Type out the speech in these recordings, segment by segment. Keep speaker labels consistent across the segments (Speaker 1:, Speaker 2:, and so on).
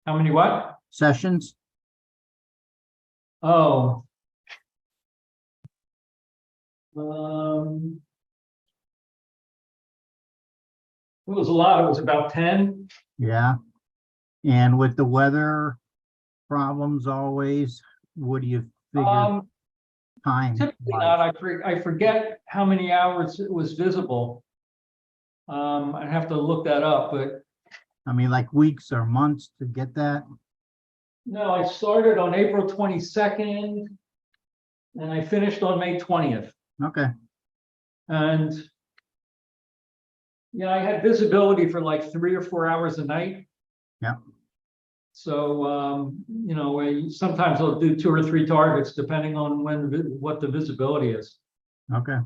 Speaker 1: How many what?
Speaker 2: Sessions?
Speaker 1: Oh. It was a lot. It was about 10.
Speaker 2: Yeah. And with the weather problems always, what do you figure time
Speaker 1: Typically
Speaker 2: wise?
Speaker 1: not. I forget how many hours it was visible. I have to look that up, but
Speaker 2: I mean, like weeks or months to get that?
Speaker 1: no, I started on April 22nd and I finished on May 20th.
Speaker 2: Okay.
Speaker 1: And yeah, I had visibility for like 3 or 4 hours a night.
Speaker 2: Yeah.
Speaker 1: So, sometimes I'll do 2 or 3 targets depending on what the visibility is.
Speaker 2: Okay.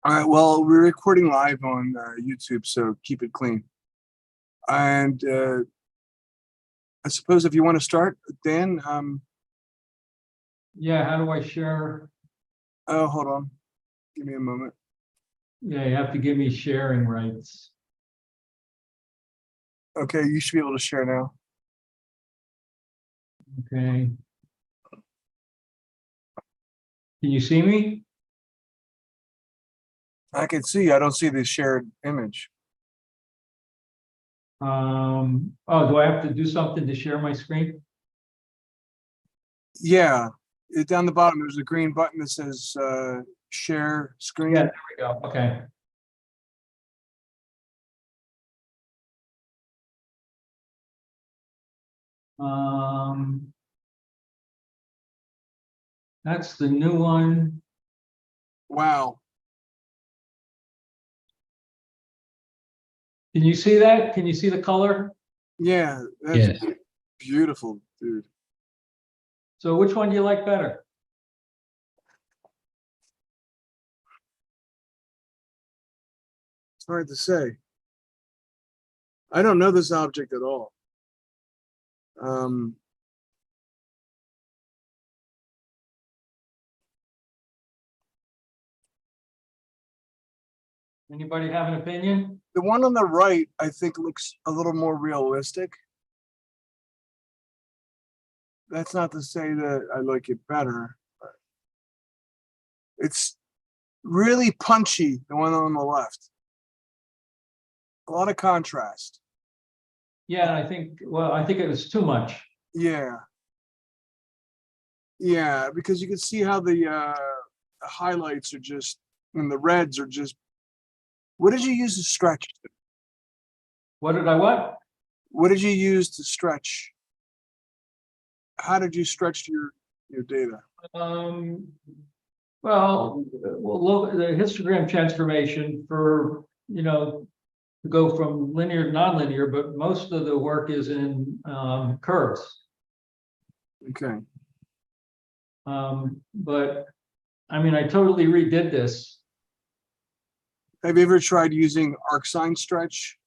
Speaker 3: All right, well, we're recording live on YouTube, so keep it clean. And I suppose if you want to start, Dan,
Speaker 1: Yeah, how do I share?
Speaker 3: oh, hold on. Give me a moment.
Speaker 1: Yeah, you have to give me sharing rights.
Speaker 3: Okay, you should be able to share now.
Speaker 1: Okay. Can you see me?
Speaker 3: I can see, I don't see the shared image.
Speaker 1: Oh, do I have to do something to share my screen?
Speaker 3: Yeah, down the bottom, there's a green button that says share screen.
Speaker 1: Yeah, there we go. Okay. That's the new one.
Speaker 3: Wow.
Speaker 1: Can you see that? Can you see the color?
Speaker 3: Yeah, that's
Speaker 1: Yes.
Speaker 3: beautiful, dude.
Speaker 1: So which one do you like better?
Speaker 3: It's hard to say. I don't know this object at all.
Speaker 1: Anybody have an opinion?
Speaker 3: The one on the right, I think, looks a little more realistic. That's not to say that I like it better. But it's really punchy, the one on the left. A lot of contrast.
Speaker 1: Yeah, I think it was too much.
Speaker 3: Yeah. Yeah, because you can see how the highlights are just, and the reds are just. What did you use to stretch?
Speaker 1: What did I what?
Speaker 3: What did you use to stretch? How did you stretch your data?
Speaker 1: Well, we'll look at the histogram transformation for, to go from linear to nonlinear, but most of the work is in curves.
Speaker 3: Okay.
Speaker 1: But I mean, I totally redid this.
Speaker 3: Have you ever tried using arcsine stretch?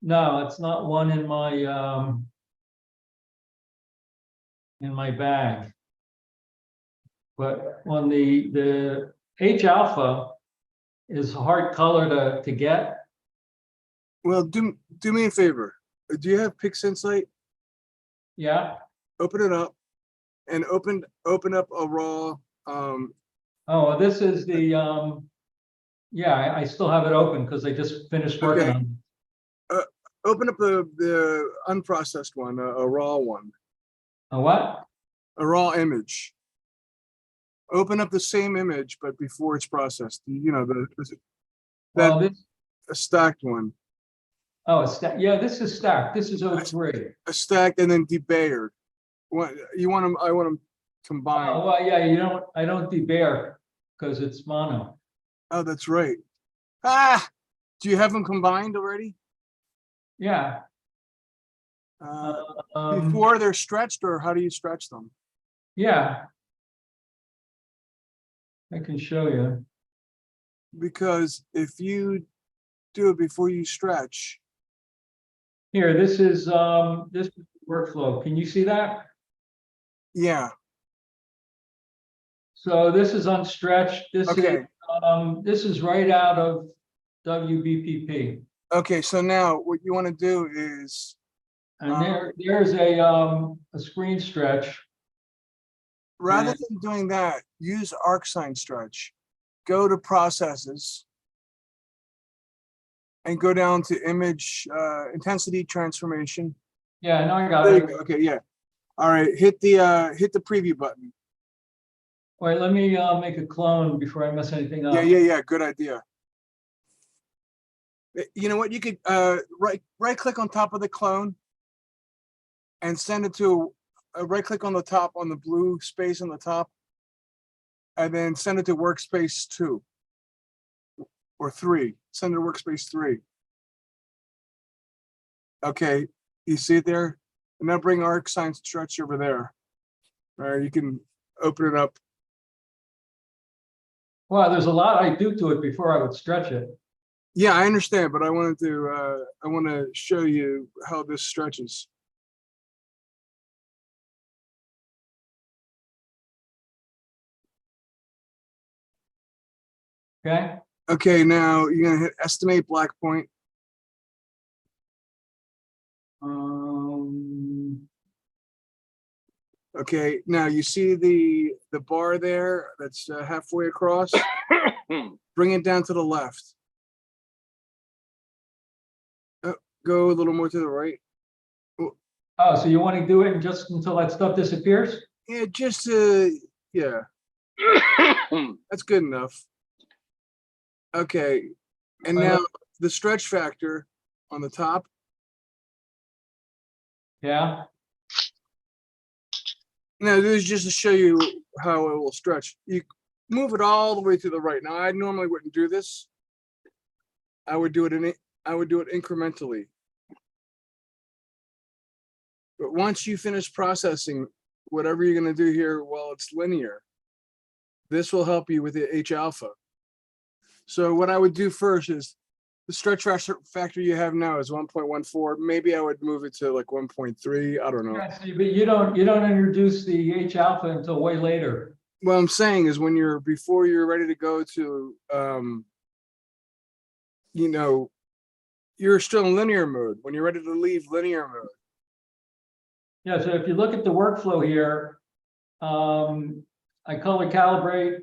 Speaker 1: No, it's not one in my bag. But on the H alpha is a hard color to get.
Speaker 3: Well, do me a favor. Do you have PixInsight?
Speaker 1: Yeah.
Speaker 3: Open it up, and open up a raw.
Speaker 1: Oh, this is the yeah, I still have it open because I just finished working
Speaker 3: Okay.
Speaker 1: on it.
Speaker 3: Open up the unprocessed one, a raw one,
Speaker 1: A what?
Speaker 3: a raw image. Open up the same image, but before it's processed. You know
Speaker 1: Well, this,
Speaker 3: a stacked one.
Speaker 1: oh, it's yeah, this is stacked. This is 03.
Speaker 3: A stacked and then debayered. What you want them? I want them combined.
Speaker 1: Oh, well, yeah, I don't debear because it's mono.
Speaker 3: Oh, that's right. Ah, do you have them combined already?
Speaker 1: Yeah.
Speaker 3: Before they're stretched, or how do you stretch them?
Speaker 1: Yeah. I can show you.
Speaker 3: Because if you do it before you stretch,
Speaker 1: Here, this is workflow. Can you see that?
Speaker 3: yeah.
Speaker 1: So this is unstretched.
Speaker 3: Okay.
Speaker 1: This is right out of WBPP.
Speaker 3: Okay, so now what you want to do is,
Speaker 1: And there's a screen stretch.
Speaker 3: rather
Speaker 1: And-
Speaker 3: than doing that, use arc-sign stretch. Go to processes and go down to image intensity transformation.
Speaker 1: Yeah, no, I got
Speaker 3: There you
Speaker 1: it.
Speaker 3: go. Okay, yeah. All right, hit the preview button.
Speaker 1: Wait, let me make a clone before I mess anything up.
Speaker 3: Yeah. Good idea. You know what? You could right click on top of the clone and send it to right click on the top on the blue space on the top, and then send it to workspace 2 or 3. Send it to workspace 3. Okay, you see it there? And now bring arc sign stretch over there. All right, you can open it up.
Speaker 1: Well, there's a lot I do to it before I would stretch it.
Speaker 3: Yeah, I understand, but I want to show you how this stretches.
Speaker 1: Okay.
Speaker 3: Okay, now you're gonna hit estimate black point.
Speaker 1: Um,
Speaker 3: Okay, now you see the bar there that's halfway across. Bring it down to the left. Go a little more to the right.
Speaker 1: oh, so you want to do it just until that stuff disappears?
Speaker 3: Yeah, just yeah, that's good enough. Okay, and
Speaker 1: Well,
Speaker 3: now the stretch factor on the top.
Speaker 1: Yeah.
Speaker 3: Now this is just to show you how it will stretch. You move it all the way to the right. Now I normally wouldn't do this. I would do it incrementally. But once you finish processing whatever you're going to do here while it's linear, this will help you with the H alpha. So what I would do first is the stretch factor you have now is 1.14. Maybe I would move it to like 1.3. I don't know.
Speaker 1: Yeah, see, but you don't introduce the H alpha until way later.
Speaker 3: What I'm saying is when before you're ready to go to, you know, you're still in linear mode. When you're ready to leave linear mode.
Speaker 1: Yeah, so if you look at the workflow here, I color calibrate,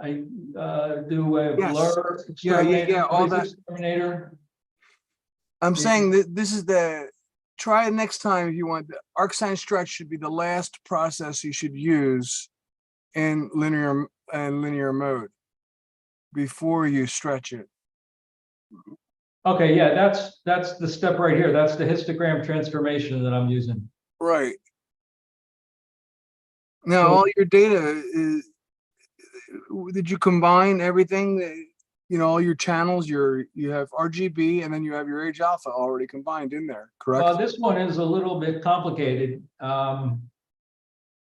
Speaker 1: I do a
Speaker 3: Yes.
Speaker 1: blur,
Speaker 3: Yeah,
Speaker 1: exterminator,
Speaker 3: all
Speaker 1: noise
Speaker 3: that.
Speaker 1: exterminator.
Speaker 3: I'm
Speaker 1: Yeah.
Speaker 3: saying that this is try it next time if you want. The arc sign stretch should be the last process you should use in linear mode before you stretch it.
Speaker 1: Okay, yeah, that's the step right here. That's the histogram transformation that I'm using.
Speaker 3: Right. Now,
Speaker 1: So-
Speaker 3: all your data is, did you combine everything? You know, all your channels, you have RGB and then you have your H alpha already combined in there, correct?
Speaker 1: Well, this one is a little bit complicated,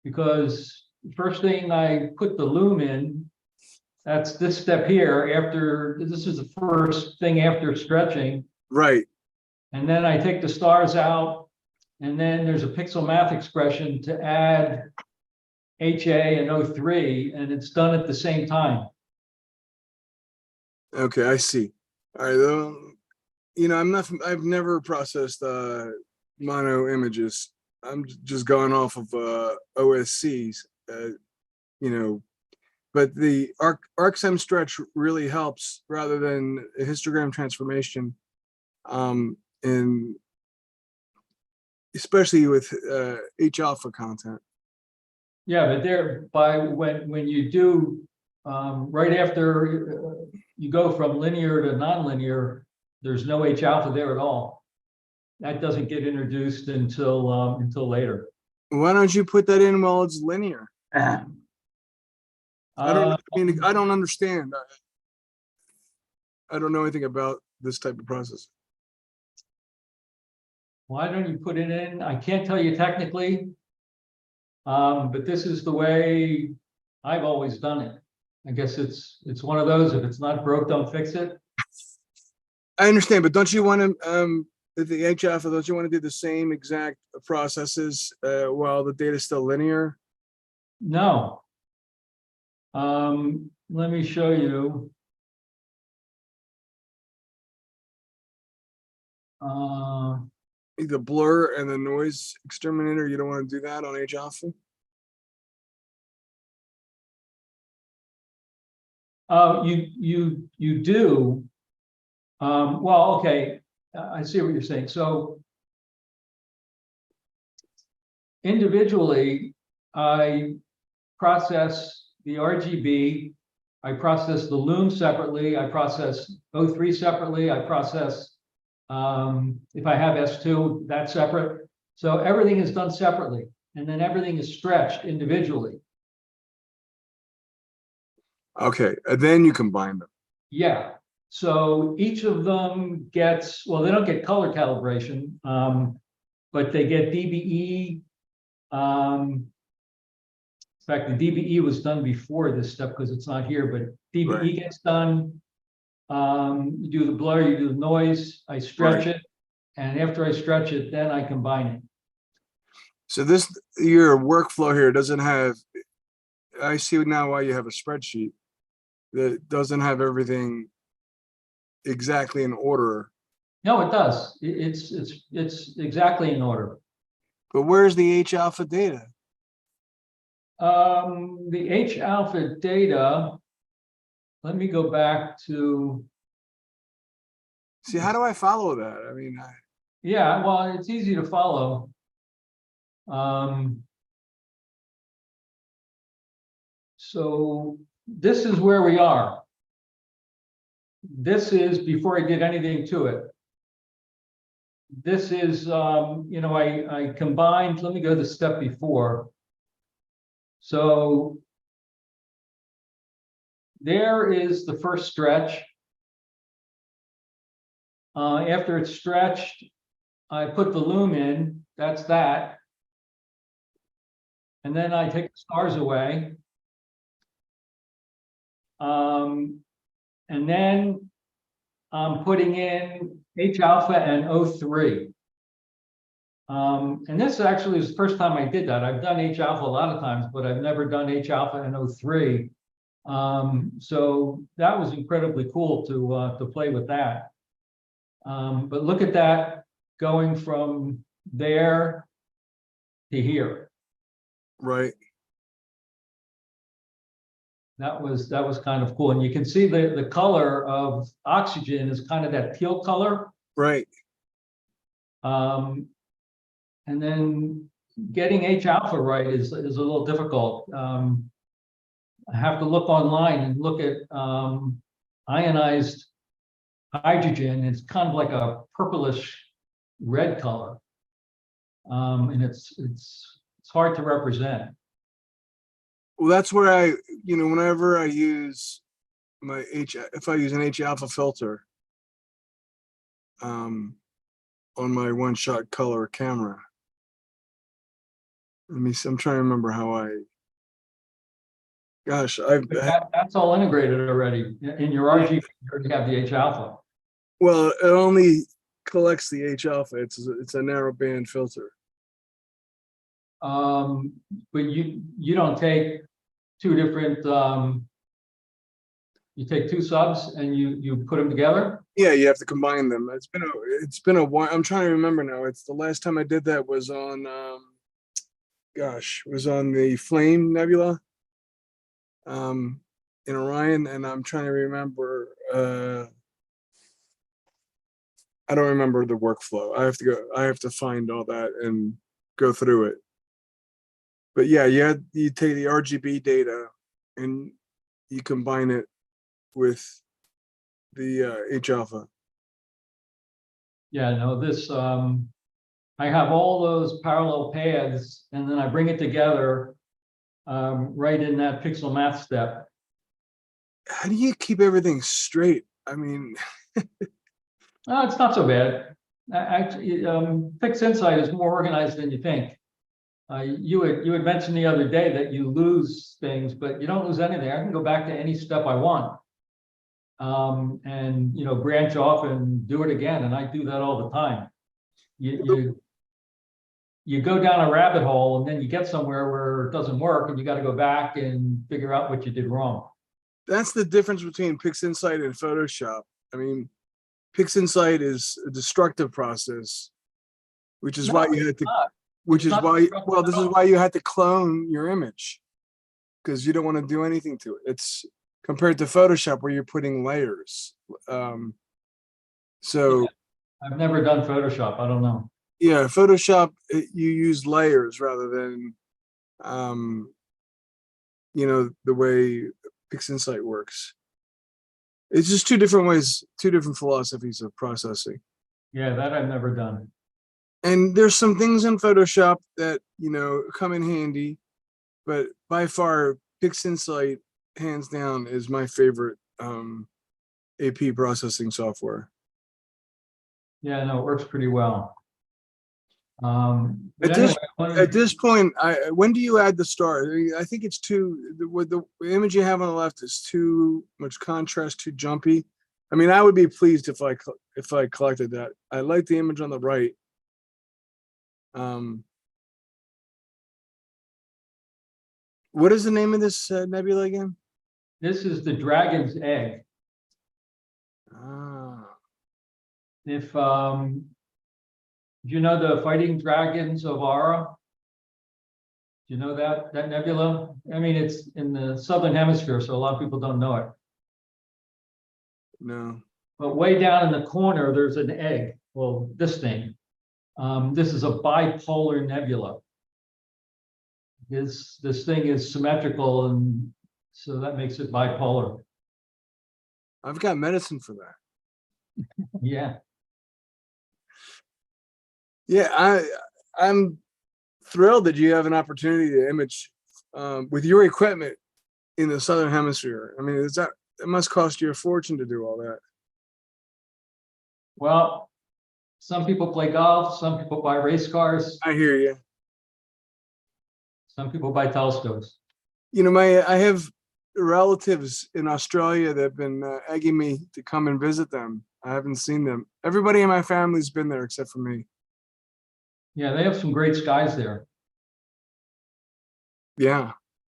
Speaker 1: because first thing I put the loom in, that's this step here after, this is the first thing after stretching.
Speaker 3: Right.
Speaker 1: And then I take the stars out, and then there's a pixel math expression to add HA and O3, and it's done at the same time.
Speaker 3: Okay, I see. All right. You know, I've never processed mono images. I'm just going off of OSCs, you know, but the ArcSem stretch really helps rather than a histogram transformation, and especially with H alpha content.
Speaker 1: Yeah, but there, when you do, right after you go from linear to nonlinear, there's no H alpha there at all. That doesn't get introduced until later.
Speaker 3: Why don't you put that in while it's linear? I mean, I don't understand. I don't know anything about this type of process.
Speaker 1: Why don't you put it in? I can't tell you technically. But this is the way I've always done it. I guess it's one of those, if it's not broke, don't fix it.
Speaker 3: I understand, but don't you want to, the H alpha, don't you want to do the same exact processes while the data is still linear?
Speaker 1: No. Let me show you. Uh,
Speaker 3: The blur and the noise exterminator, you don't want to do that on H alpha?
Speaker 1: you do. Well, okay, I see what you're saying. So individually, I process the RGB, I process the loom separately, I process O3 separately, I process, if I have S2, that's separate. So everything is done separately, and then everything is stretched individually.
Speaker 3: Okay, and then you combine them.
Speaker 1: Yeah, so each of them gets, well, they don't get color calibration, but they get DBE. In fact, the DBE was done before this step because it's not here, but DBE
Speaker 3: Right.
Speaker 1: gets done. You do the blur, you do the noise, I stretch
Speaker 3: Right.
Speaker 1: it, and after I stretch it, then I combine it.
Speaker 3: So this, your workflow here doesn't have, I see now why you have a spreadsheet that doesn't have everything exactly in order.
Speaker 1: No, it does. It's exactly in order.
Speaker 3: But where's the H alpha data?
Speaker 1: The H alpha data, let me go back to,
Speaker 3: See, how do I follow that? I mean,
Speaker 1: yeah, well, it's easy to follow. So this is where we are. This is before I did anything to it. This is, you know, I combined, let me go to the step before. So there is the first stretch. After it's stretched, I put the loom in, that's that. And then I take the stars away. And then I'm putting in H alpha and O3. And this actually is the first time I did that. I've done H alpha a lot of times, but I've never done H alpha and O3. So that was incredibly cool to play with that. But look at that going from there to here.
Speaker 3: right.
Speaker 1: That was kind of cool. And you can see the color of oxygen is kind of that teal color.
Speaker 3: Right.
Speaker 1: And then getting H alpha right is a little difficult. I have to look online and look at ionized hydrogen. It's kind of like a purplish red color. And it's hard to represent.
Speaker 3: Well, that's where I, you know, whenever I use my if I use an H alpha filter on my one-shot color camera. Let me see, I'm trying to remember how gosh,
Speaker 1: That's all integrated already. In your RGB, you already have the H alpha.
Speaker 3: well, it only collects the H alpha. It's a narrow band filter.
Speaker 1: But you don't take two different, you take two subs and you put them together?
Speaker 3: Yeah, you have to combine them. It's been a while. I'm trying to remember now. It's the last time I did that was on was on the Flame Nebula in Orion, and I'm trying to remember I don't remember the workflow. I have to find all that and go through it. But yeah, you take the RGB data and you combine it with the H alpha.
Speaker 1: Yeah, no, this, I have all those parallel paths and then I bring it together right in that pixel math step.
Speaker 3: How do you keep everything straight? I mean,
Speaker 1: It's not so bad. Actually, Fixed Insight is more organized than you think. You had mentioned the other day that you lose things, but you don't lose anything. I can go back to any step I want. And you know, branch off and do it again. And I do that all the time. You go down a rabbit hole and then you get somewhere where it doesn't work and you got to go back and figure out what you did wrong.
Speaker 3: that's the difference between PixInsight and Photoshop. I mean, PixInsight is a destructive process, which is why
Speaker 1: No,
Speaker 3: you had to,
Speaker 1: not.
Speaker 3: which
Speaker 1: It's
Speaker 3: is
Speaker 1: not
Speaker 3: why,
Speaker 1: destructive
Speaker 3: well,
Speaker 1: at
Speaker 3: this is
Speaker 1: all.
Speaker 3: why you had to clone your image. Because you don't want to do anything to it. It's compared to Photoshop where you're putting layers. So
Speaker 1: I've never done Photoshop. I don't know.
Speaker 3: yeah, Photoshop, you use layers rather than, the way PixInsight works. It's just two different ways, two different philosophies of processing.
Speaker 1: Yeah, that I've never done.
Speaker 3: And there's some things in Photoshop that, come in handy, but by far PixInsight, hands down, is my favorite AP processing software.
Speaker 1: Yeah, no, it works pretty well. But
Speaker 3: At
Speaker 1: anyway,
Speaker 3: this point, when do you add the star? I think it's with the image you have on the left is too much contrast, too jumpy. I mean, I would be pleased if I collected that. I like the image on the right. What is the name of this nebula again?
Speaker 1: this is the dragon's egg.
Speaker 3: Ah,
Speaker 1: If do you know the fighting dragons of Ara? Do you know that nebula? I mean, it's in the southern hemisphere, so a lot of people don't know it.
Speaker 3: no.
Speaker 1: But way down in the corner, there's an egg. Well, this thing. This is a bipolar nebula. This thing is symmetrical, and so that makes it bipolar.
Speaker 3: I've got medicine for that.
Speaker 1: Yeah.
Speaker 3: Yeah, I'm thrilled that you have an opportunity to image with your equipment in the southern hemisphere. I mean, it must cost you a fortune to do all that.
Speaker 1: Well, some people play golf, some people buy race cars,
Speaker 3: I hear you.
Speaker 1: some people buy telescopes.
Speaker 3: I have relatives in Australia that have been egging me to come and visit them. I haven't seen them. Everybody in my family's been there except for me.
Speaker 1: Yeah, they have some great skies there.
Speaker 3: Yeah.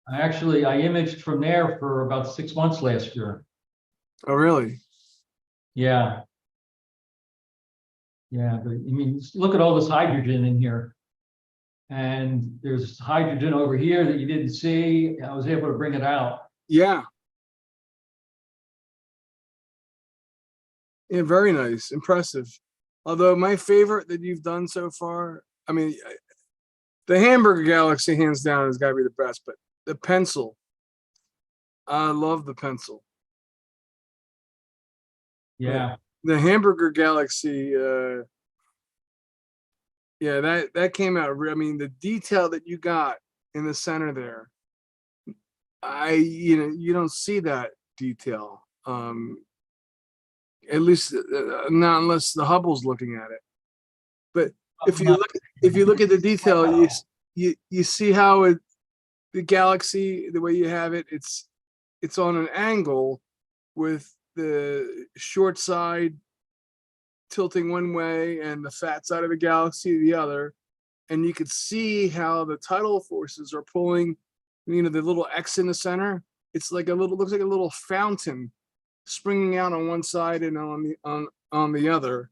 Speaker 1: I imaged from there for about 6 months last year.
Speaker 3: Oh, really?
Speaker 1: Yeah. Yeah, but I mean, look at all this hydrogen in here. And there's hydrogen over here that you didn't see. I was able to bring it out.
Speaker 3: Yeah. Yeah, very nice. Impressive. Although my favorite that you've done so far, I mean, the Hamburger Galaxy hands down has got to be the best, but the pencil, I love the pencil.
Speaker 1: Yeah.
Speaker 3: The Hamburger Galaxy, yeah, that came out. I mean, the detail that you got in the center there, you don't see that detail. At least not unless the Hubble's looking at it. But if you look at the detail, you see how the galaxy, the way you have it, it's on an angle with the short side tilting one way and the fat side of the galaxy the other, and you could see how the tidal forces are pulling, the little X in the center. It's like looks like a little fountain springing out on one side and on the other.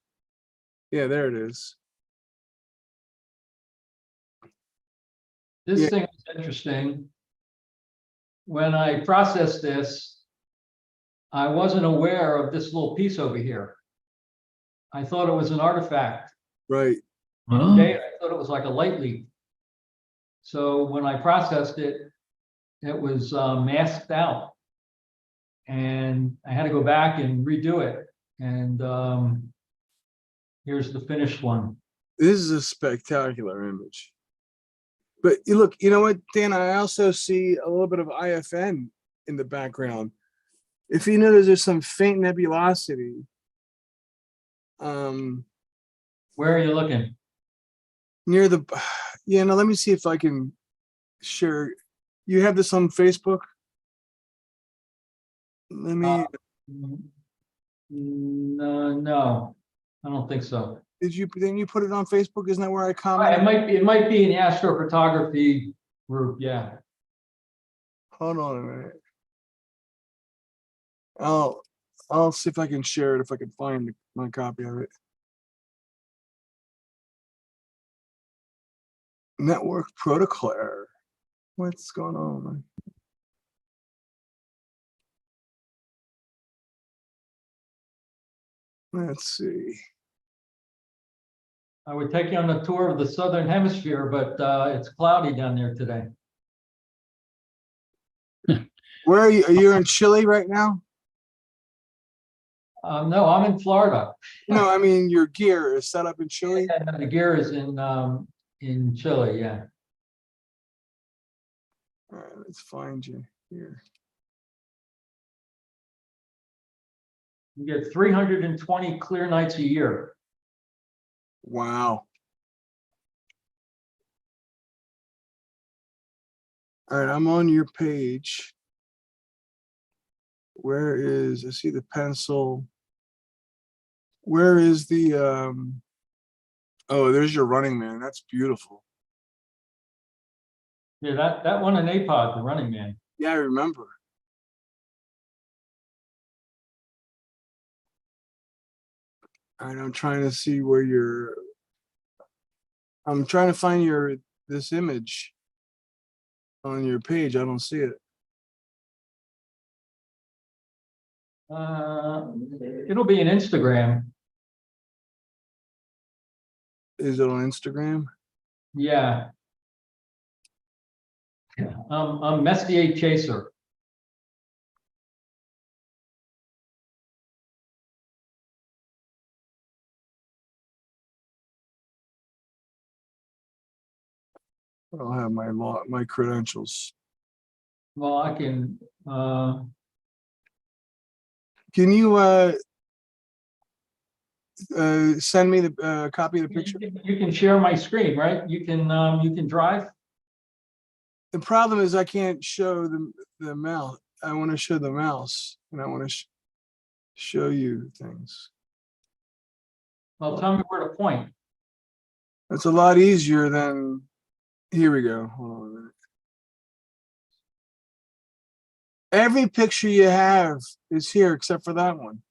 Speaker 3: Yeah, there it is.
Speaker 1: This
Speaker 3: Yeah.
Speaker 1: thing is interesting. When I processed this, I wasn't aware of this little piece over here. I thought it was an artifact.
Speaker 3: Right.
Speaker 1: In data, I thought it was like a light leak. So when I processed it, it was masked out. And I had to go back and redo it. And here's the finished one.
Speaker 3: This is a spectacular image. But you know what, Dan, I also see a little bit of IFN in the background. If you notice, there's some faint nebulosity.
Speaker 1: Where are you looking?
Speaker 3: Near the, let me see if I can share. You have this on Facebook? Let me,
Speaker 1: No, I don't think so.
Speaker 3: then you put it on Facebook? Isn't that where I commented?
Speaker 1: It might be in the astrophotography group, yeah.
Speaker 3: Hold on a minute. Oh, I'll see if I can share it, if I can find my copy of it. Network protocol error. What's going on? Let's see.
Speaker 1: I would take you on a tour of the southern hemisphere, but it's cloudy down there today.
Speaker 3: Where are you? Are you in Chile right now?
Speaker 1: No, I'm in Florida.
Speaker 3: No, I mean your gear is set up in Chile.
Speaker 1: And the gear is in Chile, yeah.
Speaker 3: All right, let's find you here.
Speaker 1: You get 320 clear nights a year.
Speaker 3: Wow. All right, I'm on your page. Where is, I see the pencil. Where is the, oh, there's your Running Man. That's beautiful.
Speaker 1: Yeah, that won an APOD, the Running Man.
Speaker 3: Yeah, I remember. All right, I'm trying to see where you're, I'm trying to find this image on your page. I don't see it.
Speaker 1: It'll be an Instagram.
Speaker 3: Is it on Instagram?
Speaker 1: Yeah. I'm Messier Chaser.
Speaker 3: I don't have my credentials.
Speaker 1: Well, I can,
Speaker 3: Can you send me the copy of the picture?
Speaker 1: you can share my screen, right? You can drive.
Speaker 3: The problem is I can't show the mouse. I want to show the mouse, and I want to show you things.
Speaker 1: Well, tell me where to point.
Speaker 3: It's a lot easier than. Here we go. Hold on a minute. Every picture you have is here except for that one.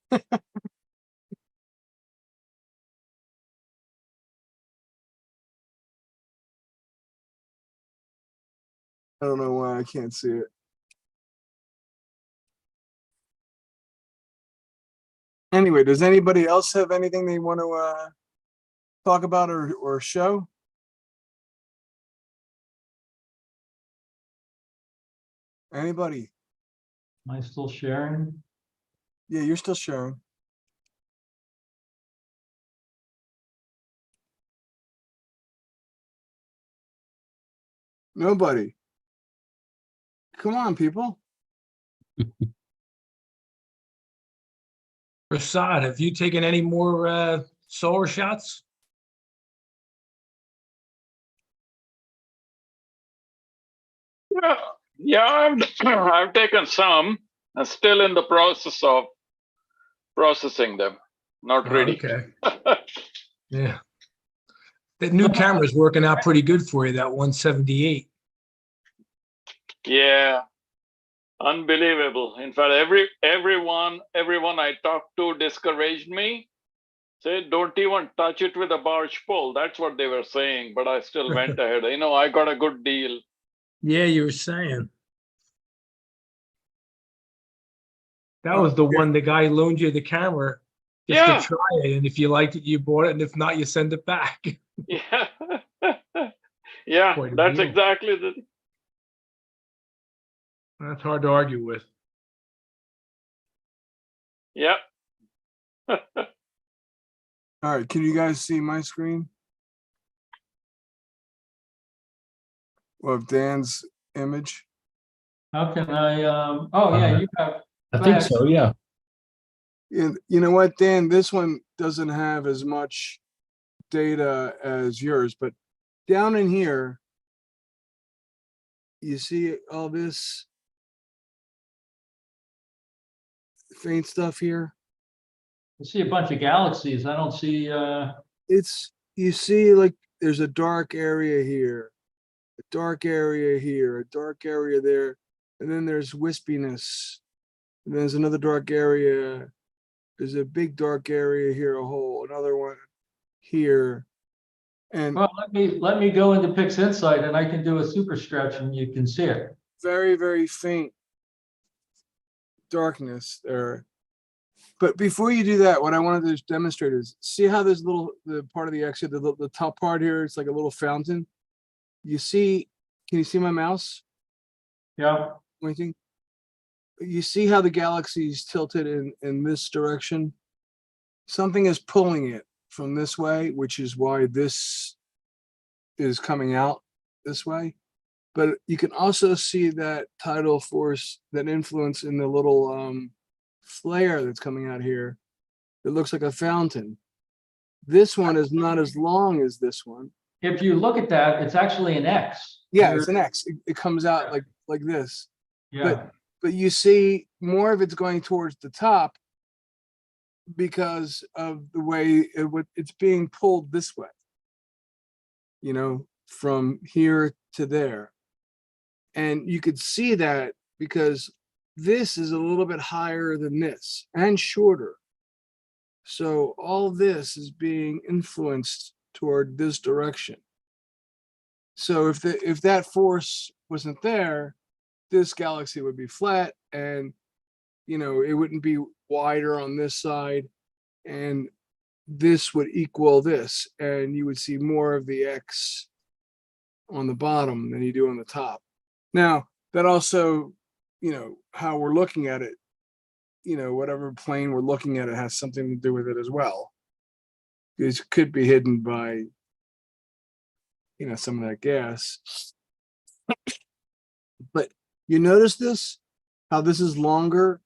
Speaker 3: I don't know why I can't see it. Anyway, does anybody else have anything they want to talk about or show? Anybody?
Speaker 1: Am I still sharing?
Speaker 3: Yeah, you're still sharing. Nobody. Come on, people.
Speaker 4: Prasad, have you taken any more solar shots?
Speaker 5: Yeah, I've taken some. I'm still in the process of processing them. Not ready.
Speaker 4: Okay. Yeah. That new camera's working out pretty good for you, that 178.
Speaker 5: Yeah, unbelievable. In fact, everyone I talked to discouraged me. Said, don't even touch it with a barge pole. That's what they were saying, but I still went ahead. You know, I got a good deal.
Speaker 4: Yeah, you were saying. That was the one the guy loaned you the camera just
Speaker 5: Yeah.
Speaker 4: to try it. And if you liked it, you bought it. And if not, you send it back.
Speaker 5: Yeah. Yeah,
Speaker 4: Quite a
Speaker 5: that's
Speaker 4: deal.
Speaker 5: exactly the.
Speaker 4: That's hard to argue with.
Speaker 5: Yeah.
Speaker 3: All right, can you guys see my screen? Of Dan's image?
Speaker 1: How can I, oh yeah, you have.
Speaker 6: I
Speaker 1: go
Speaker 6: think
Speaker 1: ahead.
Speaker 6: so, yeah.
Speaker 3: You know what, Dan? This one doesn't have as much data as yours, but down in here, you see all this faint stuff here?
Speaker 1: I see a bunch of galaxies. I don't see,
Speaker 3: It's, you see, like, there's a dark area here, a dark area here, a dark area there, and then there's wispiness And there's another dark area. There's a big dark area here, a hole, another one here. And
Speaker 1: Well, let me go into Pix Insight and I can do a super stretch and you can see it.
Speaker 3: very, very faint darkness there. But before you do that, what I wanted to demonstrate is, see how this the part of the exit, the top part here, it's like a little fountain. You see, can you see my mouse
Speaker 1: Yeah,
Speaker 3: pointing? You see how the galaxy is tilted in this direction? Something is pulling it from this way, which is why this is coming out this way. But you can also see that tidal force, that influence in the little flare that's coming out here. It looks like a fountain. This one is not as long as this one.
Speaker 1: if you look at that, it's actually an X.
Speaker 3: Yeah, it's an X. It comes out like this.
Speaker 1: Yeah,
Speaker 3: But you see more of it's going towards the top because of the way it's being pulled this way, you know, from here to there. And you could see that because this is a little bit higher than this and shorter. So all this is being influenced toward this direction. So if that force wasn't there, this galaxy would be flat, and you know, it wouldn't be wider on this side, and this would equal this, and you would see more of the X on the bottom than you do on the top. Now, that also, you know, how we're looking at it, you know, whatever plane we're looking at, it has something to do with it as well. It could be hidden by, you know, some of that gas. But you notice this, how this is longer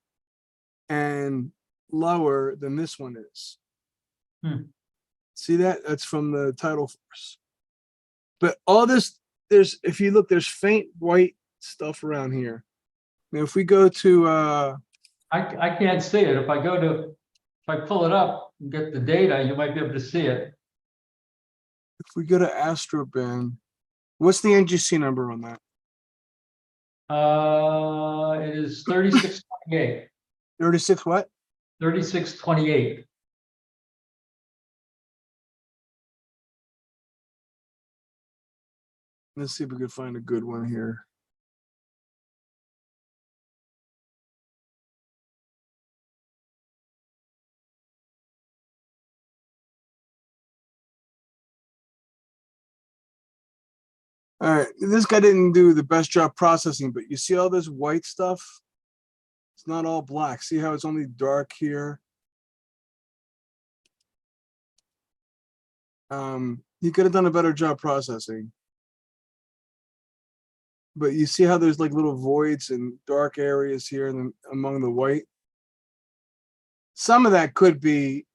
Speaker 3: and lower than this one is. See that? That's from the tidal force. But all this, if you look, there's faint white stuff around here. Now, if we go to,
Speaker 1: I can't see it. If I pull it up and get the data, you might be able to see it.
Speaker 3: if we go to Astrobin, what's the NGC number on that?
Speaker 1: It is 3628.
Speaker 3: 36 what?
Speaker 1: 3628.
Speaker 3: Let's see if we can find a good one here. All right, this guy didn't do the best job processing, but you see all this white stuff? It's not all black. See how it's only dark here? He could have done a better job processing. But you see how there's like little voids and dark areas here and among the white? Some of that could be,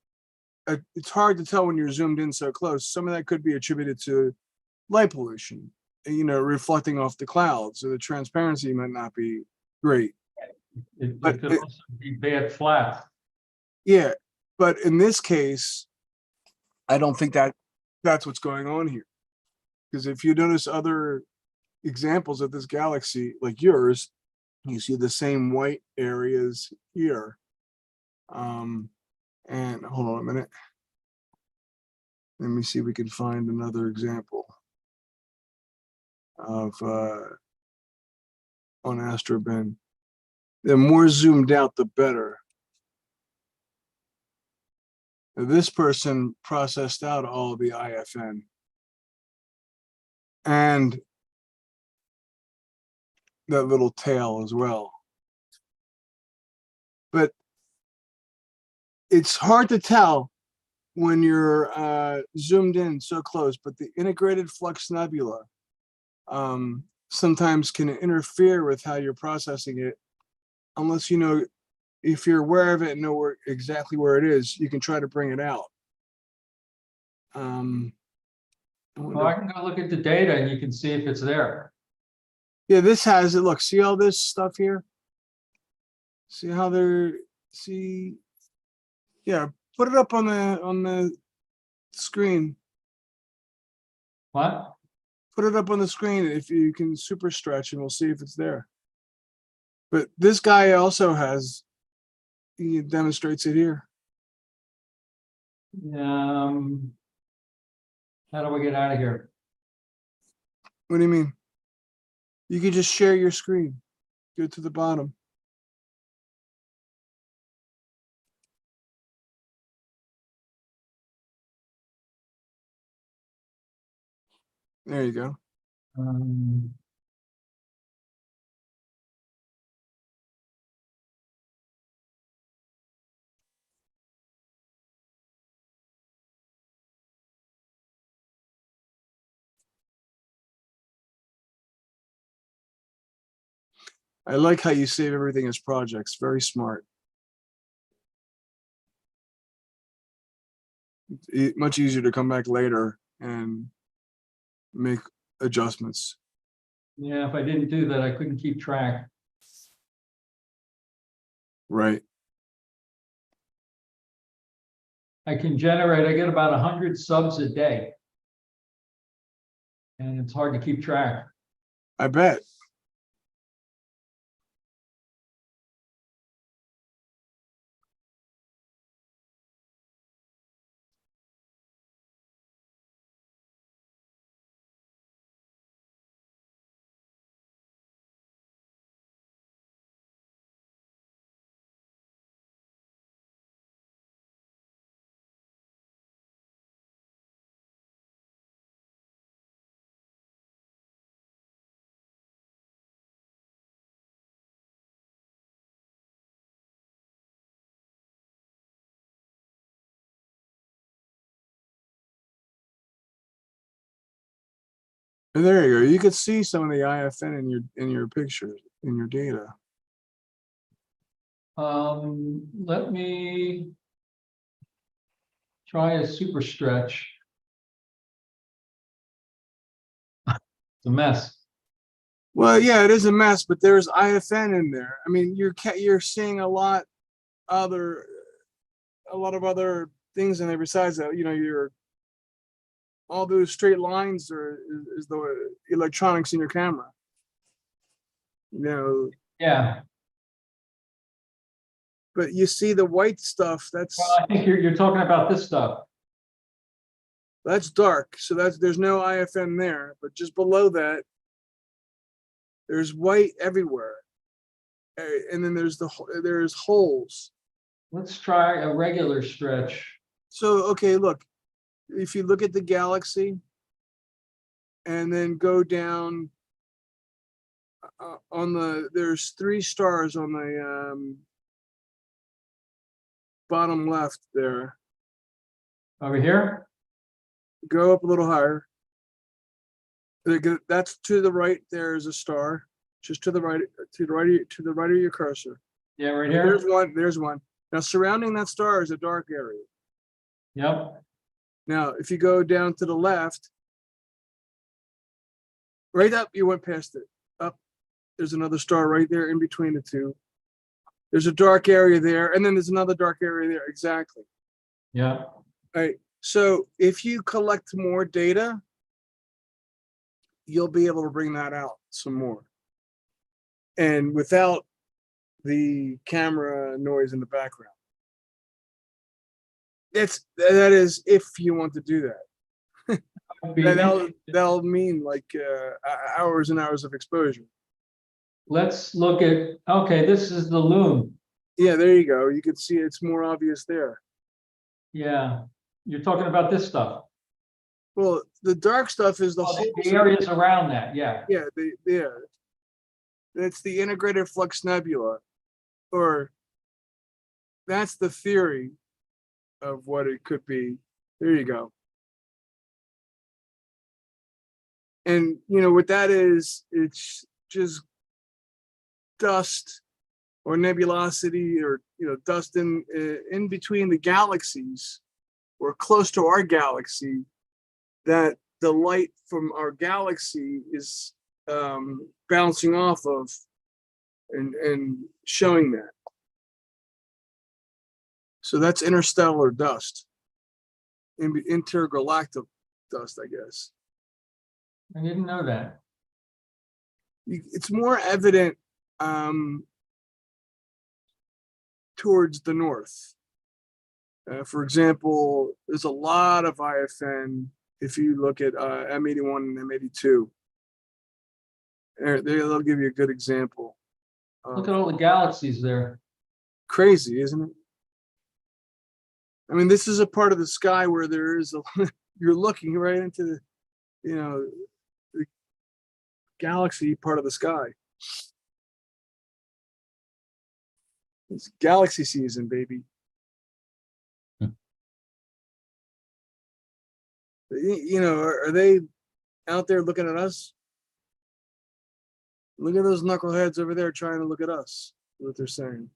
Speaker 3: it's hard to tell when you're zoomed in so close. Some of that could be attributed to light pollution, you know, reflecting off the clouds, so the transparency might not be great.
Speaker 1: It
Speaker 3: But
Speaker 1: could also be bad flat.
Speaker 3: Yeah, but in this case, I don't think that's what's going on here. Because if you notice other examples of this galaxy, like yours, you see the same white areas here. And hold on a minute. Let me see if we can find another example of on Astrobin. The more zoomed out, the better. Now, this person processed out all of the IFN. And that little tail as well. But it's hard to tell when you're zoomed in so close, but the integrated flux nebula sometimes can interfere with how you're processing it, unless you know, if you're aware of it and know exactly where it is, you can try to bring it out.
Speaker 1: Well, I can go look at the data and you can see if it's there.
Speaker 3: Yeah, this has it. Look, see all this stuff here? See how yeah, put it up on the screen.
Speaker 1: What?
Speaker 3: Put it up on the screen if you can super stretch, and we'll see if it's there. But this guy also has He demonstrates it here.
Speaker 1: How do I get out of here?
Speaker 3: What do you mean? You can just share your screen. Go to the bottom. There you go.
Speaker 1: Um,
Speaker 3: I like how you save everything as projects. Very smart. Much easier to come back later and make adjustments.
Speaker 1: yeah, if I didn't do that, I couldn't keep track.
Speaker 3: Right.
Speaker 1: I get about 100 subs a day. And it's hard to keep track.
Speaker 3: I bet. And there you go. You could see some of the IFN in your pictures, in your data.
Speaker 1: Let me try a super stretch. It's a mess.
Speaker 3: Well, yeah, it is a mess, but there's IFN in there. I mean, you're seeing a lot of other things in there besides that. You know, all those straight lines is the electronics in your camera. You know,
Speaker 1: Yeah,
Speaker 3: but you see the white stuff.
Speaker 1: well, I think you're talking about this stuff.
Speaker 3: That's dark. So there's no IFN there. But just below that, there's white everywhere, and then there's holes.
Speaker 1: Let's try a regular stretch.
Speaker 3: So okay, look, if you look at the galaxy, and then go down there's 3 stars on the bottom left there.
Speaker 1: Over here?
Speaker 3: Go up a little higher. That's to the right. There's a star, just to the right, to the right of your cursor.
Speaker 1: Yeah, right
Speaker 3: There's
Speaker 1: here.
Speaker 3: one. There's one. Now surrounding that star is a dark area.
Speaker 1: Yep.
Speaker 3: Now, if you go down to the left, right up, you went past it. Up, there's another star right there in between the two. There's a dark area there, and then there's another dark area there. Exactly.
Speaker 1: Yeah.
Speaker 3: All right. So if you collect more data, you'll be able to bring that out some more. And without the camera noise in the background. That is if you want to do that. That'll mean like hours and hours of exposure.
Speaker 1: Let's look at, okay, this is the loon.
Speaker 3: Yeah, there you go. You can see it's more obvious there.
Speaker 1: Yeah, you're talking about this stuff.
Speaker 3: Well, the dark stuff is the
Speaker 1: Oh,
Speaker 3: whole
Speaker 1: the areas around that, yeah.
Speaker 3: Yeah, that's the integrated flux nebula, or that's the theory of what it could be. There you go. And you know what that is? It's just dust or nebulosity, or dust in between the galaxies, or close to our galaxy, that the light from our galaxy is bouncing off of and showing that. So that's interstellar dust, intergalactic dust, I guess.
Speaker 1: I didn't know that.
Speaker 3: It's more evident towards the north. For example, there's a lot of IFN if you look at M81 and M82. They'll give you a good example.
Speaker 1: Look at all the galaxies there.
Speaker 3: Crazy, isn't it? I mean, this is a part of the sky where there is you're looking right into the, the galaxy part of the sky. It's galaxy season, baby. Are they out there looking at us? Look at those knuckleheads over there trying to look at us, what they're saying.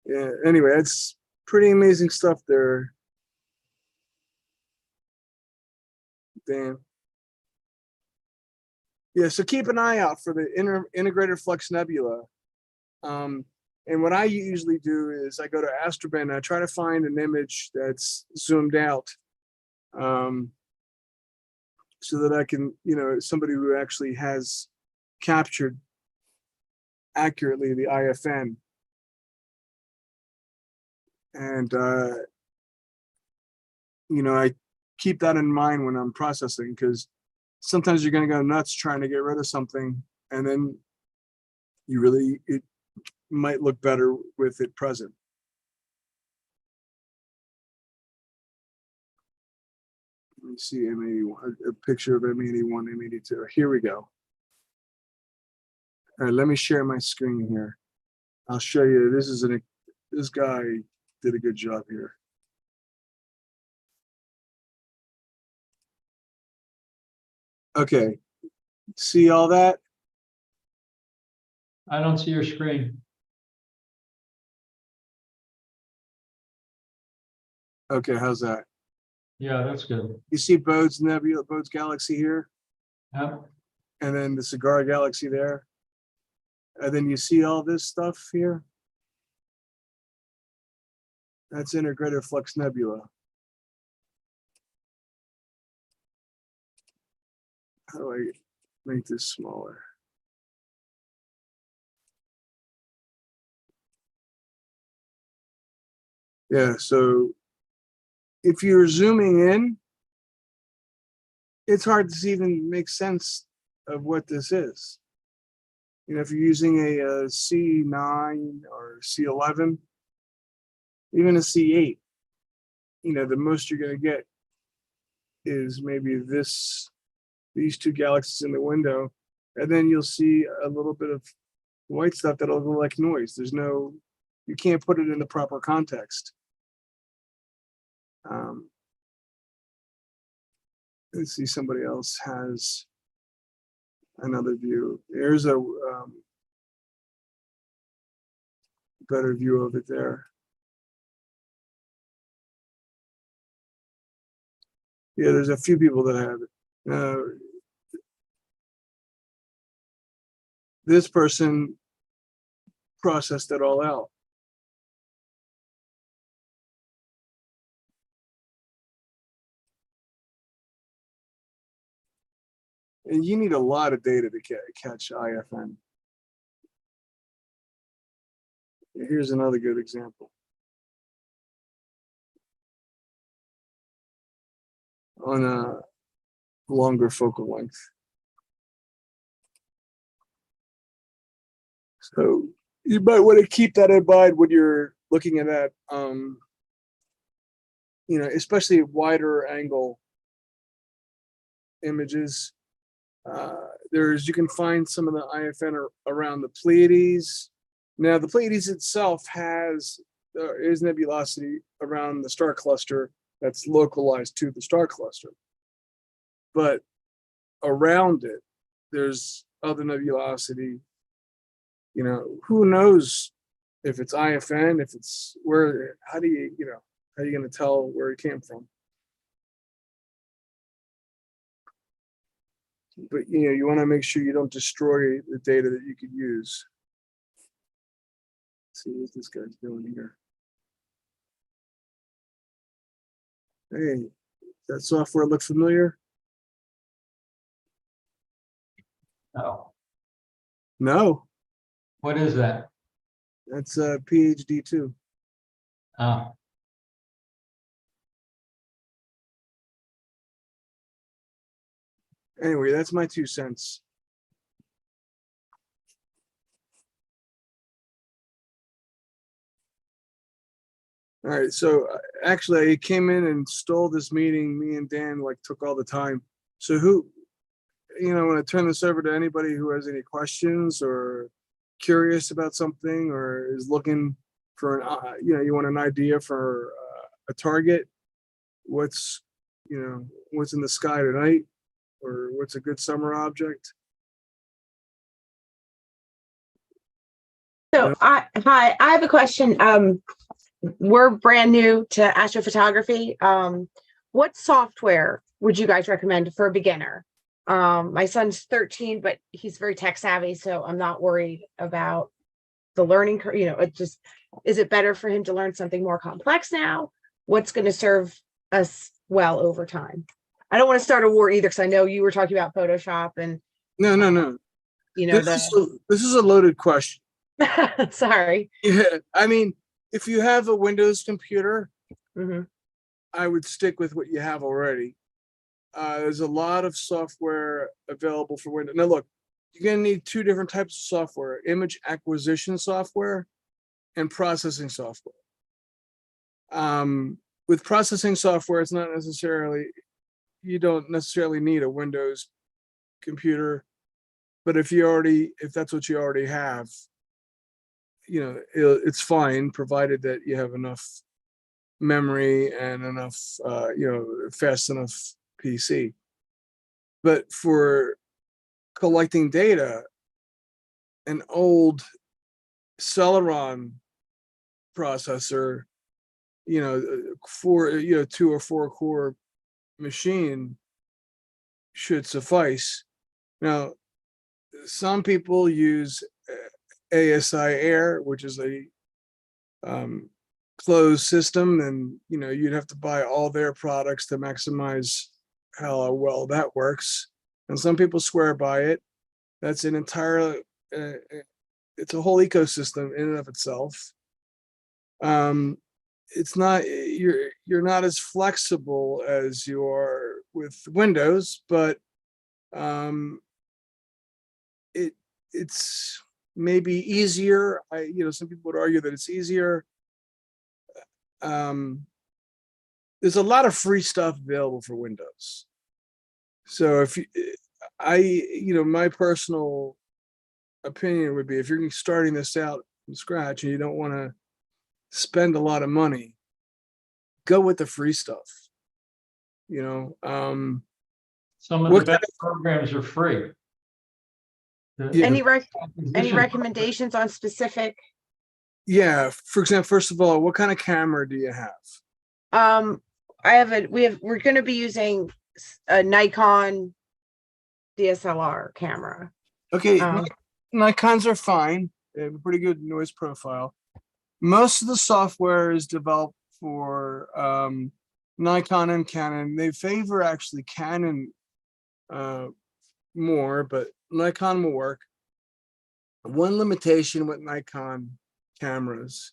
Speaker 3: Yeah, anyway, it's pretty amazing stuff there. Dan. Yeah, so keep an eye out for the integrated flux nebula. And what I usually do is I go to Astroban and I try to find an image that's zoomed out, so that I can, somebody who actually has captured accurately the IFN. And, I keep that in mind when I'm processing, because sometimes you're going to go nuts trying to get rid of something, and then it might look better with it present. Let me see M81, a picture of M81, M82. Here we go. All right, let me share my screen here. I'll show you. This guy did a good job here. Okay, see all that?
Speaker 1: I don't see your screen.
Speaker 3: Okay, how's that?
Speaker 1: Yeah, that's good.
Speaker 3: You see Bode's nebula, Bode's galaxy here,
Speaker 1: Yeah.
Speaker 3: and then the Cigar galaxy there, and then you see all this stuff here. That's integrated flux nebula. How do I make this smaller? Yeah, so if you're zooming in, it's hard to even make sense of what this is. If you're using a C9 or C11, even a C8, the most you're going to get is maybe these two galaxies in the window, and then you'll see a little bit of white stuff that'll look like noise. You can't put it in the proper context. Let's see, somebody else has another view. There's a better view of it there. Yeah, there's a few people that have it. This person processed it all out. And you need a lot of data to catch IFN. Here's another good example. On a longer focal length. So you might want to keep that in mind when you're looking at that, especially wider angle images. You can find some of the IFN around the Pleiades. Now the Pleiades itself is nebulosity around the star cluster that's localized to the star cluster. But around it, there's other nebulosity. Who knows if it's IFN, if it's where, how are you going to tell where it came from? But you want to make sure you don't destroy the data that you could use. Let's see what this guy's doing here. Hey, that software look familiar?
Speaker 1: Oh,
Speaker 3: No,
Speaker 1: What is that?
Speaker 3: that's a PhD too.
Speaker 1: Ah,
Speaker 3: Anyway, that's my 2 cents. All right, so actually I came in and stole this meeting. Me and Dan like took all the time. So who, I want to turn this over to anybody who has any questions or curious about something or is looking for you want an idea for a target. What's in the sky tonight, or what's a good summer object?
Speaker 6: So hi, I have a question. We're brand new to astrophotography. What software would you guys recommend for a beginner? My son's 13, but he's very tech savvy, so I'm not worried about the learning curve. Is it better for him to learn something more complex now? What's going to serve us well over time? I don't want to start a war either, because I know you were talking about Photoshop and
Speaker 3: No. This is a loaded question.
Speaker 6: sorry.
Speaker 3: Yeah, I mean, if you have a Windows computer,
Speaker 6: Mhm.
Speaker 3: I would stick with what you have already. There's a lot of software available for Windows. Now, look, you're going to need two different types of software: image acquisition software and processing software. With processing software, you don't necessarily need a Windows computer, but if that's what you already have, it's fine, provided that you have enough memory and enough, fast enough PC. But for collecting data, an old Celeron processor, 2 or 4 core machine should suffice. Now, some people use ASI Air, which is a closed system, and you'd have to buy all their products to maximize how well that works. And some people swear by it. That's an entire it's a whole ecosystem in and of itself. It's not you're not as flexible as you are with Windows, but it's maybe easier. Some people would argue that it's easier. There's a lot of free stuff available for Windows. So my personal opinion would be, if you're starting this out from scratch and you don't want to spend a lot of money, go with the free stuff.
Speaker 1: some of the
Speaker 3: What
Speaker 1: best programs are free.
Speaker 3: Yeah.
Speaker 6: Any
Speaker 1: Acquisition-
Speaker 6: recommendations on specific?
Speaker 3: Yeah, for example, first of all, what kind of camera do you have?
Speaker 6: We're going to be using a Nikon DSLR camera.
Speaker 3: Okay,
Speaker 6: Um,
Speaker 3: Nikons are fine. They have a pretty good noise profile. Most of the software is developed for Nikon and Canon. They favor actually Canon more, but Nikon will work. One limitation with Nikon cameras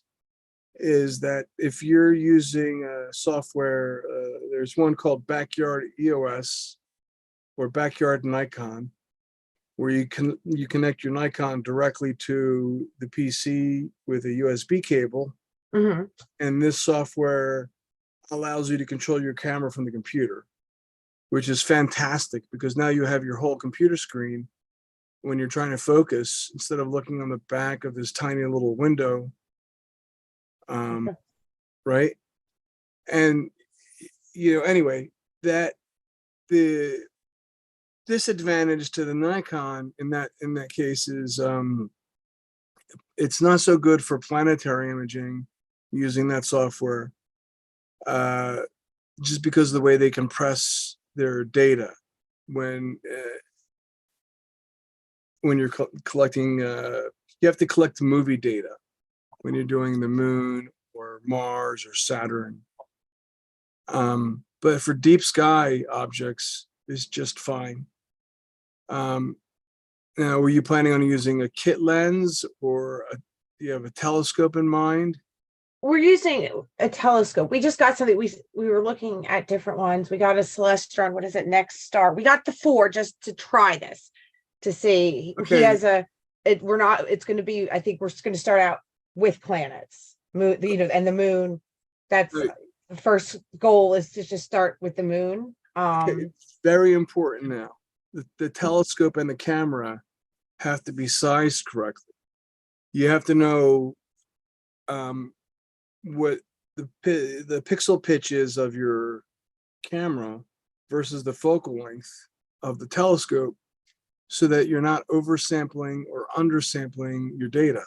Speaker 3: is that if you're using software, there's one called Backyard EOS or Backyard Nikon, where you connect your Nikon directly to the PC with a USB cable,
Speaker 6: mhm.
Speaker 3: and this software allows you to control your camera from the computer, which is fantastic, because now you have your whole computer screen when you're trying to focus, instead of looking on the back of this tiny little window. Right. And anyway, that the disadvantage to the Nikon in that case is it's not so good for planetary imaging using that software, just because of the way they compress their data when you're collecting. You have to collect movie data when you're doing the moon or Mars or Saturn. But for deep sky objects, it's just fine. Now, were you planning on using a kit lens or do you have a telescope in mind?
Speaker 6: We're using a telescope. We just got something. We were looking at different ones. We got a Celestron. What is it? Next Star. We got the 4 just to try this to see. He
Speaker 3: Okay.
Speaker 6: has a. We're not. It's going to be. I think we're going to start out with planets, moon. And the moon. That's
Speaker 3: Right.
Speaker 6: the first goal is to just start with the moon.
Speaker 3: It's very important now. The telescope and the camera have to be sized correctly. You have to know what the pixel pitch is of your camera versus the focal length of the telescope, so that you're not oversampling or undersampling your data.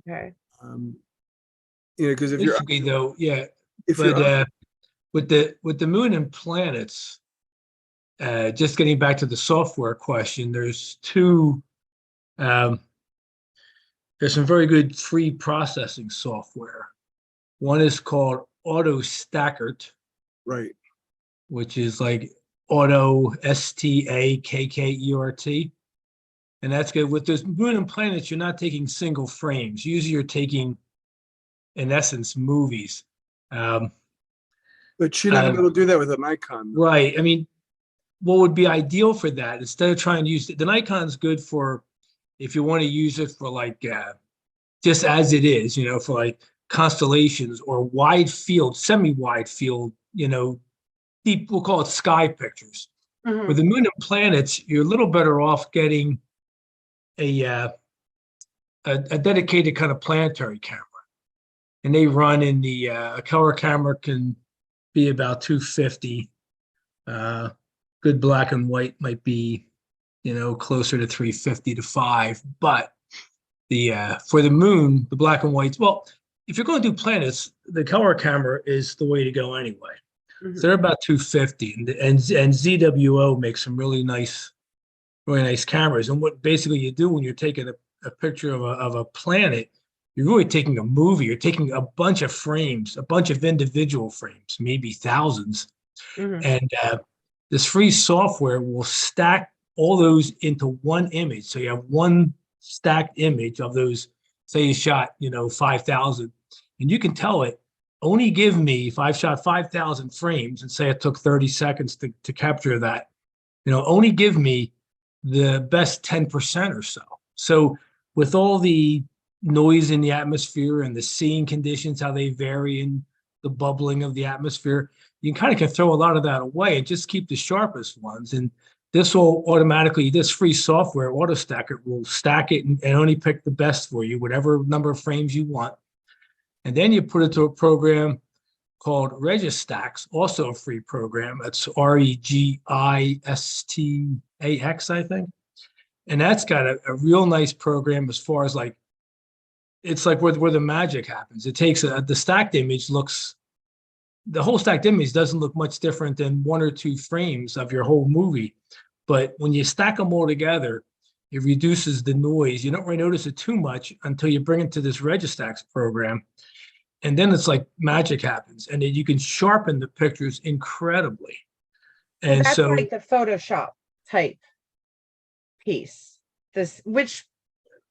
Speaker 6: Okay.
Speaker 3: Because if you're
Speaker 4: Basically, though, yeah,
Speaker 3: if you're
Speaker 4: but with the moon and planets, just getting back to the software question, there's there's some very good free processing software. One is called Auto Stackert,
Speaker 3: right,
Speaker 4: which is like Auto Stackert, and that's good. With those moon and planets, you're not taking single frames. Usually, you're taking, in essence, movies.
Speaker 3: but you're not gonna be able to do that with a Nikon.
Speaker 4: Right. I mean, what would be ideal for that, instead of trying to use the Nikon's good for if you want to use it for like just as it is, for like constellations or wide field, semi-wide field, deep, we'll call it sky pictures.
Speaker 6: Mhm.
Speaker 4: With the moon and planets, you're a little better off getting a dedicated kind of planetary camera, and they run in the a color camera can be about 250. Good black and white might be, closer to 350 to 5. But for the moon, the black and whites, well, if you're going to do planets, the color camera is the way to go anyway.
Speaker 6: Mhm.
Speaker 4: So they're about 250, and ZWO makes some really nice cameras. And what basically you do when you're taking a picture of a planet, you're really taking a movie. You're taking a bunch of frames, a bunch of individual frames, maybe thousands.
Speaker 6: Mhm.
Speaker 4: And this free software will stack all those into one image. So you have one stacked image of those, say you shot, 5,000, and you can tell it, only give me, if I've shot 5,000 frames and say it took 30 seconds to capture that, only give me the best 10% or so. So with all the noise in the atmosphere and the seeing conditions, how they vary in the bubbling of the atmosphere, you kind of can throw a lot of that away and just keep the sharpest ones. And this will automatically, this free software, AutoStacker, will stack it and only pick the best for you, whatever number of frames you want. And then you put it to a program called Registax, also a free program. That's Registax, I think. And that's got a real nice program as far as like, it's like where the magic happens. It takes the stacked image the whole stacked image doesn't look much different than 1 or 2 frames of your whole movie. But when you stack them all together, it reduces the noise. You don't really notice it too much until you bring it to this Registax program. And then it's like magic happens, and then you can sharpen the pictures incredibly. And
Speaker 6: That's
Speaker 4: so,
Speaker 6: like the Photoshop type piece.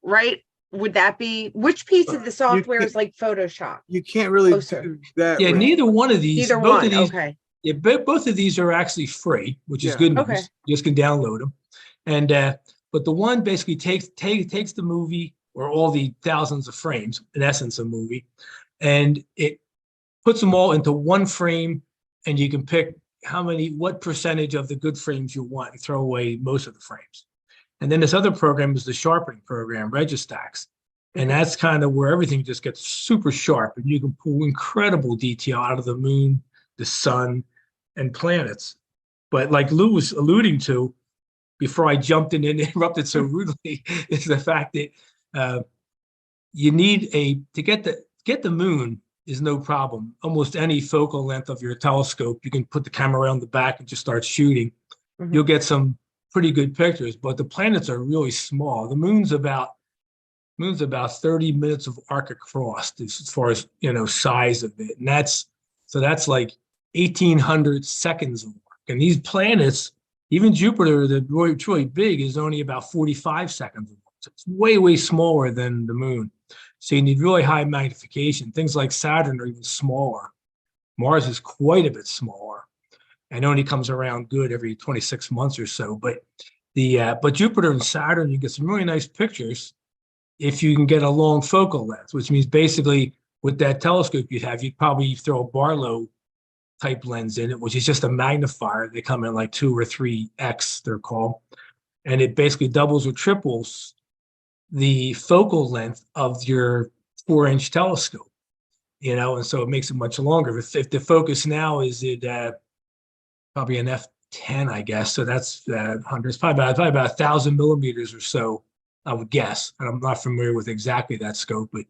Speaker 6: Right? Would that be which piece of the software is like Photoshop?
Speaker 3: You can't really
Speaker 6: Closer.
Speaker 3: do that.
Speaker 4: yeah,
Speaker 3: with-
Speaker 4: neither one of these,
Speaker 6: Either
Speaker 4: both
Speaker 6: one.
Speaker 4: of these,
Speaker 6: Okay.
Speaker 4: yeah, both of these are actually free, which is
Speaker 3: Yeah.
Speaker 4: good news.
Speaker 6: Okay.
Speaker 4: You just can download them. And but the one basically takes the movie or all the thousands of frames, in essence, a movie, and it puts them all into one frame, and you can pick what percentage of the good frames you want and throw away most of the frames. And then this other program is the sharpening program, Registax. And that's kind of where everything just gets super sharp, and you can pull incredible detail out of the moon, the sun, and planets. But like Lou was alluding to before I jumped in and interrupted so rudely, is the fact that you need to get the moon is no problem. Almost any focal length of your telescope, you can put the camera around the back and just start shooting.
Speaker 6: Mhm.
Speaker 4: You'll get some pretty good pictures, but the planets are really small. The moon's about 30 minutes of arc across as far as, size of it. And that's like 1,800 seconds of work. And these planets Even Jupiter, it's really big, is only about 45 seconds. So it's way, way smaller than the moon. So you need really high magnification. Things like Saturn are even smaller. Mars is quite a bit smaller and only comes around good every 26 months or so. But but Jupiter and Saturn, you get some really nice pictures if you can get a long focal length, which means basically with that telescope you'd probably throw a Barlow type lens in it, which is just a magnifier. They come in like 2 or 3x, they're called. And it basically doubles or triples the focal length of your 4-inch telescope, and so it makes it much longer. If the focus now is at probably an f10, I guess, so that's 100, it's probably about 1,000 millimeters or so, I would guess. And I'm not familiar with exactly that scope, but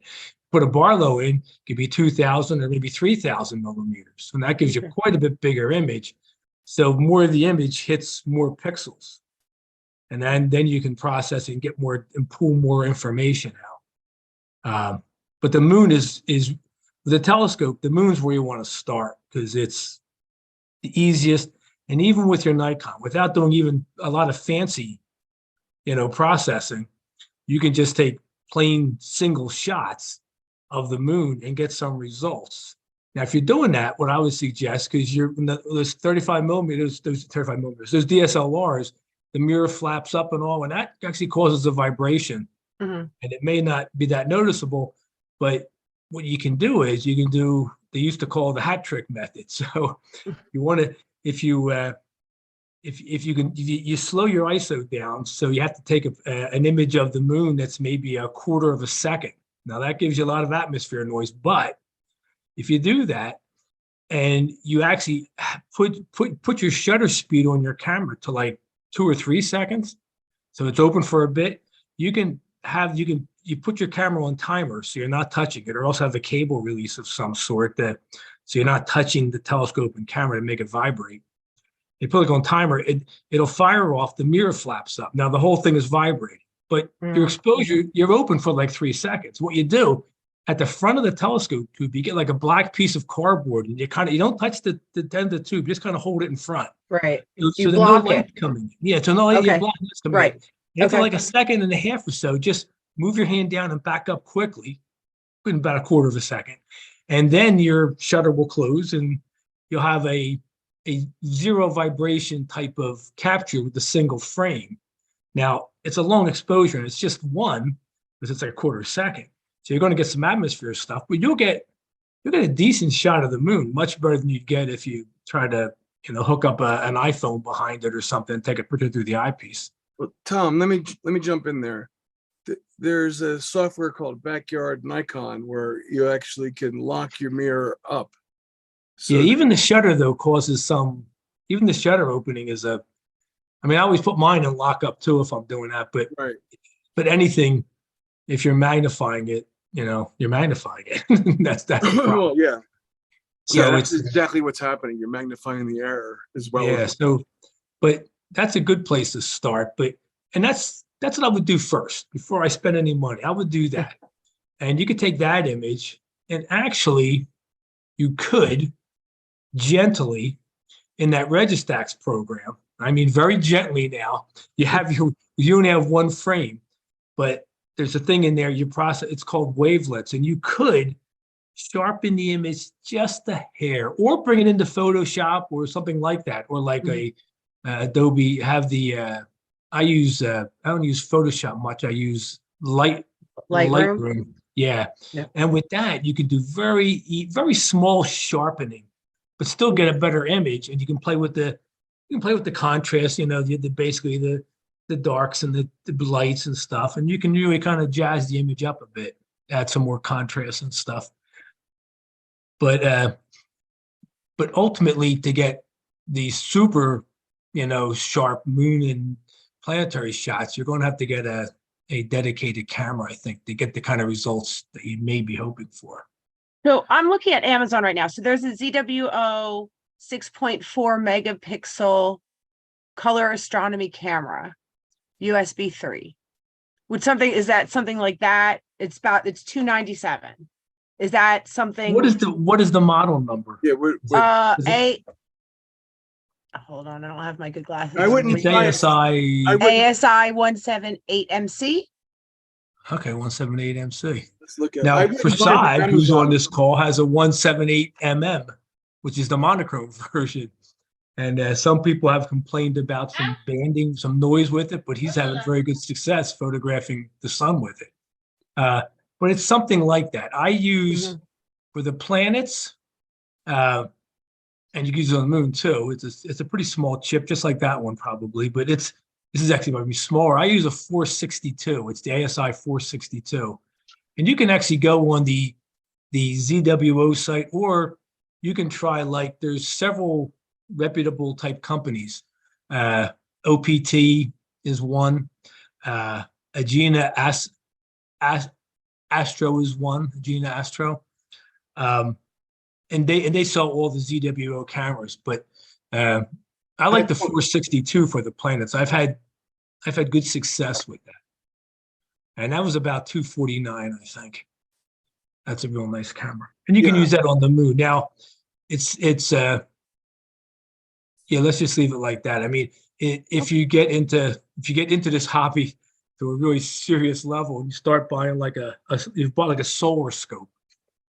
Speaker 4: put a Barlow in, it could be 2,000 or maybe 3,000 millimeters. And that gives you quite a bit bigger image. So more of the image hits more pixels. And then you can process and get more and pull more information out. But the moon is with a telescope, the moon's where you want to start because it's the easiest. And even with your Nikon, without doing even a lot of fancy, processing, you can just take plain single shots of the moon and get some results. Now, if you're doing that, what I would suggest, because those 35 millimeters, those DSLRs, the mirror flaps up and all, and that actually causes a vibration. And it may not be that noticeable, but what you can do is they used to call the hat trick method. So you want to, if you slow your ISO down, so you have to take an image of the moon that's maybe a quarter of a second. Now that gives you a lot of atmosphere noise, but if you do that and you actually put your shutter speed on your camera to like 2 or 3 seconds, so it's open for a bit, you put your camera on timer so you're not touching it, or also have a cable release of some sort so you're not touching the telescope and camera to make it vibrate. You put it on timer, it'll fire off, the mirror flaps up. Now the whole thing is vibrating, but your exposure, you're open for like 3 seconds. What you do at the front of the telescope tube, you get like a black piece of cardboard and you don't touch the end of the tube, you just kind of hold it in front.
Speaker 6: Right.
Speaker 4: So
Speaker 6: You
Speaker 4: there's
Speaker 6: block
Speaker 4: no light
Speaker 6: it.
Speaker 4: coming in. Yeah, so no light,
Speaker 6: Okay.
Speaker 4: block light's coming
Speaker 6: Right.
Speaker 4: in. After
Speaker 6: Okay.
Speaker 4: like a second and a half or so, just move your hand down and back up quickly, in about a quarter of a second. And then your shutter will close and you'll have a zero vibration type of capture with a single frame. Now, it's a long exposure and it's just one, because it's like a quarter of a second. So you're going to get some atmosphere stuff, but you'll get a decent shot of the moon, much better than you'd get if you try to, hook up an iPhone behind it or something and take a picture through the eyepiece.
Speaker 3: Well, Tom, let me jump in there. There's a software called Backyard Nikon where you actually can lock your mirror up. So
Speaker 4: yeah, even the shutter though causes even the shutter opening is I always put mine in lock up too if I'm doing that, but
Speaker 3: right.
Speaker 4: But anything, if you're magnifying it, you're magnifying it. That's the problem.
Speaker 3: Well, yeah.
Speaker 4: So
Speaker 3: Yeah, that's
Speaker 4: it's
Speaker 3: exactly what's happening. You're magnifying the error as well.
Speaker 4: yeah.
Speaker 3: As
Speaker 4: But that's a good place to start. And that's what I would do first before I spend any money. I would do that, and you could take that image and actually you could gently in that Registax program. Very gently now. You only have one frame, but there's a thing in there you process. It's called wavelets, and you could sharpen the image just a hair, or bring it into Photoshop or something like that, or like Adobe. Have the I don't use Photoshop much. I use Lightroom. Yeah, and with that you can do very small sharpening, but still get a better image, and you can play with the contrast. Basically the darks and the lights and stuff, and you can really kind of jazz the image up a bit, add some more contrast and stuff. But ultimately, to get these super, sharp moon and planetary shots, you're going to have to get a dedicated camera, I think, to get the kind of results that you may be hoping for.
Speaker 6: So I'm looking at Amazon right now. So there's a ZWO 6.4 megapixel color astronomy camera, USB 3. Is that something like that? It's $297. Is that something?
Speaker 4: What is the model number?
Speaker 3: yeah,
Speaker 6: Hold on, I don't have my good glasses.
Speaker 3: I wouldn't
Speaker 4: It's
Speaker 3: try it.
Speaker 4: ASI,
Speaker 3: I wouldn't,
Speaker 6: ASI 178 MC.
Speaker 4: okay, 178 MC.
Speaker 3: let's look at, I
Speaker 4: Now,
Speaker 3: wouldn't buy the
Speaker 4: Prasad, who's on
Speaker 3: Amazon
Speaker 4: this
Speaker 3: one.
Speaker 4: call, has a 178 which is the monochrome version. And some people have complained about some banding, some noise with it, but he's having very good success photographing the sun with it. But it's something like that. I use for the planets, and you can use it on the moon too. It's a pretty small chip, just like that one probably, but this is actually might be smaller. I use a 462. It's the ASI 462, and you can actually go on the ZWO site, or you can try, like, there's several reputable type companies. OPT is one. Agena Astro is one. Agena Astro. And they sell all the ZWO cameras, but I like the 462 for the planets. I've had good success with that, and that was about 249, I think. That's a real nice camera, and you can
Speaker 3: Yeah.
Speaker 4: use that on the moon. Now, it's yeah. Let's just leave it like that. I mean, if you get into this hobby to a really serious level, you start buying like you've bought like a solar scope,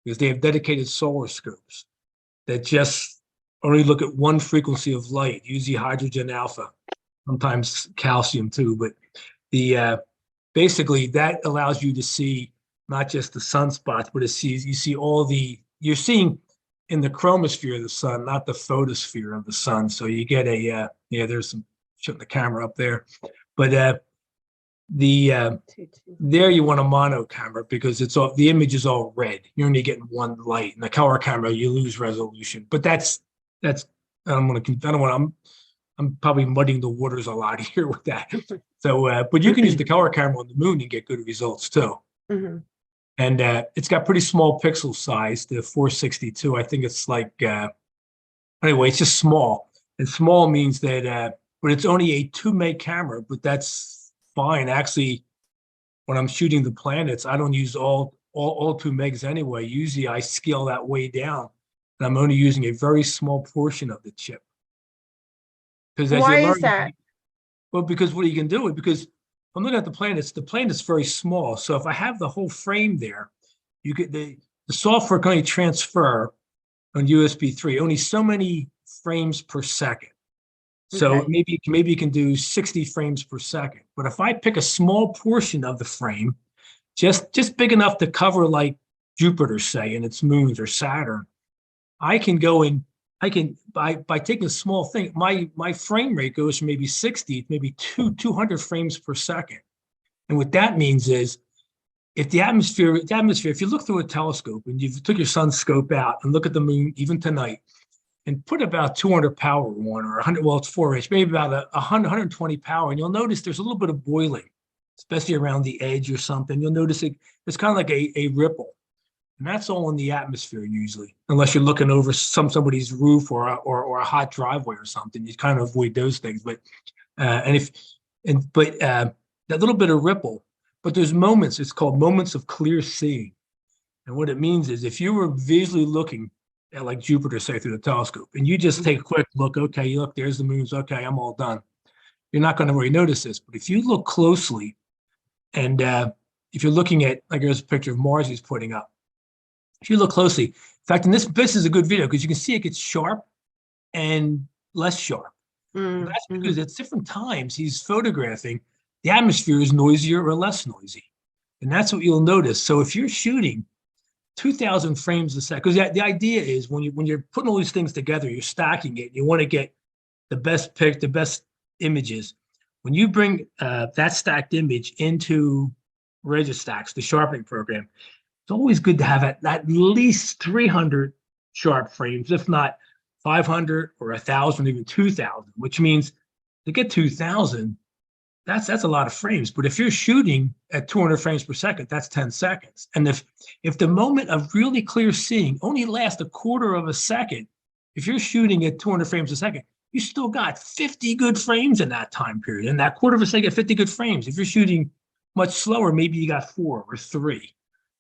Speaker 4: because they have dedicated solar scopes that just only look at one frequency of light, usually hydrogen alpha, sometimes calcium too. But the basically that allows you to see not just the sunspots, but you see you're seeing in the chromosphere of the sun, not the photosphere of the sun. So you get there's some shutting the camera up there, but there you want a mono camera, because the image is all red. You're only getting one light. In the color camera, you lose resolution. But I'm probably muddying the waters a lot here with that. So, but you can use the color camera on the moon and get good results too.
Speaker 6: Mhm.
Speaker 4: And it's got pretty small pixel size, the 462. I think it's like, anyway, it's just small. And small means that, but it's only a 2 meg camera, but that's fine. Actually, when I'm shooting the planets, I don't use all 2 megs anyway. Usually I scale that way down, and I'm only using a very small portion of the chip. Because as
Speaker 6: Why
Speaker 4: you learn,
Speaker 6: is that?
Speaker 4: well, because what you can do, because I'm looking at the planet's very small. So if I have the whole frame there, you get the software can only transfer on USB 3 only so many frames per second. So
Speaker 6: Okay.
Speaker 4: maybe you can do 60 frames per second. But if I pick a small portion of the frame, just big enough to cover like Jupiter, say, and its moons, or Saturn, I can go in. I can by taking a small thing, my frame rate goes from maybe 60, maybe 200 frames per second. And what that means is, if the atmosphere, if you look through a telescope and you took your sun scope out and look at the moon even tonight, and put about 200 power on, or 100, well, it's 4H, maybe about 120 power, and you'll notice there's a little bit of boiling, especially around the edge or something. You'll notice it's kind of like a ripple. And that's all in the atmosphere usually, unless you're looking over somebody's roof or a hot driveway or something. You kind of avoid those things. But that little bit of ripple. But there's moments. It's called moments of clear seeing. And what it means is, if you were visually looking at like Jupiter, say, through the telescope, and you just take a quick look, okay, look, there's the moons. Okay, I'm all done. You're not going to really notice this. But if you look closely, and if you're looking at, like, there's a picture of Mars he's putting up. If you look closely, in fact, and this is a good video because you can see it gets sharp and less sharp. That's because at different times he's photographing, the atmosphere is noisier or less noisy. And that's what you'll notice. So if you're shooting 2,000 frames a second, because the idea is when you're putting all these things together, you're stacking it, you want to get the best images. When you bring that stacked image into Registax, the sharpening program, it's always good to have at least 300 sharp frames, if not 500 or 1,000, even 2,000, which means to get 2,000, that's a lot of frames. But if you're shooting at 200 frames per second, that's 10 seconds. And if the moment of really clear seeing only lasts a quarter of a second, if you're shooting at 200 frames a second, you still got 50 good frames in that time period. In that quarter of a second, 50 good frames. If you're shooting much slower, maybe you got 4 or 3.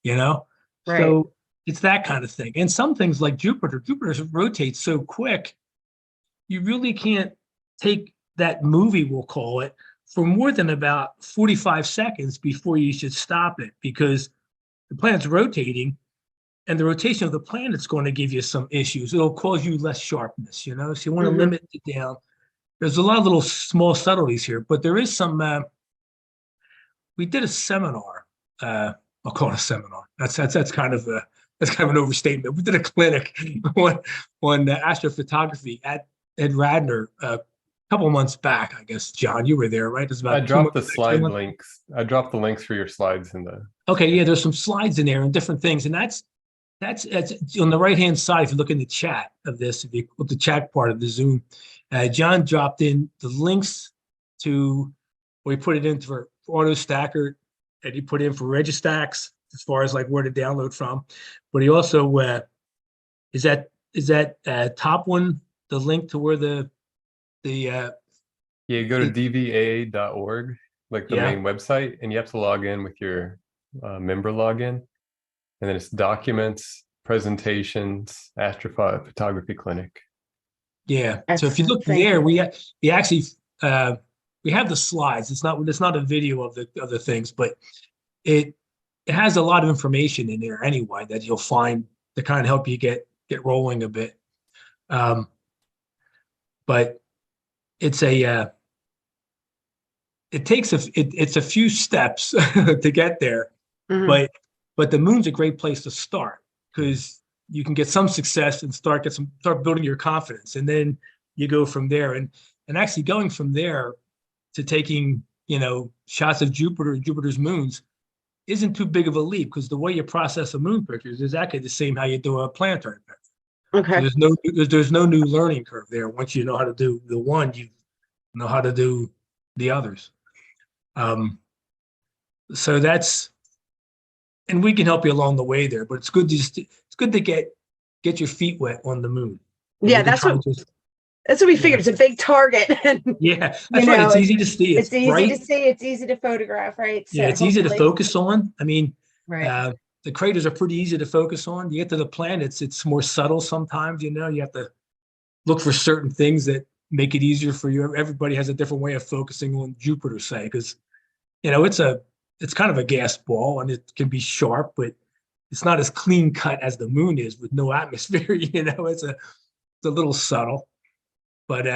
Speaker 4: Right. So it's that kind of thing. And some things like Jupiter rotates so quick you really can't take that movie, we'll call it, for more than about 45 seconds before you should stop it, because the planet's rotating, and the rotation of the planet's going to give you some issues. It'll cause you less sharpness, you know, so you want to
Speaker 6: Mhm.
Speaker 4: limit it down. There's a lot of little small subtleties here, but there is some, we did a seminar, I'll call it a seminar. That's kind of an overstatement. We did a clinic on astrophotography at Ed Radner a couple of months back, I guess. John, you were there, right? It was
Speaker 7: I
Speaker 4: about 2
Speaker 7: dropped the
Speaker 4: months back, 3
Speaker 7: slide
Speaker 4: months.
Speaker 7: links. I dropped the links for your slides in the.
Speaker 4: Okay, yeah, there's some slides in there and different things, and that's on the right hand side. If you look in the chat of this, if you look the chat part of the Zoom, John dropped in the links to where he put it in for Auto Stacker, and he put in for Registax as far as like where to download from. But he also is that top one the link to where the
Speaker 7: Yeah, you go to dvaa.org, like the
Speaker 4: Yeah.
Speaker 7: main website, and you have to log in with your member login. And then it's documents, presentations, astrophotography clinic.
Speaker 4: Yeah. So if you
Speaker 6: Excellent.
Speaker 4: look
Speaker 6: Thank
Speaker 4: there,
Speaker 6: you.
Speaker 4: we actually we have the slides. It's not a video of the things, but it has a lot of information in there anyway that you'll find to kind of help you get rolling a bit. But it's it takes it's a few steps to get there,
Speaker 6: Mhm.
Speaker 4: but the moon's a great place to start, because you can get some success and start building your confidence, and then you go from there. And actually going from there to taking, you know, shots of Jupiter's moons isn't too big of a leap, because the way you process a moon picture is exactly the same how you do a planetary picture. So
Speaker 6: Okay.
Speaker 4: there's no new learning curve there. Once you know how to do the one, you know how to do the others. So that's, and we can help you along the way there, but it's good to get your feet wet on the moon. And
Speaker 6: Yeah,
Speaker 4: you can
Speaker 6: that's
Speaker 4: try
Speaker 6: what
Speaker 4: to just,
Speaker 6: we
Speaker 4: Yeah.
Speaker 6: figured. It's a big target. And
Speaker 4: yeah,
Speaker 6: you
Speaker 4: that's right.
Speaker 6: know,
Speaker 4: It's easy to see.
Speaker 6: it's easy
Speaker 4: bright.
Speaker 6: to see. It's easy to photograph, right?
Speaker 4: Yeah,
Speaker 6: So
Speaker 4: it's easy to
Speaker 6: hopefully-
Speaker 4: focus on. I mean,
Speaker 6: Right.
Speaker 4: the craters are pretty easy to focus on. You get to the planets, it's more subtle sometimes, you know, you have to look for certain things that make it easier for you. Everybody has a different way of focusing on Jupiter, say, because, you know, it's kind of a gas ball, and it can be sharp, but it's not as clean cut as the moon is with no atmosphere. You know, it's a little subtle, but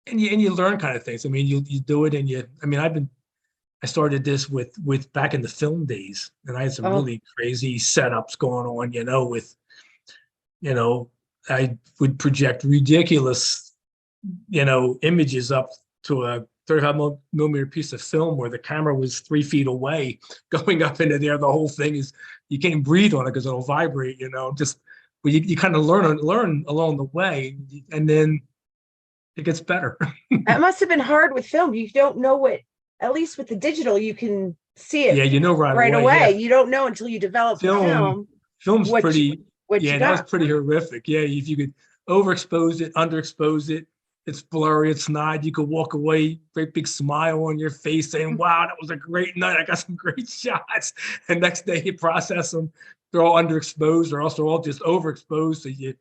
Speaker 4: and you learn kind of things. I mean, you do it, and I mean, I started this with back in the film days, and I had some
Speaker 6: Oh.
Speaker 4: really crazy setups going on, you know, with, you know, I would project ridiculous, you know, images up to a 35 millimeter piece of film where the camera was 3 feet away, going up into there. The whole thing is, you can't breathe on it because it'll vibrate, you know, just, but you kind of learn along the way, and then it gets better.
Speaker 6: That must have been hard with film. You don't know what, at least with the digital, you can see it
Speaker 4: Yeah, you know right away.
Speaker 6: away.
Speaker 4: Yeah.
Speaker 6: You don't know until you develop the film.
Speaker 4: Film's
Speaker 6: What
Speaker 4: pretty,
Speaker 6: what
Speaker 4: yeah,
Speaker 6: you
Speaker 4: that was
Speaker 6: got.
Speaker 4: pretty horrific. Yeah, if you could overexpose it, underexpose it, it's blurry, it's not. You could walk away, great big smile on your face, saying, "Wow, that was a great night. I got some great shots." And next day you process them, they're all underexposed, or also all just overexposed, so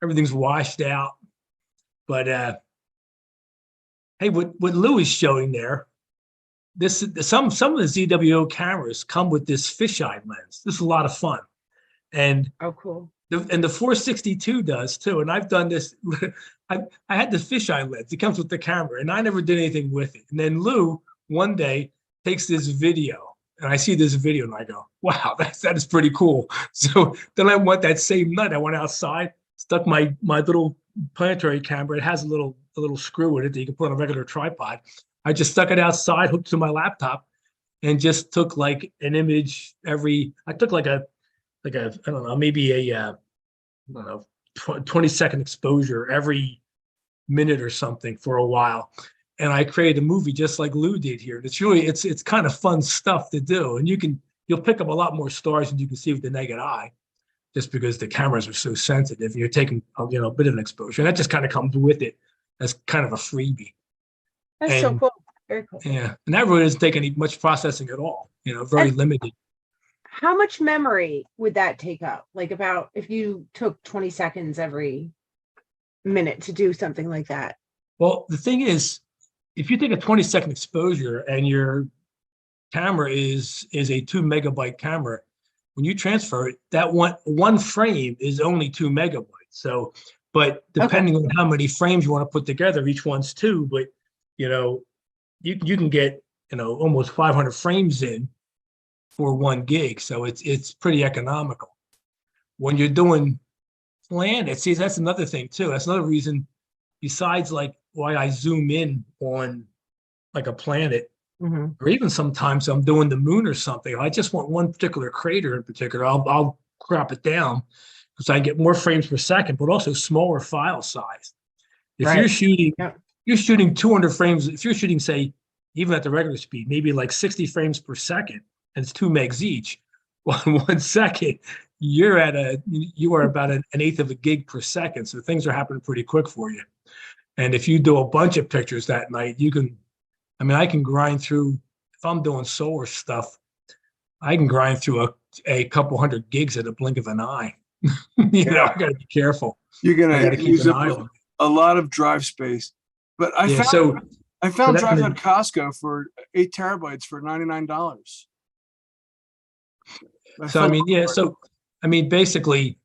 Speaker 4: everything's washed out. But hey, what Lou is showing there, some of the ZWO cameras come with this fisheye lens. This is a lot of fun, and
Speaker 6: Oh, cool.
Speaker 4: the 462 does too. And I've done this. I had the fisheye lens. It comes with the camera, and I never did anything with it. And then Lou one day takes this video, and I see this video, and I go, "Wow, that is pretty cool." So then I went that same night. I went outside, stuck my little planetary camera. It has a little screw in it that you can put on a regular tripod. I just stuck it outside, hooked to my laptop, and just took like an image I took like a I don't know, maybe I don't know, 20-second exposure every minute or something for a while. And I created a movie just like Lou did here. And it's kind of fun stuff to do. And you'll pick up a lot more stars than you can see with the naked eye, just because the cameras are so sensitive. You're taking, you know, a bit of an exposure. And that just kind of comes with it as kind of a freebie.
Speaker 6: That's so
Speaker 4: And-
Speaker 6: cool. Very cool.
Speaker 4: Yeah. And that really doesn't take any much processing at all, you know, very
Speaker 6: And-
Speaker 4: limited.
Speaker 6: How much memory would that take up? Like, about if you took 20 seconds every minute to do something like that.
Speaker 4: Well, the thing is, if you take a 20-second exposure and your camera is a 2 MB camera, when you transfer it, that one frame is only 2 MB. So, but depending on how many frames you want to put together, each one's 2, but you know, you can get, you know, almost 500 frames in for 1 gig. So it's pretty economical. When you're doing planets, see, that's another thing too. That's another reason, besides like why I zoom in on like a planet, or even sometimes I'm doing the moon or something. I just want one particular crater in particular. I'll crop it down because I get more frames per second, but also smaller file size. If
Speaker 6: Right.
Speaker 4: you're shooting,
Speaker 6: Yeah.
Speaker 4: you're shooting 200 frames. If you're shooting, say, even at the regular speed, maybe like 60 frames per second, and it's 2 megs each. Well, in 1 second, you are about an eighth of a gig per second. So things are happening pretty quick for you. And if you do a bunch of pictures that night, I can grind through, if I'm doing solar stuff, I can grind through a couple hundred gigs at a blink of an eye. I gotta be careful.
Speaker 3: You're
Speaker 4: I gotta
Speaker 3: gonna
Speaker 4: keep
Speaker 3: use
Speaker 4: an
Speaker 3: up
Speaker 4: eye on it.
Speaker 3: a lot of drive space. But I
Speaker 4: Yeah,
Speaker 3: found
Speaker 4: that-
Speaker 3: drives at Costco for 8 terabytes for $99.
Speaker 4: Basically,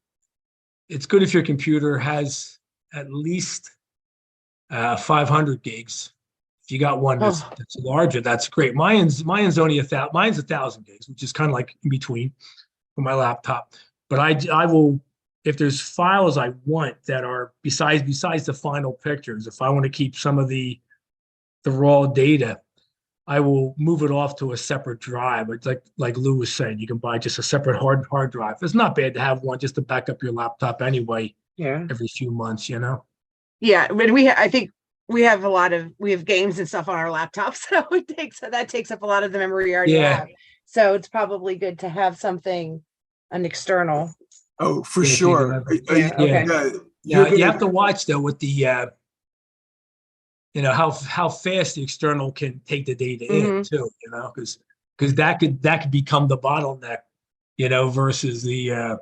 Speaker 4: it's good if your computer has at least 500 gigs. If you got one that's larger, that's great. Mine's only 1,000 gigs, which is kind of like in between for my laptop. But I will, if there's files I want that are besides the final pictures, if I want to keep some of the raw data, I will move it off to a separate drive. It's like Lou was saying, you can buy just a separate hard drive. It's not bad to have one just to back up your laptop anyway.
Speaker 6: Yeah.
Speaker 4: Every few months, you know.
Speaker 6: Yeah, but I think we have games and stuff on our laptops, so that takes up a lot of the memory we already have. So it's probably good to have an external.
Speaker 3: Oh, for
Speaker 4: Yeah,
Speaker 3: sure.
Speaker 6: Yeah, okay.
Speaker 4: You have to watch though with the how fast the external can take the data in too, because that could become the bottleneck, versus the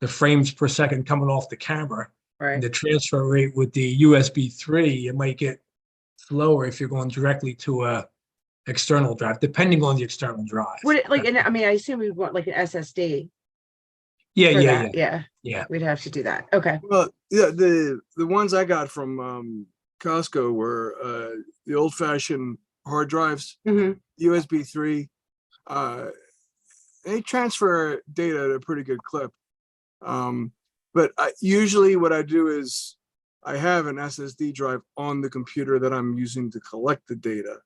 Speaker 4: frames per second coming off the camera.
Speaker 6: Right.
Speaker 4: And the transfer rate with the USB 3, it might get slower if you're going directly to a external drive, depending on the external drive.
Speaker 6: I assume we want like an SSD.
Speaker 4: Yeah.
Speaker 6: We'd have to do that. Okay.
Speaker 3: Well, yeah, the ones I got from Costco were the old-fashioned hard drives, USB 3. They transfer data at a pretty good clip. But usually what I do is I have an SSD drive on the computer that I'm using to collect the data.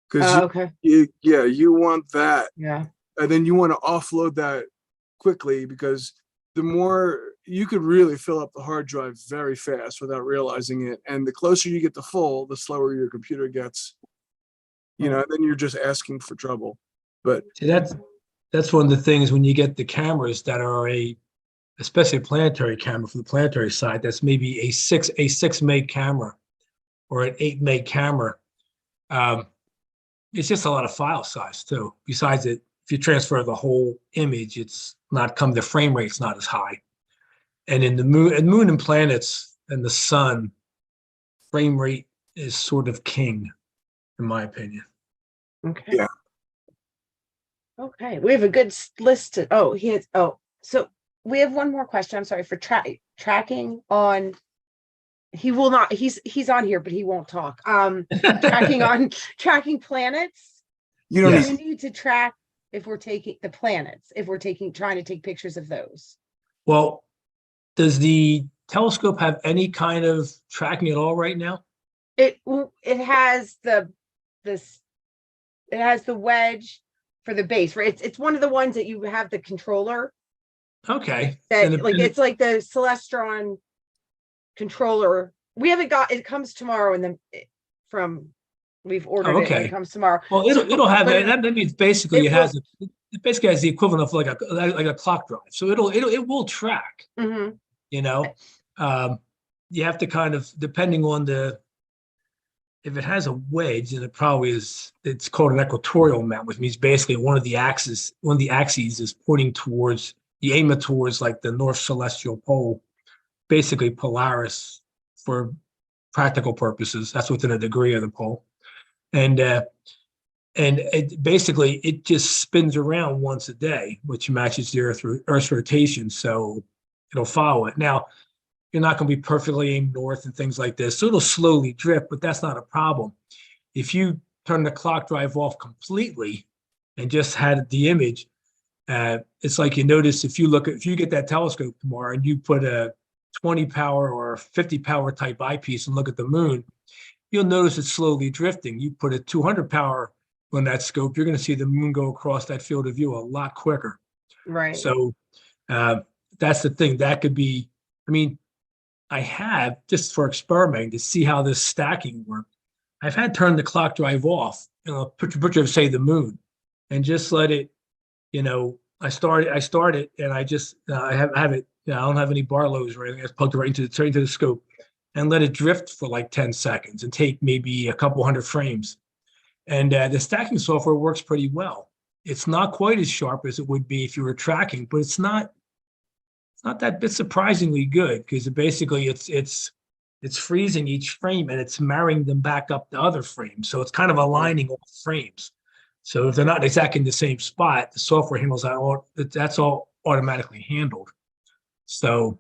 Speaker 3: Because you want that.
Speaker 6: Yeah.
Speaker 3: And then you want to offload that quickly, because the more you could really fill up the hard drive very fast without realizing it. And the closer you get to full, the slower your computer gets. And then you're just asking for trouble. But
Speaker 4: see, that's one of the things when you get the cameras that are especially a planetary camera for the planetary side, that's maybe a 6 meg camera or an 8 meg camera. It's just a lot of file size too. Besides it, if you transfer the whole image, the frame rate's not as high. And in the moon and planets and the sun, frame rate is sort of king, in my opinion.
Speaker 6: Okay.
Speaker 3: Yeah.
Speaker 6: Okay. We have a good list. So we have one more question. I'm sorry for tracking on. He will not. He's on here, but he won't talk. Tracking planets.
Speaker 3: you don't
Speaker 6: We need to track if we're taking the planets. If we're trying to take pictures of those.
Speaker 4: Well, does the telescope have any kind of tracking at all right now?
Speaker 6: It has the wedge for the base, right? It's one of the ones that you have the controller.
Speaker 4: Okay.
Speaker 6: It's like the Celestron controller. We haven't got it. Comes tomorrow, we've ordered it. And it comes tomorrow.
Speaker 4: Well, it'll have it. That means basically it has the equivalent of like a clock drive. So it will track.
Speaker 6: Mm-hmm.
Speaker 4: You have to kind of, depending on if it has a wedge, and it probably is, it's called an equatorial mount, which means basically one of the axes is pointing towards, you aim it towards like the North Celestial Pole, basically Polaris for practical purposes. That's within a degree of the pole. And it basically, it just spins around once a day, which matches the Earth's rotation. So it'll follow it. Now, you're not going to be perfectly aimed north and things like this. So it'll slowly drift, but that's not a problem. If you turn the clock drive off completely and just had the image, it's like you notice if you get that telescope tomorrow and you put a 20 power or 50 power type eyepiece and look at the moon, you'll notice it's slowly drifting. You put a 200 power on that scope, you're going to see the moon go across that field of view a lot quicker.
Speaker 6: Right.
Speaker 4: So that's the thing. That could be, I mean, I have, just for experimenting to see how this stacking works, I've had turned the clock drive off, picture of, say, the moon, and just let it, I start it, and I just, I have it, I don't have any Barlows or anything. I just plugged it right into the scope and let it drift for like 10 seconds and take maybe a couple hundred frames. And the stacking software works pretty well. It's not quite as sharp as it would be if you were tracking, but it's not that bit surprisingly good, because basically it's freezing each frame and it's marrying them back up to other frames. So it's kind of aligning all frames. So if they're not exactly in the same spot, the software handles that all. That's all automatically handled. So,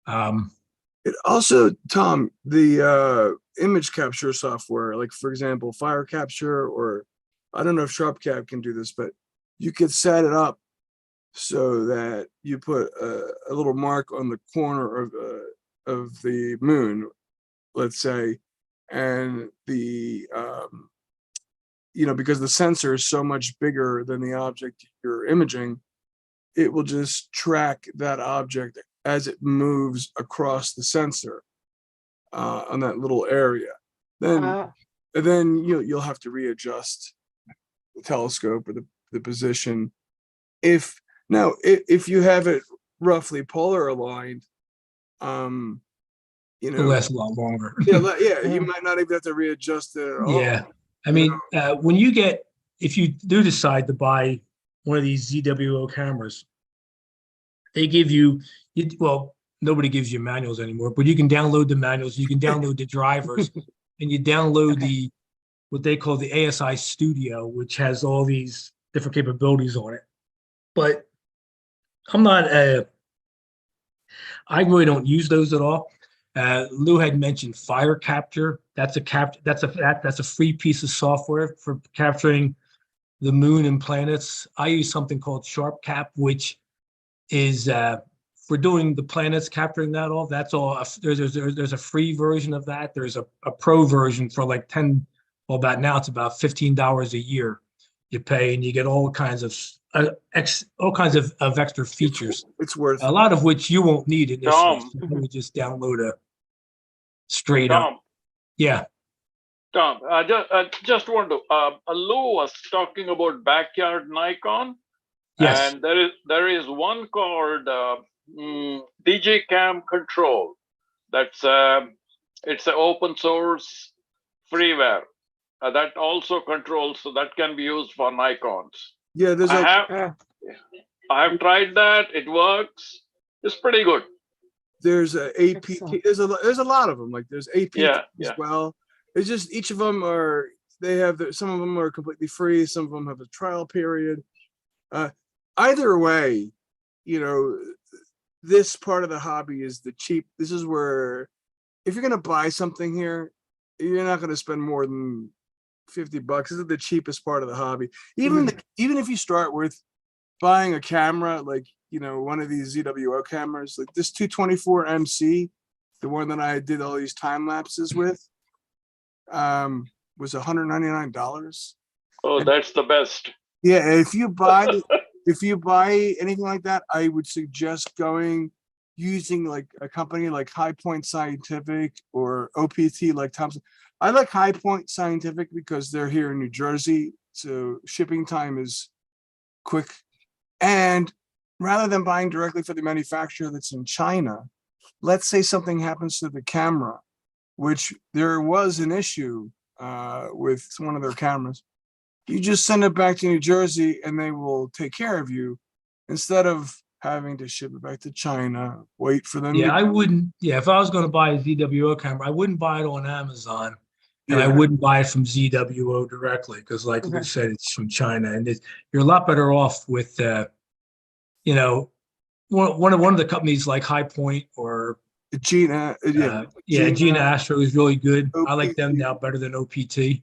Speaker 3: It also, Tom, the image capture software, like for example, Fire Capture, or I don't know if SharpCap can do this, but you could set it up so that you put a little mark on the corner of the moon, let's say, and the because the sensor is so much bigger than the object you're imaging, it will just track that object as it moves across the sensor on that little area. Then you'll have to readjust the telescope or the position. If you have it roughly polar aligned,
Speaker 4: it'll last a lot longer.
Speaker 3: you might not even have to readjust it at all.
Speaker 4: Yeah. I mean, if you do decide to buy one of these ZWO cameras, they give you, well, nobody gives you manuals anymore, but you can download the manuals, you can download the drivers, and you download what they call the ASI Studio, which has all these different capabilities on it. But I really don't use those at all. Lou had mentioned Fire Capture. That's a free piece of software for capturing the moon and planets. I use something called SharpCap, which is for doing the planets, capturing that all. That's all. There's a free version of that. There's a pro version for like about now it's about $15 a year you pay, and you get all kinds of extra features.
Speaker 3: It's worth
Speaker 4: a lot of which you won't need initially.
Speaker 5: Tom.
Speaker 4: So you would just download a straight
Speaker 5: Tom,
Speaker 4: up. Yeah.
Speaker 5: Tom, I just want to, Lou was talking about backyard Nikon.
Speaker 4: Yes.
Speaker 5: And there is one called DJCam Control. It's an open source freeware that also controls, so that can be used for Nikons.
Speaker 3: Yeah,
Speaker 5: I have tried that. It works. It's pretty good.
Speaker 3: there's a APT. There's a lot of them. Like there's APT as well. It's just each of them some of them are completely free. Some of them have a trial period. Either way, this part of the hobby is the cheap. This is where, if you're going to buy something here, you're not going to spend more than $50. This is the cheapest part of the hobby. Even if you start with buying a camera, like, one of these ZWO cameras, like this 224 MC, the one that I did all these time lapses with, was $199.
Speaker 5: Oh, that's the best.
Speaker 3: Yeah, if you buy anything like that, I would suggest using like a company like High Point Scientific or OPT like Thompson. I like High Point Scientific because they're here in New Jersey, so shipping time is quick. And rather than buying directly for the manufacturer that's in China, let's say something happens to the camera, which there was an issue with one of their cameras. You just send it back to New Jersey and they will take care of you, instead of having to ship it back to China, wait for them.
Speaker 4: Yeah,
Speaker 3: to
Speaker 4: I wouldn't, yeah, if I was gonna buy a ZWO camera, I wouldn't buy it on Amazon. And I
Speaker 3: Yeah.
Speaker 4: wouldn't buy it from ZWO directly, because like
Speaker 6: Okay.
Speaker 4: Lou said, it's from China, and you're a lot better off with, you know, one of the companies like High Point or,
Speaker 3: Gina, yeah,
Speaker 4: yeah, Gina Astro is really good. I like them
Speaker 3: OPT.
Speaker 4: now better than OPT.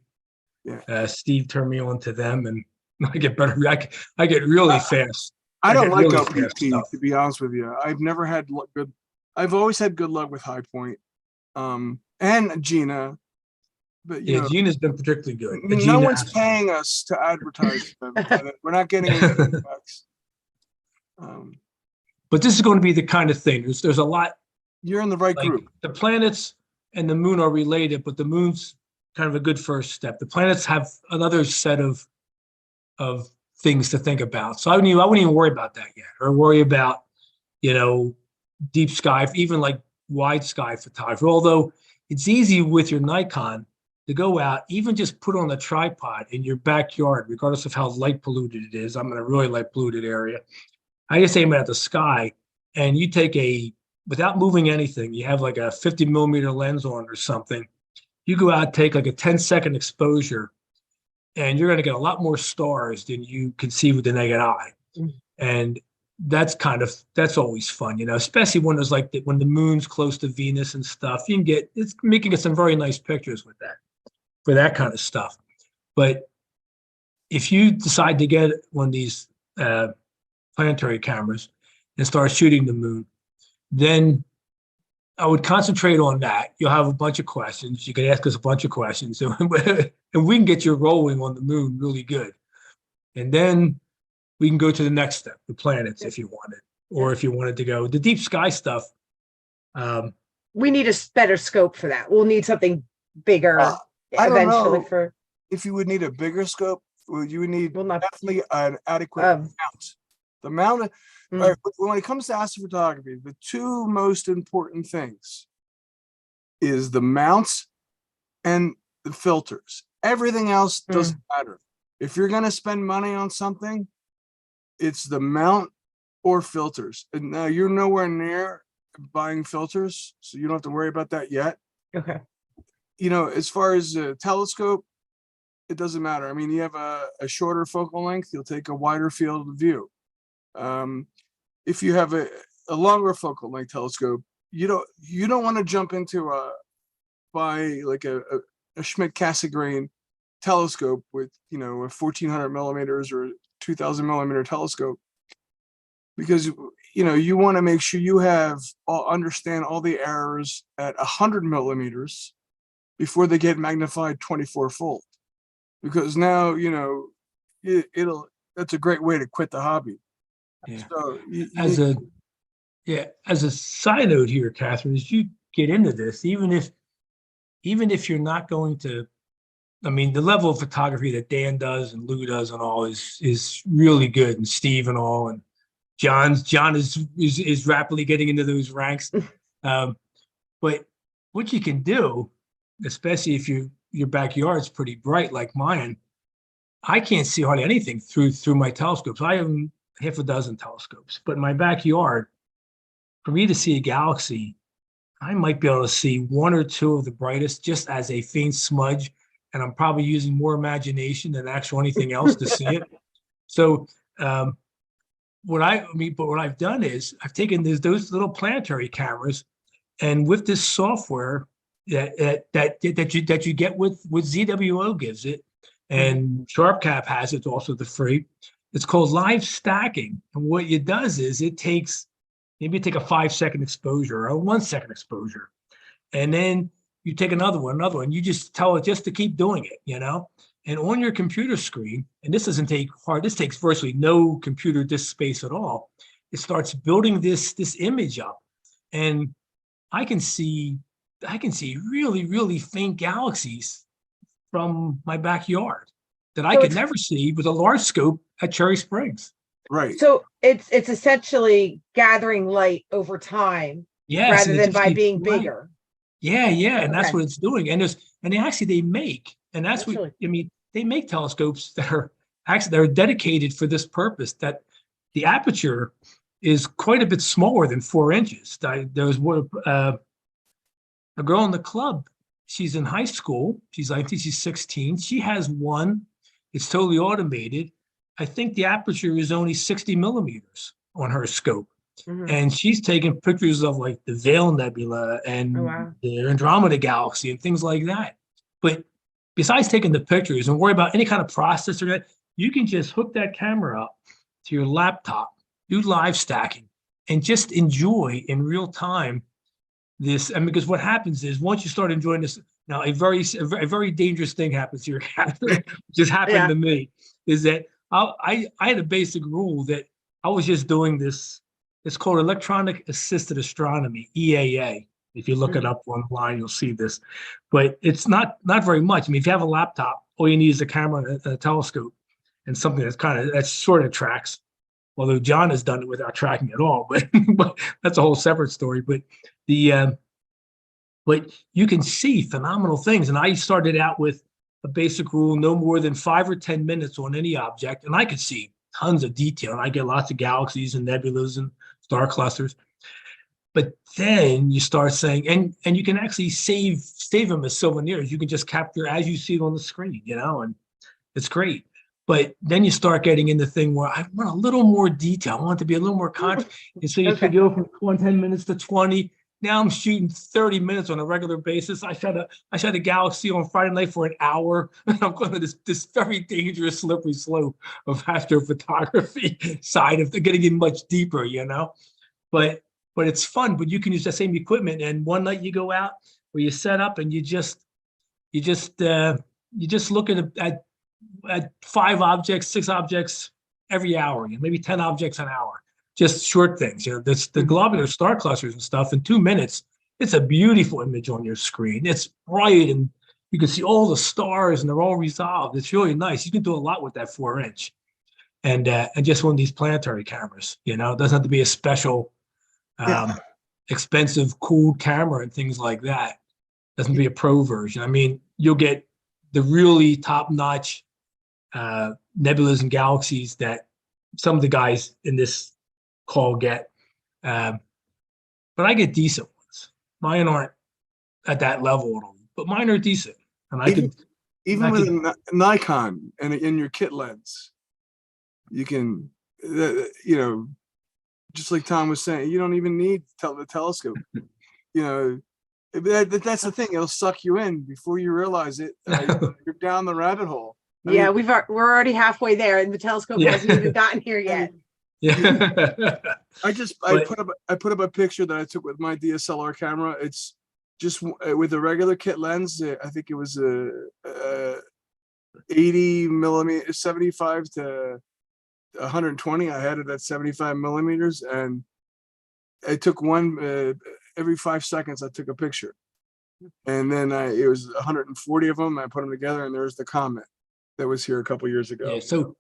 Speaker 3: Yeah.
Speaker 4: Steve turned me on to them, and I get better. I get really fast.
Speaker 3: I don't
Speaker 4: get
Speaker 3: like
Speaker 4: really
Speaker 3: OPT,
Speaker 4: fast stuff.
Speaker 3: to be honest with you. I've never had good. I've always had good luck with High Point, and Gina, but you
Speaker 4: Yeah,
Speaker 3: know,
Speaker 4: Gina's been particularly good.
Speaker 3: no
Speaker 4: Gina
Speaker 3: one's
Speaker 4: Astro.
Speaker 3: paying us to advertise them. We're not getting any feedbacks.
Speaker 4: But this is going to be the kind of thing. There's a lot,
Speaker 3: You're in the right
Speaker 4: like
Speaker 3: group.
Speaker 4: the planets and the moon are related, but the moon's kind of a good first step. The planets have another set of things to think about. So I wouldn't even worry about that yet, or worry about, deep sky, even like wide sky photography. Although it's easy with your Nikon to go out, even just put on a tripod in your backyard, regardless of how light polluted it is. I'm in a really light polluted area. I just aim it at the sky, and you take without moving anything, you have like a 50 millimeter lens on or something. You go out, take like a 10-second exposure, and you're going to get a lot more stars than you can see with the naked eye. And that's always fun, especially when there's when the moon's close to Venus and stuff. It's making some very nice pictures with that, for that kind of stuff. But if you decide to get one of these planetary cameras and start shooting the moon, then I would concentrate on that. You'll have a bunch of questions. You can ask us a bunch of questions, and we can get you rolling on the moon really good. And then we can go to the next step, the planets, if you wanted, or if you wanted to go the deep sky stuff.
Speaker 6: We need a better scope for that. We'll need something bigger
Speaker 3: I don't
Speaker 6: eventually
Speaker 3: know
Speaker 6: for.
Speaker 3: if you would need a bigger scope. You would need
Speaker 6: Well, not
Speaker 3: definitely an adequate mount. The mount. When it comes to astrophotography, the two most important things is the mounts and the filters. Everything else doesn't matter. If you're going to spend money on something, it's the mount or filters. And now you're nowhere near buying filters, so you don't have to worry about that yet.
Speaker 6: Okay.
Speaker 3: As far as a telescope, it doesn't matter. I mean, you have a shorter focal length, you'll take a wider field of view. If you have a longer focal length telescope, you don't want to jump into buy like a Schmidt-Cassegrain telescope with a 1400 millimeters or 2000 millimeter telescope, because you want to make sure you understand all the errors at 100 millimeters before they get magnified 24-fold, because now that's a great way to quit the hobby.
Speaker 4: Yeah.
Speaker 3: So
Speaker 4: as a side note here, Catherine, as you get into this, even if you're not going to, I mean, the level of photography that Dan does and Lou does and all is really good, and Steve and all, and John is rapidly getting into those ranks. But what you can do, especially if your backyard's pretty bright like mine, I can't see hardly anything through my telescopes. I have half a dozen telescopes, but in my backyard, for me to see a galaxy, I might be able to see one or two of the brightest just as a faint smudge, and I'm probably using more imagination than actual anything else to see it. So what I've done is I've taken those little planetary cameras, and with this software that you get with ZWO gives it, and SharpCap has it also the free. It's called live stacking, and what it does is it takes maybe take a 5-second exposure or a 1-second exposure, and then you take another one. You just tell it just to keep doing it, And on your computer screen, and this doesn't take hard. This takes virtually no computer disk space at all. It starts building this image up, and I can see really, really faint galaxies from my backyard that I could never see with a large scope at Cherry Springs.
Speaker 3: right.
Speaker 6: So it's essentially gathering light over time,
Speaker 4: Yes,
Speaker 6: rather than by being bigger.
Speaker 4: Yeah, and that's
Speaker 6: Okay.
Speaker 4: what it's doing. And they make, and that's
Speaker 6: That's
Speaker 4: what I mean. They make telescopes that are dedicated for this purpose. That the aperture is quite a bit smaller than 4 inches. There was a girl in the club. She's in high school. I think she's 16. She has one. It's totally automated. I think the aperture is only 60 millimeters on her scope.
Speaker 6: Mhm.
Speaker 4: And she's taking pictures of like the Veil Nebula and
Speaker 6: Oh, wow.
Speaker 4: the Andromeda Galaxy and things like that. But besides taking the pictures and worry about any kind of processor, that you can just hook that camera up to your laptop, do live stacking, and just enjoy in real time this. And because what happens is once you start enjoying this, now a very dangerous thing happens here, Catherine, just happened
Speaker 6: Yeah.
Speaker 4: to me, is that I had a basic rule that I was just doing this. It's called electronic assisted astronomy, EAA. If you look it up online, you'll see this. But it's not very much. I mean, if you have a laptop, all you need is a camera and a telescope and something that sort of tracks. Although John has done it without tracking at all, but that's a whole separate story. But but you can see phenomenal things. And I started out with a basic rule, no more than 5 or 10 minutes on any object. And I could see tons of detail. And I get lots of galaxies and nebulas and star clusters. But then you start saying, and you can actually save them as souvenirs. You can just capture as you see it on the screen, and it's great. But then you start getting in the thing where I want a little more detail. I want it to be a little more conscious. And so you could go from 10 minutes to 20. Now I'm shooting 30 minutes on a regular basis. I shot a galaxy on Friday night for an hour. I'm going to this very dangerous slippery slope of astrophotography side of getting in much deeper, But it's fun. But you can use the same equipment. And one night you go out where you set up and you just look at 5 objects, 6 objects every hour, maybe 10 objects an hour. Just short things, the globular star clusters and stuff. In 2 minutes, it's a beautiful image on your screen. It's bright and you can see all the stars and they're all resolved. It's really nice. You can do a lot with that 4-inch, and just one of these planetary cameras. It doesn't have to be a special, expensive, cool camera and things like that. It doesn't be a pro version. I mean, you'll get the really top-notch nebulas and galaxies that some of the guys in this call get, but I get decent ones. Mine aren't at that level at all, but mine are decent, and
Speaker 3: even with a Nikon and in your kit lens, you can, just like Tom was saying, you don't even need the telescope. That's the thing; it'll suck you in before you realize it. You're down the rabbit hole.
Speaker 6: Yeah, we're already halfway there, and the telescope hasn't even gotten here yet.
Speaker 4: Yeah.
Speaker 3: I put up a picture that I took with my DSLR camera. It's just with a regular kit lens. I think it was a 80 millimeter, 75 to 120. I had it at 75 millimeters, and I took one every 5 seconds. I took a picture, and then it was 140 of them. I put them together, and there's the comet that was here a couple years ago.
Speaker 4: Yeah, so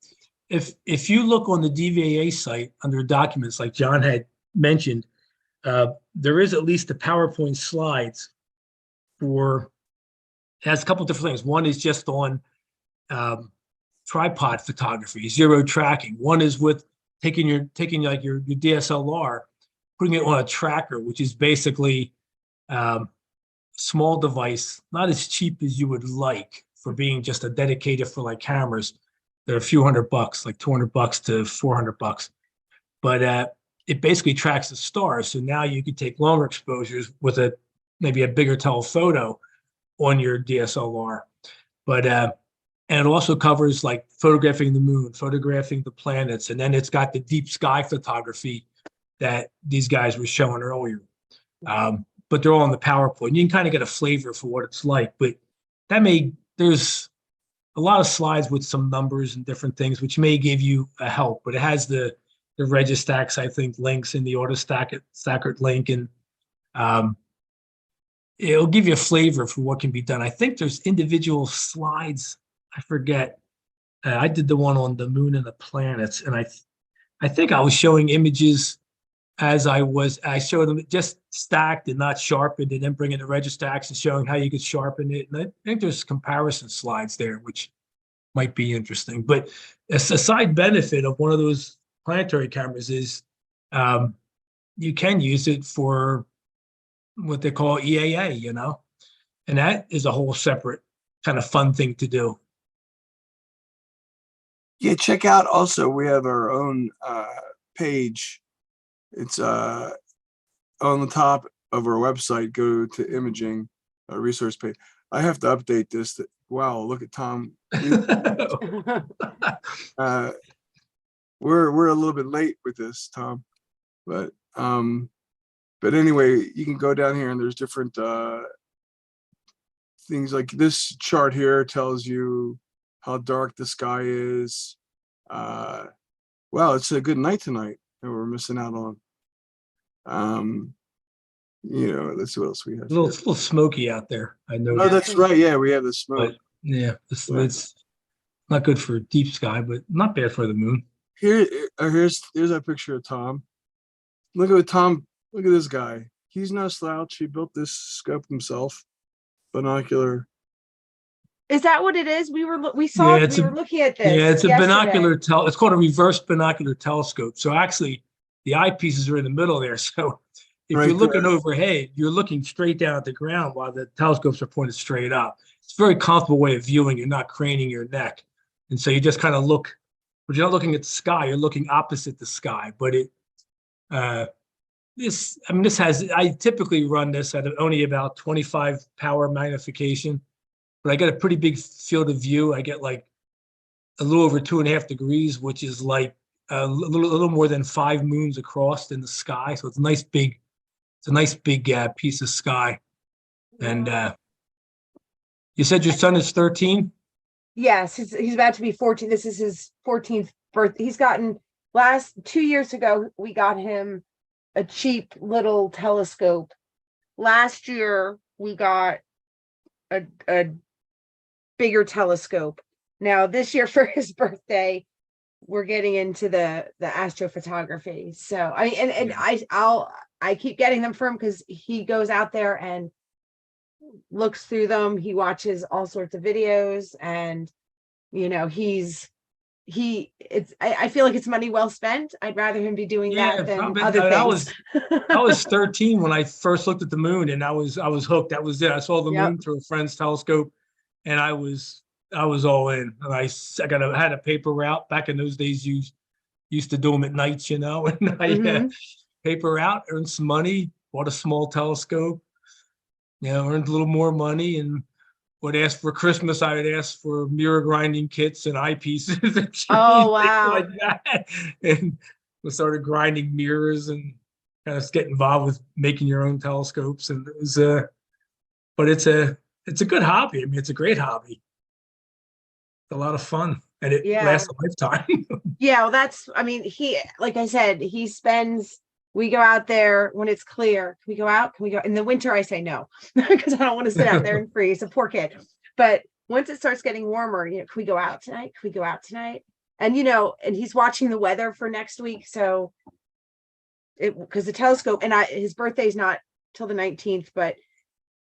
Speaker 4: if you look on the DVA site under documents, like John had mentioned, there is at least the PowerPoint slides it has a couple different things. One is just on tripod photography, zero tracking. One is with taking like your DSLR, putting it on a tracker, which is basically small device, not as cheap as you would like for being just a dedicated for like cameras. They're a few $100, like $200 to $400. But it basically tracks the stars. So now you can take longer exposures with maybe a bigger telephoto on your DSLR. But and it also covers like photographing the moon, photographing the planets, and then it's got the deep sky photography that these guys were showing earlier. But they're all on the PowerPoint. You can kind of get a flavor for what it's like. But there's a lot of slides with some numbers and different things, which may give you a help. But it has the Registax, I think, links in the AutoStacker link, and it'll give you a flavor for what can be done. I think there's individual slides. I forget. I did the one on the moon and the planets, and I think I was showing images as I showed them just stacked and not sharpened, and then bringing the Registax and showing how you could sharpen it. And I think there's comparison slides there, which might be interesting. But a side benefit of one of those planetary cameras is you can use it for what they call EAA, and that is a whole separate kind of fun thing to do.
Speaker 3: Yeah, check out also, we have our own page. It's on the top of our website. Go to imaging, resource page. I have to update this. Wow, look at Tom. We're a little bit late with this, Tom, but anyway, you can go down here and there's different things like this chart here tells you how dark the sky is. Wow, it's a good night tonight that we're missing out on. Let's see what else we have.
Speaker 4: A little smoky out there. I know.
Speaker 3: Oh, that's right. Yeah, we have the smoke.
Speaker 4: But yeah, it's not good for deep sky, but not bad for the moon.
Speaker 3: Here's a picture of Tom. Look at Tom. Look at this guy. He's no slouch. He built this scope himself. Binocular.
Speaker 6: Is that what it is? We were looking at this.
Speaker 4: Yeah, it's a
Speaker 6: yesterday.
Speaker 4: binocular it's called a reverse binocular telescope. So actually the eyepieces are in the middle there. So if
Speaker 3: Right
Speaker 4: you're looking
Speaker 3: there.
Speaker 4: overhead, you're looking straight down at the ground while the telescopes are pointed straight up. It's a very comfortable way of viewing. You're not craning your neck. And so you just kind of look, but you're not looking at the sky, you're looking opposite the sky. But I typically run this at only about 25 power magnification, but I get a pretty big field of view. I get like a little over 2.5 degrees, which is like a little more than 5 moons across in the sky. So it's a nice big piece of sky. And you said your son is 13?
Speaker 6: Yes, he's about to be 14. This is his 14th birthday. He's gotten 2 years ago, we got him a cheap little telescope. Last year, we got a bigger telescope. Now this year for his birthday, we're getting into the astrophotography. So I mean, and I keep getting them for him because he goes out there and looks through them. He watches all sorts of videos, and I feel like it's money well spent. I'd rather him be doing that than
Speaker 4: probably.
Speaker 6: other things.
Speaker 4: I was 13 when I first looked at the moon, and I was hooked. That was it. I saw the moon through a friend's telescope, and I was all in. And I had a paper route. Back in those days, you used to do them at nights, and I paper route, earned some money, bought a small telescope, earned a little more money, and would ask for Christmas. I would ask for mirror grinding kits and eyepieces and
Speaker 6: Oh, wow.
Speaker 4: like that. And we started grinding mirrors and kind of get involved with making your own telescopes. And it was but it's a good hobby. I mean, it's a great hobby. It's a lot of fun, and it lasts a lifetime.
Speaker 6: Yeah, well, like I said, we go out there when it's clear. Can we go out? Can we go? In the winter, I say no, because I don't want to sit out there and freeze. A poor kid. But once it starts getting warmer, can we go out tonight? Can we go out tonight? And, and he's watching the weather for next week. So because the telescope, and his birthday's not till the 19th, but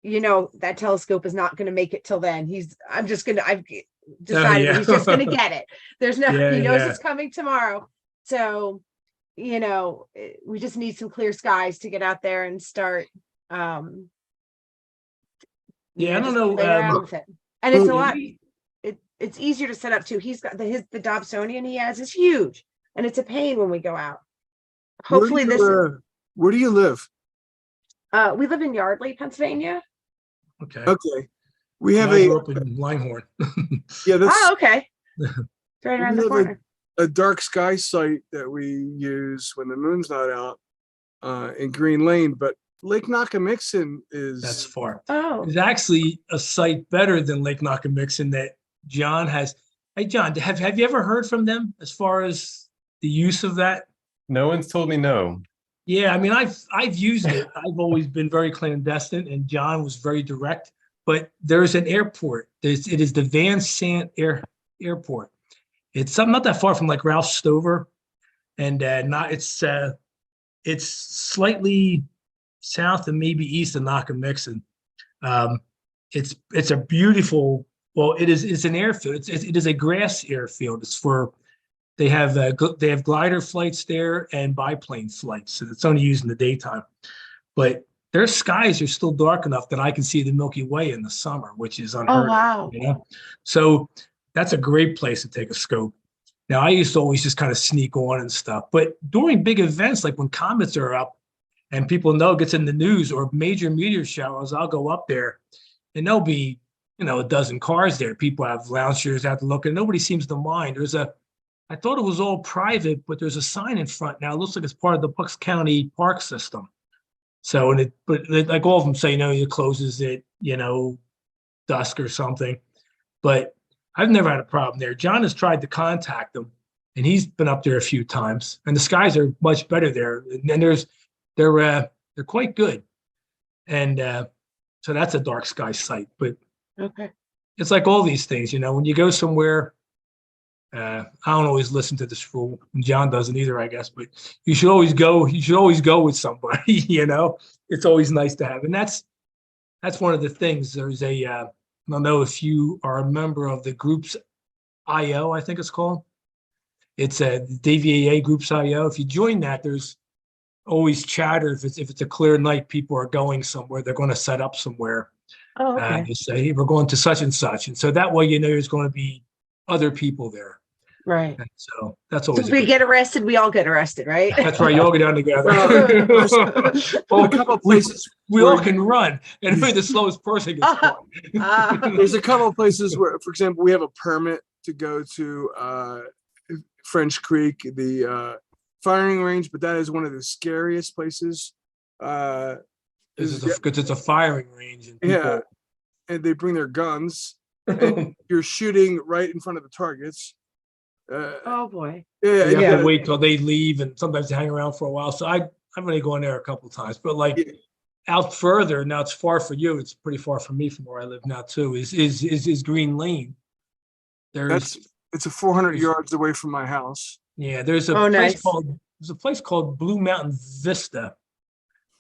Speaker 6: that telescope is not going to make it till then. I've decided he's just going to get it. There's no, he knows it's coming tomorrow. So, we just need some clear skies to get out there and start.
Speaker 4: I don't know.
Speaker 6: Play around with it. And it's a lot. It's easier to set up too. He's got the Dobsonian he has is huge, and it's a pain when we go out. Hopefully
Speaker 3: where do you live?
Speaker 6: We live in Yardley, Pennsylvania.
Speaker 3: Okay. We have
Speaker 4: I grew up in Linehorn.
Speaker 6: That's okay. It's right around the corner.
Speaker 3: A dark sky site that we use when the moon's not out in Green Lane, but Lake Nakamixon
Speaker 4: that's far.
Speaker 6: Oh,
Speaker 4: it's actually a site better than Lake Nakamixon that John has. Hey, John, have you ever heard from them as far as the use of that?
Speaker 7: No one's told me no.
Speaker 4: Yeah, I mean, I've used it. I've always been very clandestine, and John was very direct. But there's an airport. It is the Van Sant Airport. It's not that far from like Ralph Stover, and it's slightly south and maybe east of Nakamixon. It's a beautiful. Well, it's an airfield. It is a grass airfield. It's for They have they have glider flights there and biplane flights, so it's only used in the daytime. But their skies are still dark enough that I can see the Milky Way in the summer, which is
Speaker 6: Oh,
Speaker 4: unheard of,
Speaker 6: wow.
Speaker 4: you know? So that's a great place to take a scope. Now, I used to always just kind of sneak on and stuff, but during big events, like when comets are up and people know it gets in the news or major meteor showers, I'll go up there and there'll be, you know, a dozen cars there. People have lounge chairs out to look and nobody seems to mind. I thought it was all private, but there's a sign in front now. It looks like it's part of the Bucks County park system. So, like all of them say, it closes at, dusk or something. But I've never had a problem there. John has tried to contact them and he's been up there a few times and the skies are much better there. And they're quite good. And so that's a dark sky site, but
Speaker 6: Okay.
Speaker 4: it's like all these things, when you go somewhere, I don't always listen to this rule, and John doesn't either, I guess, but you should always go with somebody, it's always nice to have. And that's one of the things. There's I don't know if you are a member of the groups IO, I think it's called. It's a DVAA groups IO. If you join that, there's always chatter. If it's a clear night, people are going somewhere, they're going to set up somewhere.
Speaker 6: Oh, okay.
Speaker 4: They say, hey, we're going to such and such. And so that way, there's going to be other people there.
Speaker 6: Right.
Speaker 4: And so that's
Speaker 6: So
Speaker 4: always
Speaker 6: if we get arrested, we all get arrested, right?
Speaker 4: That's right. You all get down together.
Speaker 3: There's a couple places
Speaker 4: we
Speaker 3: where
Speaker 4: all can run, and only the slowest person gets caught.
Speaker 3: there's a couple of places where, for example, we have a permit to go to French Creek, the firing range, but that is one of the scariest places.
Speaker 4: Because it's a firing range, and
Speaker 3: Yeah, and they bring their guns, and you're shooting right in front of the targets.
Speaker 6: Oh, boy.
Speaker 3: Yeah,
Speaker 4: you have
Speaker 6: Yeah.
Speaker 4: to wait till they leave, and sometimes they hang around for a while. So I've only gone there a couple of times, but like
Speaker 3: Yeah.
Speaker 4: out further now, it's far for you. It's pretty far from me, from where I live now too. Is Green Lane?
Speaker 3: It's a 400 yards away from my house.
Speaker 4: There's a
Speaker 6: Oh,
Speaker 4: place
Speaker 6: nice.
Speaker 4: called Blue Mountain Vista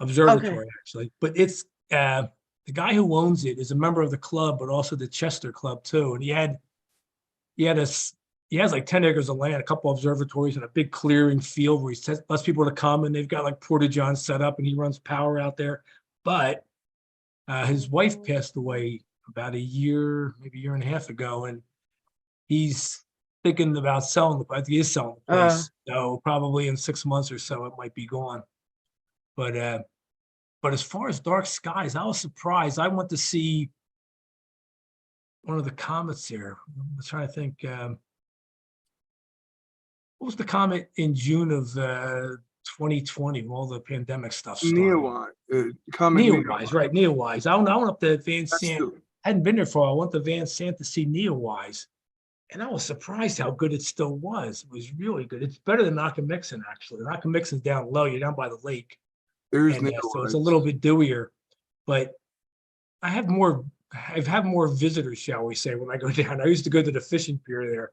Speaker 4: Observatory, actually. But it's the guy who owns it is a member of the club, but also the Chester Club too. And he has like 10 acres of land, a couple observatories, and a big clearing field where he lets people to come, and they've got like porta-johns set up, and he runs power out there. But his wife passed away about maybe a year and a half ago, and he's thinking about selling the place. He is selling the place. So probably in 6 months or so, it might be gone. But as far as dark skies, I was surprised. I went to see one of the comets here. I'm trying to think. What was the comet in June of 2020 when all the pandemic stuff started?
Speaker 3: Neowise,
Speaker 4: Right, Neowise. I went up to Van Sant.
Speaker 3: the-
Speaker 4: I hadn't been there for a while. I went to Van Sant to see Neowise. And I was surprised how good it still was. It was really good. It's better than Nakamixon, actually. Nakamixon's down low. You're down by the lake.
Speaker 3: There's
Speaker 4: And, so it's a
Speaker 3: Neowise.
Speaker 4: little bit dewier. But I've had more visitors, shall we say, when I go down. I used to go to the fishing pier there.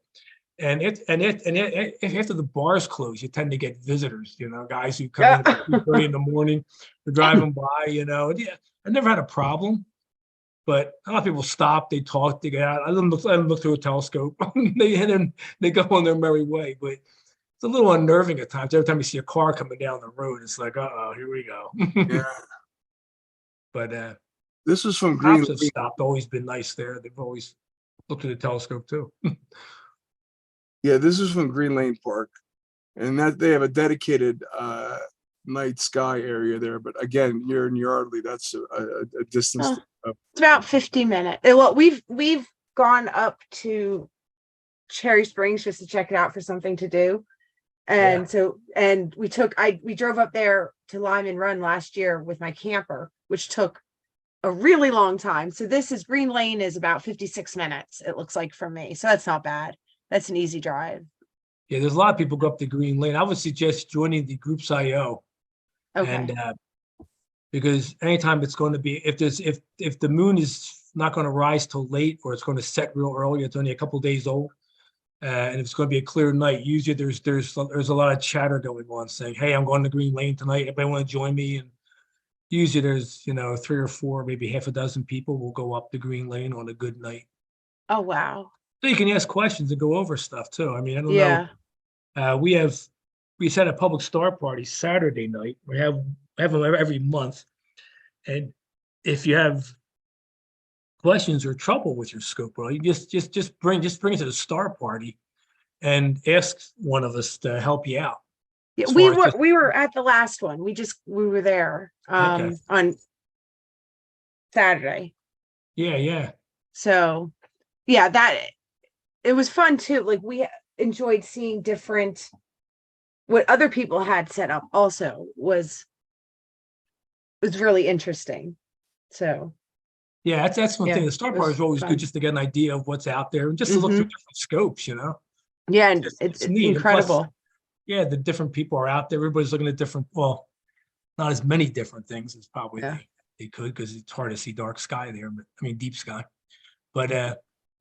Speaker 4: And after the bars close, you tend to get visitors, guys who come in at 2:30 in the morning, they're driving by, Yeah, I never had a problem, but a lot of people stop, they talk, they get out. I let them look through a telescope. They go on their merry way, but it's a little unnerving at times. Every time you see a car coming down the road, it's like, here we go.
Speaker 3: Yeah.
Speaker 4: But
Speaker 3: This is from Green
Speaker 4: cops have
Speaker 3: Lane.
Speaker 4: stopped, always been nice there. They've always looked through the telescope too.
Speaker 3: Yeah, this is from Green Lane Park, and that they have a dedicated night sky area there. But again, you're in Yardley. That's a distance.
Speaker 6: It's about 50 minutes. Well, we've gone up to Cherry Springs just to check it out for something to do. And we drove up there to Lyman Run last year with my camper, which took a really long time. So Green Lane is about 56 minutes, it looks like, from me. So that's not bad. That's an easy drive.
Speaker 4: Yeah, there's a lot of people go up to Green Lane. I would suggest joining the groups IO.
Speaker 6: Okay.
Speaker 4: And because anytime it's going to be, if the moon is not going to rise till late, or it's going to set real early, it's only a couple days old, and if it's going to be a clear night, usually there's a lot of chatter going on saying, hey, I'm going to Green Lane tonight, anybody want to join me? And usually there's 3 or 4, maybe half a dozen people will go up to Green Lane on a good night.
Speaker 6: Oh, wow.
Speaker 4: So you can ask questions and go over stuff too. I mean, I don't know.
Speaker 6: Yeah.
Speaker 4: We set a public star party Saturday night. We have them every month. And if you have questions or trouble with your scope, well, you just bring it to the star party and ask one of us to help you out.
Speaker 6: Yeah,
Speaker 4: As far as just-
Speaker 6: we were at the last one. We were there
Speaker 4: Okay.
Speaker 6: on Saturday.
Speaker 4: Yeah.
Speaker 6: So yeah, that it was fun too. Like we enjoyed seeing different what other people had set up also was really interesting. So
Speaker 4: Yeah, that's one
Speaker 6: Yeah,
Speaker 4: thing. The star
Speaker 6: it
Speaker 4: party
Speaker 6: was
Speaker 4: is always
Speaker 6: fun.
Speaker 4: good just to get an idea of what's out there and just to look through
Speaker 6: Mhm.
Speaker 4: different scopes, you know?
Speaker 6: Yeah, and
Speaker 4: It's
Speaker 6: it's
Speaker 4: neat. And plus,
Speaker 6: incredible.
Speaker 4: yeah, the different people are out there. Everybody's looking at different, well, not as many different things as probably
Speaker 6: Yeah.
Speaker 4: they could because it's hard to see dark sky there, but I mean deep sky. But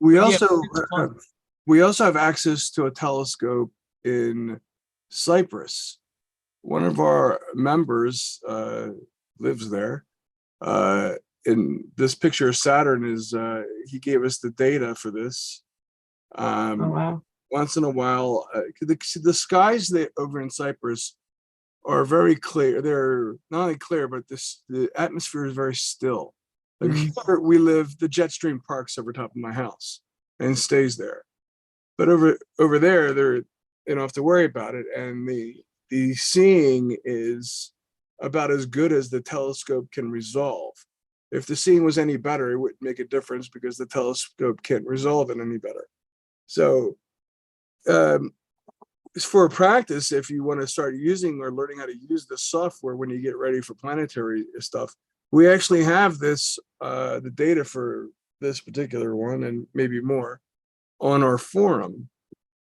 Speaker 3: We
Speaker 4: But yeah,
Speaker 3: also
Speaker 4: it's fun.
Speaker 3: we also have access to a telescope in Cyprus. One of our members lives there. In this picture of Saturn is he gave us the data for this.
Speaker 6: Oh wow.
Speaker 3: Once in a while, the skies over in Cyprus are very clear. They're not only clear, but the atmosphere is very still. Like here we live, the jet stream parks over top of my house and stays there. But over there, you don't have to worry about it. And the seeing is about as good as the telescope can resolve. If the seeing was any better, it wouldn't make a difference because the telescope can't resolve it any better. So for practice, if you want to start using or learning how to use the software when you get ready for planetary stuff, we actually have this, the data for this particular one and maybe more on our forum.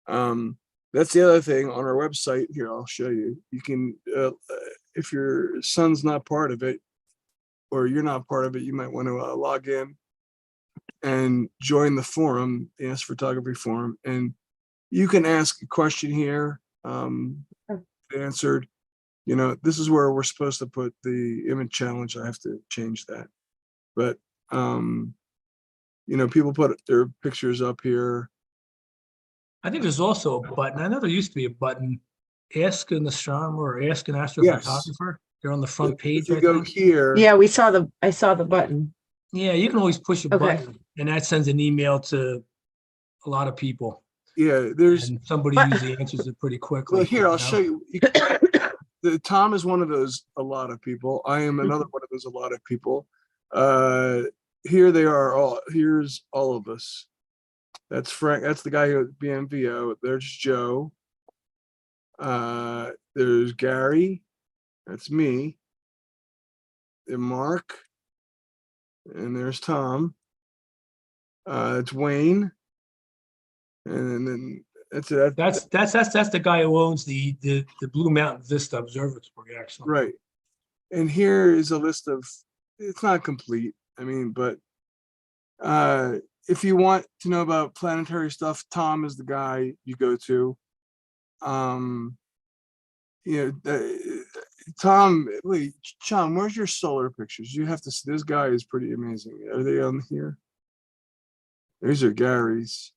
Speaker 3: That's the other thing on our website. Here, I'll show you. You can, if your son's not part of it, or you're not part of it, you might want to log in and join the forum, the Astrophotography forum, and you can ask a question here, answered. You know, this is where we're supposed to put the image challenge. I have to change that. But, you know, people put their pictures up here.
Speaker 4: I think there's also a button. I know there used to be a button, ask an astronomer or ask an astrophotographer. They're on the front page,
Speaker 3: If you
Speaker 4: I
Speaker 3: go
Speaker 4: think.
Speaker 3: here,
Speaker 6: Yeah, I saw the button.
Speaker 4: Yeah, you can always push a
Speaker 6: Okay.
Speaker 4: button and that sends an email to a lot of people.
Speaker 3: yeah, there's,
Speaker 4: And somebody
Speaker 6: But-
Speaker 4: usually answers it pretty quickly.
Speaker 3: well, here, I'll
Speaker 4: you
Speaker 3: show
Speaker 4: know?
Speaker 3: you. Tom is one of those, a lot of people. I am another one of those, a lot of people. Here they are all, here's all of us. That's Frank, that's the guy who at BMVO. There's Joe. There's Gary. That's me. And Mark. And there's Tom. It's Wayne. And then that's it.
Speaker 4: That's the guy who owns the Blue Mountain Vista Observatory, actually.
Speaker 3: Right. And here is a list of, it's not complete. I mean, but if you want to know about planetary stuff, Tom is the guy you go to. You know, Tom, wait, John, where's your solar pictures? You have to see, this guy is pretty amazing. Are they on here? These are Gary's.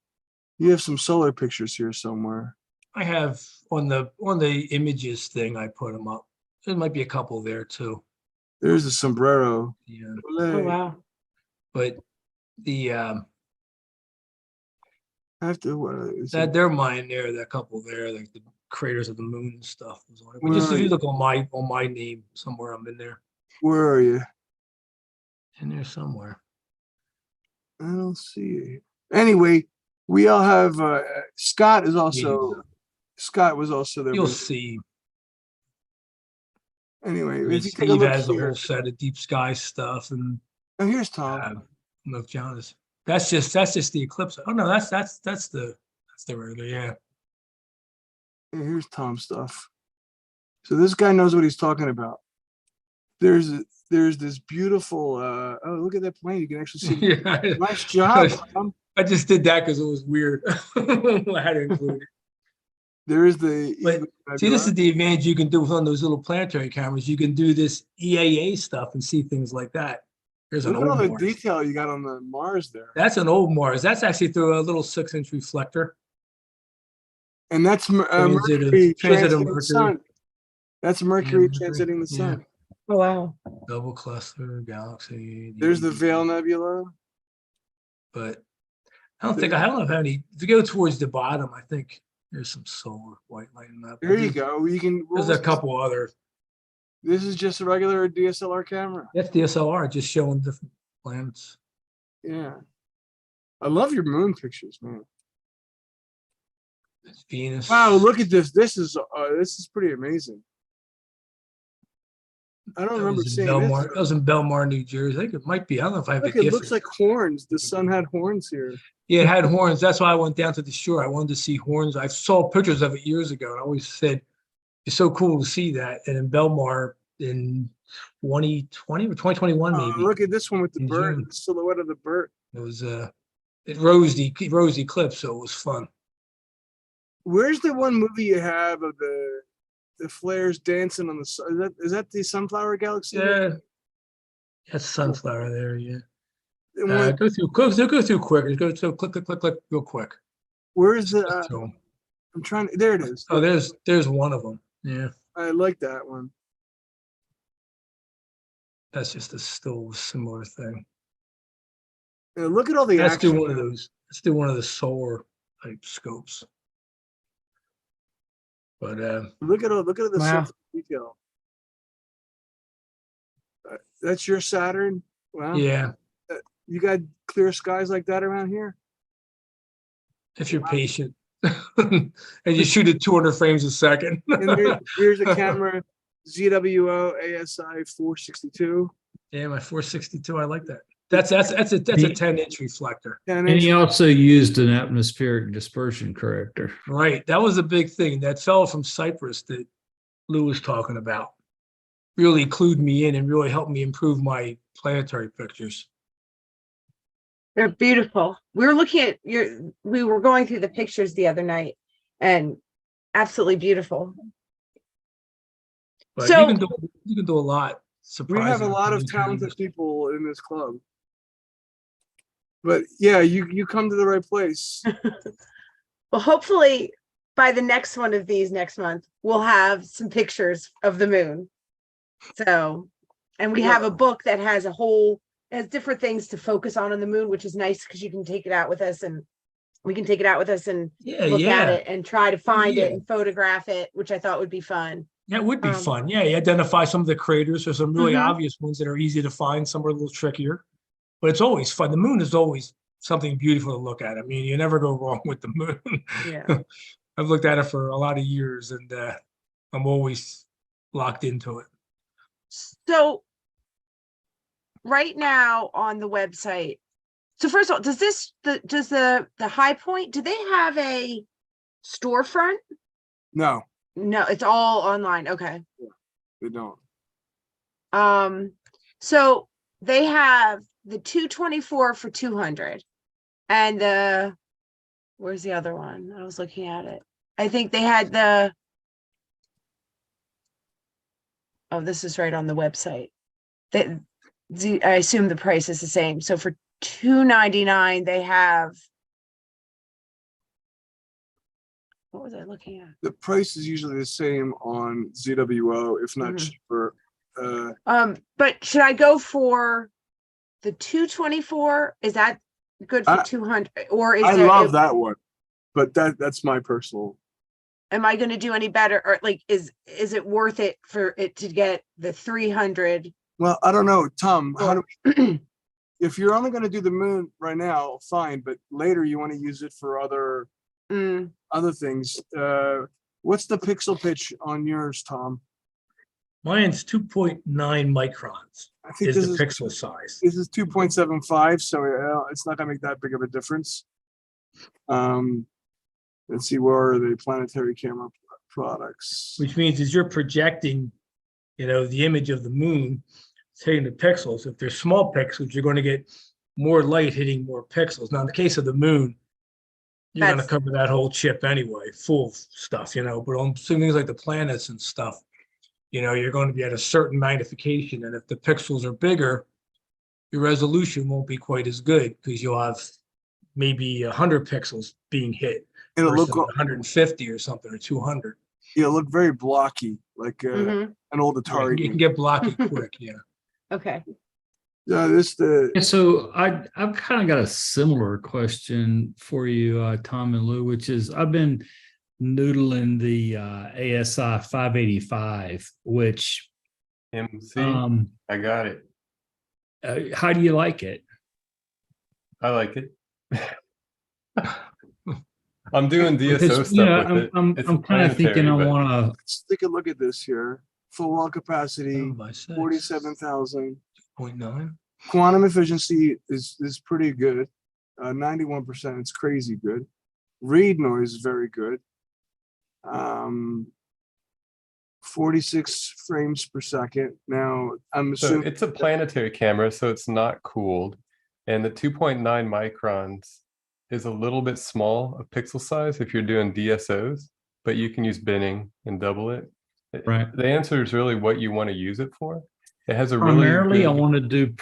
Speaker 3: You have some solar pictures here somewhere.
Speaker 4: I have on the images thing, I put them up. There might be a couple there too.
Speaker 3: There's a sombrero.
Speaker 4: Yeah,
Speaker 6: Oh wow.
Speaker 4: but the
Speaker 3: I have to, what is
Speaker 4: that
Speaker 3: it?
Speaker 4: they're mine there, that couple there, like the craters of the moon and stuff was on it. But
Speaker 3: Where
Speaker 4: just
Speaker 3: are
Speaker 4: if you
Speaker 3: you?
Speaker 4: look on my name somewhere, I'm in there.
Speaker 3: Where are you?
Speaker 4: In there somewhere.
Speaker 3: I don't see it. Anyway, we all have, Scott is also, Scott was also there.
Speaker 4: You'll see.
Speaker 3: Anyway,
Speaker 4: I mean,
Speaker 3: if you take a
Speaker 4: Steve
Speaker 3: look
Speaker 4: has a
Speaker 3: here,
Speaker 4: whole set of deep sky stuff, and
Speaker 3: oh, here's Tom.
Speaker 4: I don't know if John is. That's just the eclipse. Oh no, that's the regular. Yeah.
Speaker 3: Yeah, here's Tom's stuff. So this guy knows what he's talking about. There's this beautiful, oh, look at that plane. You can actually see.
Speaker 4: Yeah.
Speaker 3: Nice job, Tom.
Speaker 4: I just did that because it was weird. I had to include it.
Speaker 3: There is the.
Speaker 4: But see, this is the advantage you can do with one of those little planetary cameras. You can do this EAA stuff and see things like that. There's an
Speaker 3: Look at all
Speaker 4: old
Speaker 3: the
Speaker 4: Mars.
Speaker 3: detail you got on the Mars there.
Speaker 4: That's an old Mars. That's actually through a little 6-inch reflector.
Speaker 3: And that's
Speaker 4: Transit of-
Speaker 3: Mercury
Speaker 4: transit of
Speaker 3: transiting the
Speaker 4: Mercury.
Speaker 3: sun. That's Mercury
Speaker 4: Mercury,
Speaker 3: transiting the
Speaker 4: yeah.
Speaker 3: sun.
Speaker 6: Oh, wow.
Speaker 4: Double cluster galaxy.
Speaker 3: There's the Veil Nebula.
Speaker 4: But I don't know if any, if you go towards the bottom, I think there's some solar white lighting up.
Speaker 3: There you go. You can.
Speaker 4: There's a couple other,
Speaker 3: This is just a regular DSLR camera.
Speaker 4: that's DSLR, just showing different planets.
Speaker 3: Yeah. I love your moon pictures, man.
Speaker 4: It's Venus.
Speaker 3: Wow, look at this. This is pretty amazing. I don't
Speaker 4: That
Speaker 3: remember
Speaker 4: was in
Speaker 3: seeing
Speaker 4: Belmar.
Speaker 3: this.
Speaker 4: That was in Belmar, New Jersey. I think it might be. I don't know if I have
Speaker 3: Look,
Speaker 4: the
Speaker 3: it
Speaker 4: gift.
Speaker 3: looks like horns. The sun had horns here.
Speaker 4: Yeah, it had horns. That's why I went down to the shore. I wanted to see horns. I saw pictures of it years ago. And I always said, it's so cool to see that. And in Belmar in 2020 or 2021,
Speaker 3: Oh,
Speaker 4: maybe,
Speaker 3: look at this one with the
Speaker 4: in
Speaker 3: bird,
Speaker 4: June.
Speaker 3: the silhouette of the bird.
Speaker 4: it was, it rose the eclipse. So it was fun.
Speaker 3: Where's the one movie you have of the flares dancing on the sun? Is that the Sunflower Galaxy?
Speaker 4: Yeah. That's sunflower there. Yeah.
Speaker 3: And when-
Speaker 4: Go through quick. Go through quick. Just go to click real quick.
Speaker 3: where's the?
Speaker 4: Just show 'em.
Speaker 3: I'm trying. There it is.
Speaker 4: Oh, there's one of them. Yeah.
Speaker 3: I like that one.
Speaker 4: That's just still a similar thing.
Speaker 3: Yeah, look at all the
Speaker 4: Let's do
Speaker 3: action.
Speaker 4: one of those. Let's do one of the solar type scopes. But
Speaker 3: Look at the
Speaker 2: Wow.
Speaker 3: surface detail. That's your Saturn. Wow.
Speaker 4: yeah,
Speaker 3: You got clear skies like that around here?
Speaker 4: if you're patient and you shoot at 200 frames a second.
Speaker 3: And here's a camera, ZWO ASI 462.
Speaker 4: Yeah, my 462. I like that. That's a 10-inch reflector.
Speaker 3: 10
Speaker 8: And
Speaker 3: inch.
Speaker 8: he also used an atmospheric dispersion corrector.
Speaker 4: Right. That was a big thing. That fellow from Cyprus that Lou was talking about really clued me in and really helped me improve my planetary pictures.
Speaker 6: They're beautiful. We were looking at we were going through the pictures the other night and absolutely beautiful.
Speaker 4: But
Speaker 6: So-
Speaker 4: you can do a lot.
Speaker 3: We have a
Speaker 4: surprising
Speaker 3: lot of
Speaker 4: things.
Speaker 3: talented people in this club. But yeah, you come to the right place.
Speaker 6: Well, hopefully by the next one of these next month, we'll have some pictures of the moon. So, and we have a book that has has different things to focus on the moon, which is nice because you can take it out with us and we can take it out with us and
Speaker 4: Yeah,
Speaker 6: look at
Speaker 4: yeah.
Speaker 6: it and try to find it
Speaker 4: Yeah.
Speaker 6: and photograph it, which I thought would be fun.
Speaker 4: That would be
Speaker 6: Um,
Speaker 4: fun. Yeah, you identify some of the craters. There's some really
Speaker 6: Mhm.
Speaker 4: obvious ones that are easy to find. Some are a little trickier, but it's always fun. The moon is always something beautiful to look at. I mean, you never go wrong with the moon.
Speaker 6: Yeah.
Speaker 4: I've looked at it for a lot of years, and I'm always locked into it.
Speaker 6: So right now on the website, so first of all, does the High Point, do they have a storefront?
Speaker 3: No,
Speaker 6: No, it's all online. Okay.
Speaker 3: they don't.
Speaker 6: So they have the 224 for 200 and where's the other one? I was looking at it. I think they had oh, this is right on the website. I assume the price is the same. So for $299, they have, what was I looking at?
Speaker 3: The price is usually the same on ZWO, if not
Speaker 6: Mhm.
Speaker 3: cheaper.
Speaker 6: But should I go for the 224? Is that good for
Speaker 3: I-
Speaker 6: 200? Or is
Speaker 3: I
Speaker 6: there,
Speaker 3: love that one, but that's my personal.
Speaker 6: am I going to do any better? Or like, is it worth it for it to get the 300?
Speaker 3: Well, I don't know, Tom. How
Speaker 6: Or-
Speaker 3: do if you're only going to do the moon right now, fine. But later you want to use it for other
Speaker 6: Mm,
Speaker 3: things. What's the pixel pitch on yours, Tom?
Speaker 4: Mine's 2.9 microns
Speaker 3: I think
Speaker 4: is
Speaker 3: this
Speaker 4: the
Speaker 3: is
Speaker 4: pixel size.
Speaker 3: 2.75, so it's not going to make that big of a difference. Let's see, where are the planetary camera products?
Speaker 4: Which means as you're projecting, the image of the moon, it's hitting the pixels. If they're small pixels, you're going to get more light hitting more pixels. Now, in the case of the moon, you're going to
Speaker 6: That's-
Speaker 4: cover that whole chip anyway, full of stuff, but on some things like the planets and stuff, you're going to be at a certain magnification. And if the pixels are bigger, your resolution won't be quite as good because you'll have maybe 100 pixels being hit
Speaker 3: It'll
Speaker 4: versus
Speaker 3: look,
Speaker 4: 150 or something, or 200.
Speaker 3: it'll look very blocky, like
Speaker 6: Mhm.
Speaker 3: an old
Speaker 4: Yeah,
Speaker 3: Atari
Speaker 4: you can
Speaker 3: game.
Speaker 4: get blocky quick, yeah.
Speaker 6: Okay.
Speaker 3: Yeah, this
Speaker 8: Yeah,
Speaker 3: the
Speaker 8: so I've kind of got a similar question for you, Tom and Lou, which is I've been noodling the ASI 585, which
Speaker 7: MC,
Speaker 8: um
Speaker 7: I got it.
Speaker 8: how do you like it?
Speaker 7: I like it. I'm doing DSO
Speaker 8: Because
Speaker 7: stuff with it.
Speaker 8: I'm
Speaker 7: It's a
Speaker 8: kind of thinking
Speaker 7: planetary,
Speaker 8: I
Speaker 7: but
Speaker 8: want to.
Speaker 3: let's take a look at this here. Full wall capacity, 47,000.
Speaker 4: 0.9.
Speaker 3: Quantum efficiency is pretty good. 91%, it's crazy good. Read noise is very good. 46 frames per second. Now, I'm
Speaker 7: so
Speaker 3: assuming
Speaker 7: it's a planetary camera, so it's not cooled. And the 2.9 microns is a little bit small of pixel size if you're doing DSOs, but you can use binning and double it.
Speaker 8: Right.
Speaker 7: The answer is really what you want to use it for. It has a really
Speaker 8: Primarily, I
Speaker 7: good,
Speaker 8: want to do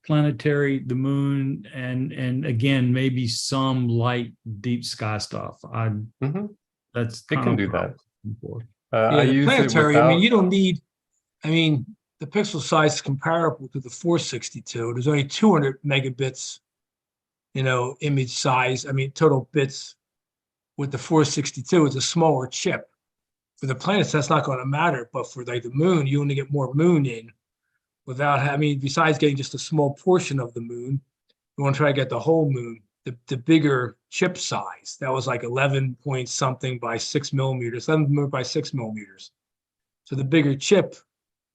Speaker 8: planetary, the moon, and again maybe some light deep sky stuff.
Speaker 7: Mhm.
Speaker 8: That's
Speaker 7: It
Speaker 8: kind
Speaker 7: can
Speaker 8: of
Speaker 7: do
Speaker 8: what I'm
Speaker 7: that.
Speaker 8: looking for.
Speaker 7: I
Speaker 4: Yeah, the
Speaker 7: use it
Speaker 4: planetary, I mean,
Speaker 7: without.
Speaker 4: you don't need, I mean, the pixel size is comparable to the 462. There's only 200 megabits, image size. I mean, total bits with the 462. It's a smaller chip. For the planets, that's not going to matter. But for like the moon, you only get more moon in without, I mean, besides getting just a small portion of the moon, you want to try to get the whole moon. The bigger chip size, that was like 11 point something by 6 millimeters, 11 by 6 millimeters. So the bigger chip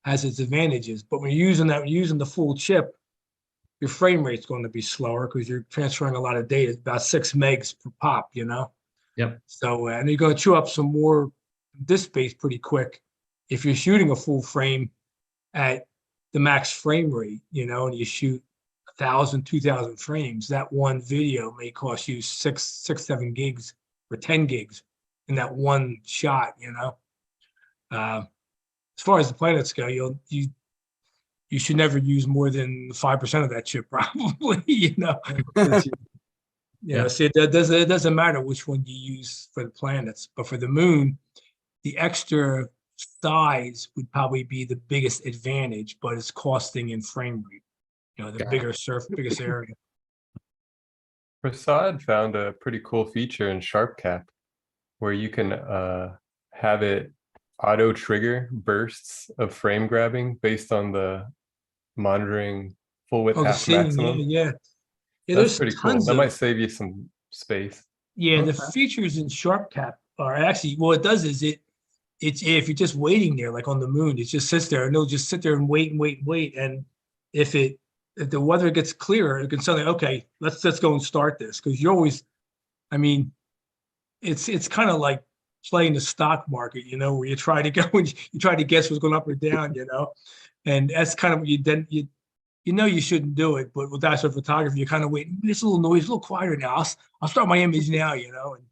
Speaker 4: has its advantages, but when you're using the full chip, your frame rate's going to be slower because you're transferring a lot of data. It's about 6 megs per pop,
Speaker 8: Yep.
Speaker 4: So, and you're going to chew up some more disk space pretty quick if you're shooting a full frame at the max frame rate, and you shoot 1,000, 2,000 frames. That one video may cost you 7 gigs or 10 gigs in that one shot. As far as the planets go, you should never use more than 5% of that chip, probably.
Speaker 8: Yeah.
Speaker 4: See, it doesn't matter which one you use for the planets, but for the moon, the extra size would probably be the biggest advantage, but it's costing in frame rate. The biggest area.
Speaker 7: Prasad found a pretty cool feature in SharpCap where you can have it auto trigger bursts of frame grabbing based on the monitoring full width
Speaker 4: Oh, the
Speaker 7: half
Speaker 4: scene,
Speaker 7: maximum.
Speaker 4: yeah.
Speaker 7: That's
Speaker 4: There's
Speaker 7: pretty cool.
Speaker 4: tons
Speaker 7: That
Speaker 4: of
Speaker 7: might save you some space.
Speaker 4: the
Speaker 2: Okay.
Speaker 4: features in SharpCap are actually what it does is it's if you're just waiting there, like on the moon, it just sits there and it'll just sit there and wait and wait and wait. And if the weather gets clearer, it can suddenly, okay, let's go and start this. Because you're always, I mean, it's kind of like playing the stock market, where you try to go and you try to guess what's going up or down, and that's kind of what you shouldn't do it, but with astrophotography, you're kind of waiting. It's a little noise, a little quieter now. I'll start my image now, and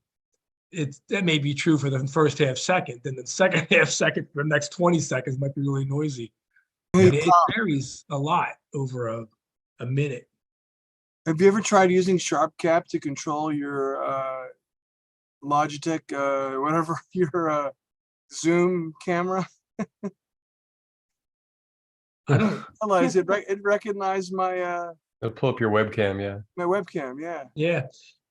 Speaker 4: that may be true for the first half second, then the second half second for the next 20 seconds might be really noisy.
Speaker 3: Hey,
Speaker 4: And it varies a lot over a minute.
Speaker 3: have you ever tried using SharpCap to control your Logitech, whatever your Zoom camera?
Speaker 4: I don't,
Speaker 3: Realize it recognized my
Speaker 7: It'll pull up your webcam, yeah.
Speaker 3: my webcam. Yeah.
Speaker 4: yeah.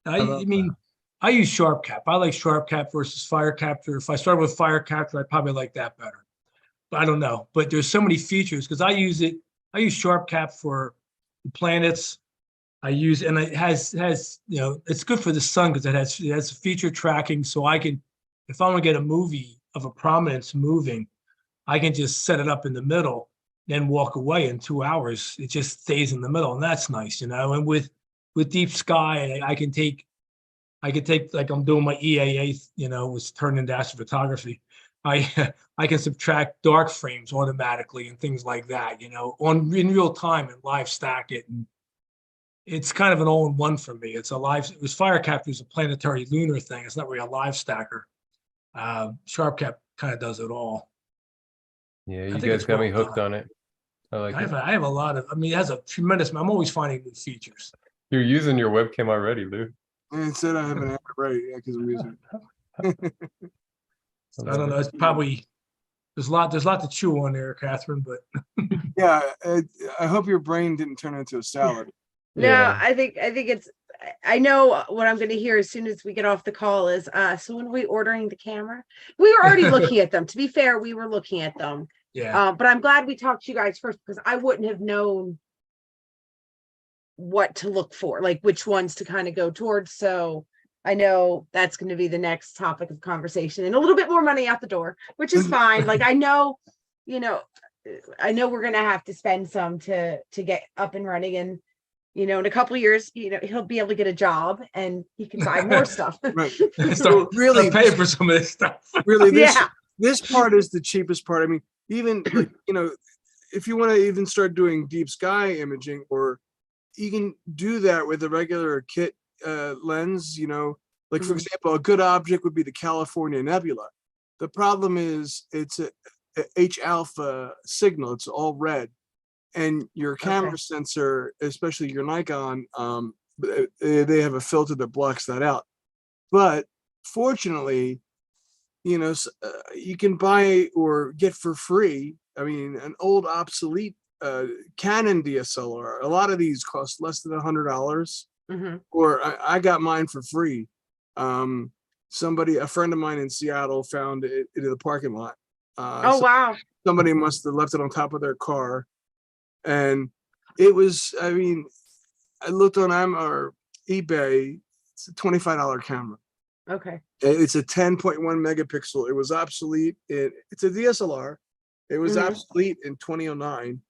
Speaker 3: How about
Speaker 4: I mean, I use SharpCap. I like SharpCap versus Firecapture. If I started with Firecapture, I'd probably like that better. But I don't know. But there's so many features because I use SharpCap for the planets. And it has it's good for the sun because it has feature tracking. So I can, if I want to get a movie of a prominence moving, I can just set it up in the middle, then walk away in 2 hours. It just stays in the middle, and that's nice, And with Deep Sky, I can take like I'm doing my EAA, was turned into astrophotography. I can subtract dark frames automatically and things like that, in real time and live stack it. And it's kind of an all-in-one for me. It was Firecapture is a planetary lunar thing. It's not really a live stacker. SharpCap kind of does it all.
Speaker 7: Yeah,
Speaker 4: I
Speaker 7: you
Speaker 4: think
Speaker 7: guys
Speaker 4: it's
Speaker 7: got me
Speaker 4: well
Speaker 7: hooked
Speaker 4: done.
Speaker 7: on it. I like
Speaker 4: I
Speaker 7: it.
Speaker 4: have a lot of, it has a tremendous, I'm always finding new features.
Speaker 7: You're using your webcam already, Lou.
Speaker 3: And instead I have an right, yeah, because I'm using it.
Speaker 4: I don't know. It's probably there's a lot to chew on there, Catherine. But
Speaker 3: Yeah, I hope your brain didn't turn into a salad.
Speaker 6: No,
Speaker 7: Yeah.
Speaker 6: I think it's, I know what I'm gonna hear as soon as we get off the call is, so when are we ordering the camera? We were already looking at them. To be fair, we were looking at them.
Speaker 4: yeah,
Speaker 6: But I'm glad we talked to you guys first because I wouldn't have known what to look for, like which ones to kind of go towards. So I know that's going to be the next topic of conversation and a little bit more money out the door, which is fine. Like I know, you know, I know we're going to have to spend some to get up and running, and you know, in a couple of years, you know, he'll be able to get a job and he can buy more stuff.
Speaker 3: Right.
Speaker 4: start
Speaker 3: really,
Speaker 4: paying for some of this stuff.
Speaker 3: really,
Speaker 6: Yeah.
Speaker 3: this part is the cheapest part. I mean, even like, you know, if you want to even start doing deep sky imaging, or you can do that with a regular kit lens, you know, like for
Speaker 6: Mhm.
Speaker 3: example, a good object would be the California Nebula. The problem is it's a H alpha signal. It's all red. And your camera
Speaker 6: Okay.
Speaker 3: sensor, especially your Nikon, they have a filter that blocks that out. But fortunately, you know, you can buy or get for free, I mean, an old obsolete Canon DSLR. A lot of these cost less than $100,
Speaker 6: Mhm.
Speaker 3: or I got mine for free. A friend of mine in Seattle found it in the parking lot.
Speaker 6: Oh, wow.
Speaker 3: Somebody must have left it on top of their car. And it was, I mean, I looked on or eBay, it's a $25 camera.
Speaker 6: Okay.
Speaker 3: It's a 10.1 megapixel. It was obsolete. It's a DSLR. It was
Speaker 6: Mhm.
Speaker 3: obsolete in 2009,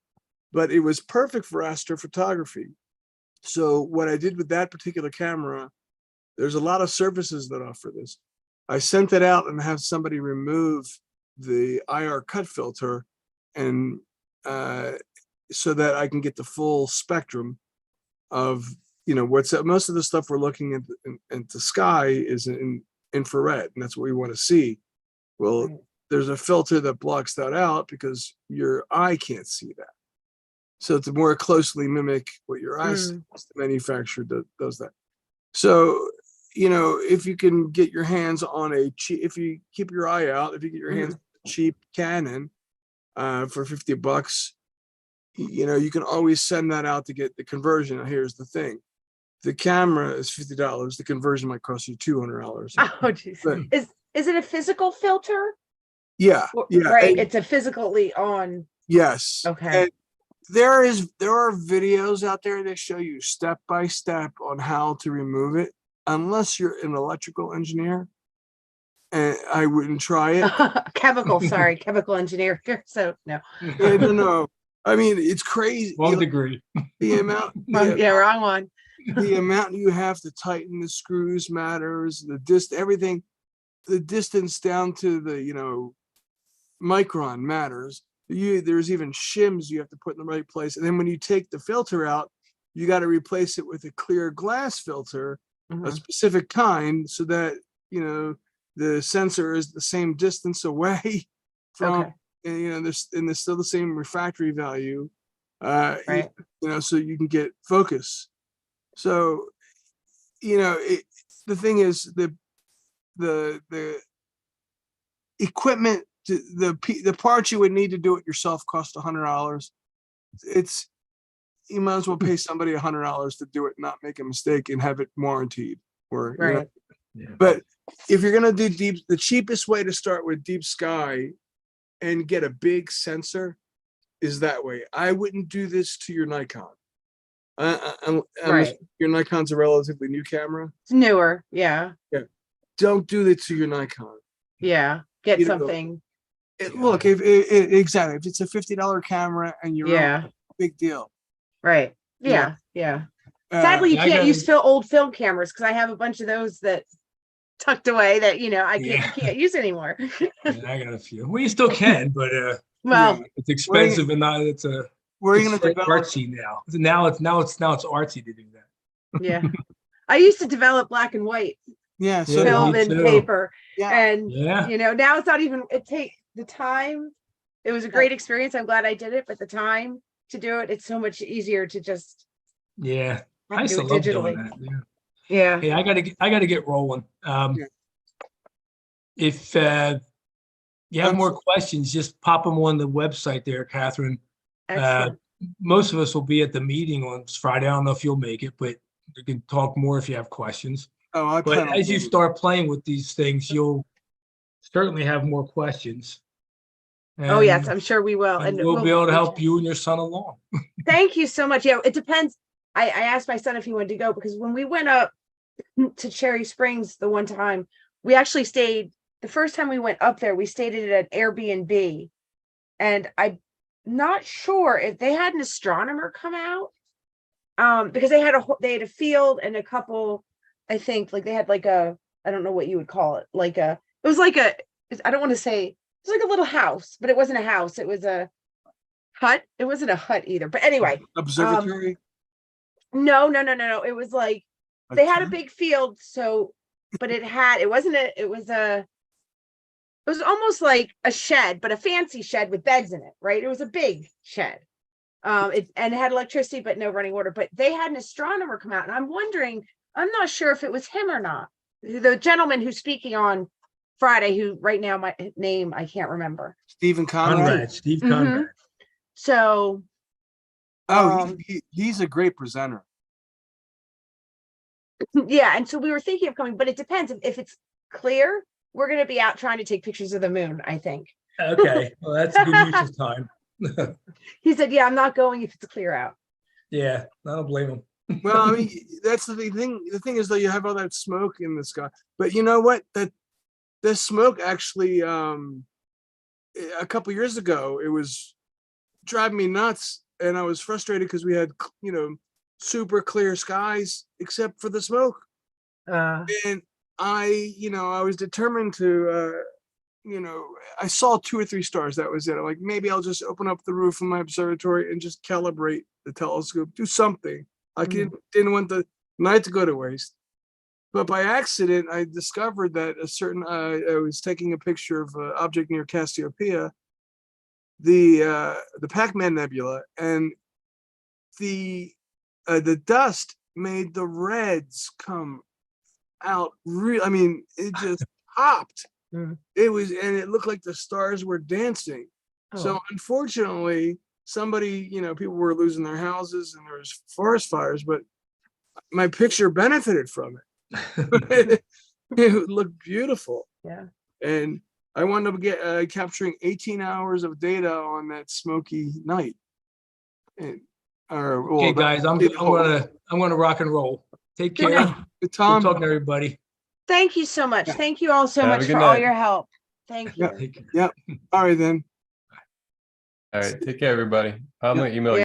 Speaker 3: but it was perfect for astrophotography. So what I did with that particular camera, there's a lot of services that offer this. I sent it out and have somebody remove the IR cut filter, and so that I can get the full spectrum of, you know, what's most of the stuff we're looking at in the sky is in infrared, and that's what we want to see. Well,
Speaker 6: Right.
Speaker 3: there's a filter that blocks that out because your eye can't see that. So to more closely mimic what your eye sees, the manufacturer does that. So, you know, if you can get your hands on a cheap, if you keep your eye out, if you get your hands on a cheap Canon for $50, you know, you can always send that out to get the conversion. Now, here's the thing. The camera is $50. The conversion might cost you $200.
Speaker 6: Oh, geez.
Speaker 3: But
Speaker 6: Is it a physical filter?
Speaker 3: yeah, yeah.
Speaker 6: Right.
Speaker 3: And
Speaker 6: It's a physically on.
Speaker 3: yes.
Speaker 6: Okay.
Speaker 3: And there are videos out there that show you step by step on how to remove it, unless you're an electrical engineer. And I wouldn't try it.
Speaker 6: Chemical engineer. So no.
Speaker 3: Yeah, no. I mean, it's crazy.
Speaker 4: One degree.
Speaker 3: The amount,
Speaker 6: Yeah, wrong one.
Speaker 3: the amount you have to tighten the screws matters, everything, the distance down to the, you know, micron matters. There's even shims you have to put in the right place. And then when you take the filter out, you got to replace it with a clear glass filter, a specific kind, so that, you know, the sensor is the same distance away from, and, you know, there's still the same refractory value,
Speaker 6: Right.
Speaker 3: you know, so you can get focus. So, you know, the thing is, the equipment, the parts you would need to do it yourself cost $100. You might as well pay somebody $100 to do it, not make a mistake, and have it warranted. Or, you know,
Speaker 6: Right.
Speaker 4: Yeah.
Speaker 3: but if you're gonna do the cheapest way to start with deep sky and get a big sensor is that way. I wouldn't do this to your Nikon.
Speaker 6: Right.
Speaker 3: Your Nikon's a relatively new camera.
Speaker 6: It's newer. Yeah.
Speaker 3: Don't do it to your Nikon.
Speaker 6: Yeah. Get
Speaker 3: You know,
Speaker 6: something.
Speaker 3: Look, exactly, if it's a $50 camera and you're
Speaker 6: Yeah.
Speaker 3: big deal.
Speaker 6: Right.
Speaker 3: Yeah.
Speaker 6: Yeah. Sadly, you
Speaker 4: I
Speaker 6: can't
Speaker 4: got-
Speaker 6: use old film cameras because I have a bunch of those that tucked away that, you know, I can't use anymore.
Speaker 4: Yeah, I got a few. Well, you still can, but
Speaker 6: Well,
Speaker 4: it's expensive and not. It's a.
Speaker 3: Where are you
Speaker 4: It's
Speaker 3: gonna
Speaker 4: very
Speaker 3: develop?
Speaker 4: artsy now. Now it's artsy to do that.
Speaker 6: yeah. I used to develop black and white
Speaker 3: Yeah, so
Speaker 4: Yeah,
Speaker 6: film
Speaker 4: me
Speaker 6: and
Speaker 4: too.
Speaker 6: paper.
Speaker 3: yeah.
Speaker 6: And,
Speaker 4: Yeah.
Speaker 6: you know, now it's not even, the time. It was a great experience. I'm glad I did it, but the time to do it, it's so much easier to just
Speaker 4: Yeah. I
Speaker 6: do
Speaker 4: used to
Speaker 6: it
Speaker 4: love
Speaker 6: digitally.
Speaker 4: doing that. Yeah.
Speaker 6: Yeah.
Speaker 4: Hey, I gotta get rolling.
Speaker 3: Yeah.
Speaker 4: If you have more questions, just pop them on the website there, Catherine.
Speaker 6: Excellent.
Speaker 4: Most of us will be at the meeting on Friday. I don't know if you'll make it, but you can talk more if you have questions.
Speaker 3: Oh, I plan
Speaker 4: But
Speaker 3: on
Speaker 4: as you
Speaker 3: doing it.
Speaker 4: start playing with these things, you'll certainly have more questions.
Speaker 6: Oh, yes,
Speaker 4: And-
Speaker 6: I'm sure we will.
Speaker 4: and
Speaker 6: And
Speaker 4: we'll be able to
Speaker 6: reach
Speaker 4: help
Speaker 6: out.
Speaker 4: you and your son along.
Speaker 6: Thank you so much. Yeah, it depends. I asked my son if he wanted to go because when we went up to Cherry Springs the one time, we actually stayed. The first time we went up there, we stayed at an Airbnb, and I'm not sure if they had an astronomer come out. Because they had a field and a couple. I think like they had like a, I don't know what you would call it, like a, it was like a, I don't want to say, it was like a little house, but it wasn't a house. It was a hut. It wasn't a hut either. But anyway,
Speaker 3: Observatory.
Speaker 6: no. It was like
Speaker 3: a
Speaker 6: they had a
Speaker 3: tent?
Speaker 6: big field, so but it wasn't a, it was almost like a shed, but a fancy shed with beds in it, right? It was a big shed. It had electricity, but no running water. But they had an astronomer come out, and I'm wondering, I'm not sure if it was him or not. The gentleman who's speaking on Friday, who right now my name I can't remember.
Speaker 3: Stephen Conrad.
Speaker 4: Conrad, Steve
Speaker 6: Mhm.
Speaker 4: Conrad.
Speaker 6: So
Speaker 3: Oh, he's a great presenter.
Speaker 6: yeah, and so we were thinking of coming, but it depends if it's clear. We're going to be out trying to take pictures of the moon, I think.
Speaker 4: Okay, well, that's a good use of time.
Speaker 6: He said, "Yeah, I'm not going if it's clear out."
Speaker 4: Yeah, I don't blame him.
Speaker 3: Well, I mean, that's the thing. The thing is, though, you have all that smoke in the sky, but you know what? That this smoke actually, a couple years ago, it was driving me nuts, and I was frustrated because we had, super clear skies except for the smoke, and I was determined to, I saw 2 or 3 stars. That was it. I'm like, maybe I'll just open up the roof of my observatory and just calibrate the telescope, do something. I didn't want the night to go to waste. But by accident, I discovered that I was taking a picture of an object near Cassiopeia, the Pac-Man Nebula, and the dust made the reds come out. I mean, it just popped.
Speaker 6: Mm.
Speaker 3: And it looked like the stars were dancing. So unfortunately, people were losing their houses and there was forest fires, but my picture benefited from it. It looked beautiful.
Speaker 6: Yeah.
Speaker 3: And I wound up capturing 18 hours of data on that smoky night.
Speaker 4: Okay, guys, I'm gonna rock and roll. Take care.
Speaker 6: night.
Speaker 4: Good
Speaker 3: Tom,
Speaker 4: talking to everybody.
Speaker 6: Thank you so much.
Speaker 3: Yeah.
Speaker 6: Thank you all so
Speaker 7: Have a
Speaker 6: much
Speaker 7: good
Speaker 6: for all
Speaker 7: night.
Speaker 6: your help. Thank you.
Speaker 3: Yeah. all right then.
Speaker 7: All right, take care, everybody. I'm gonna email you.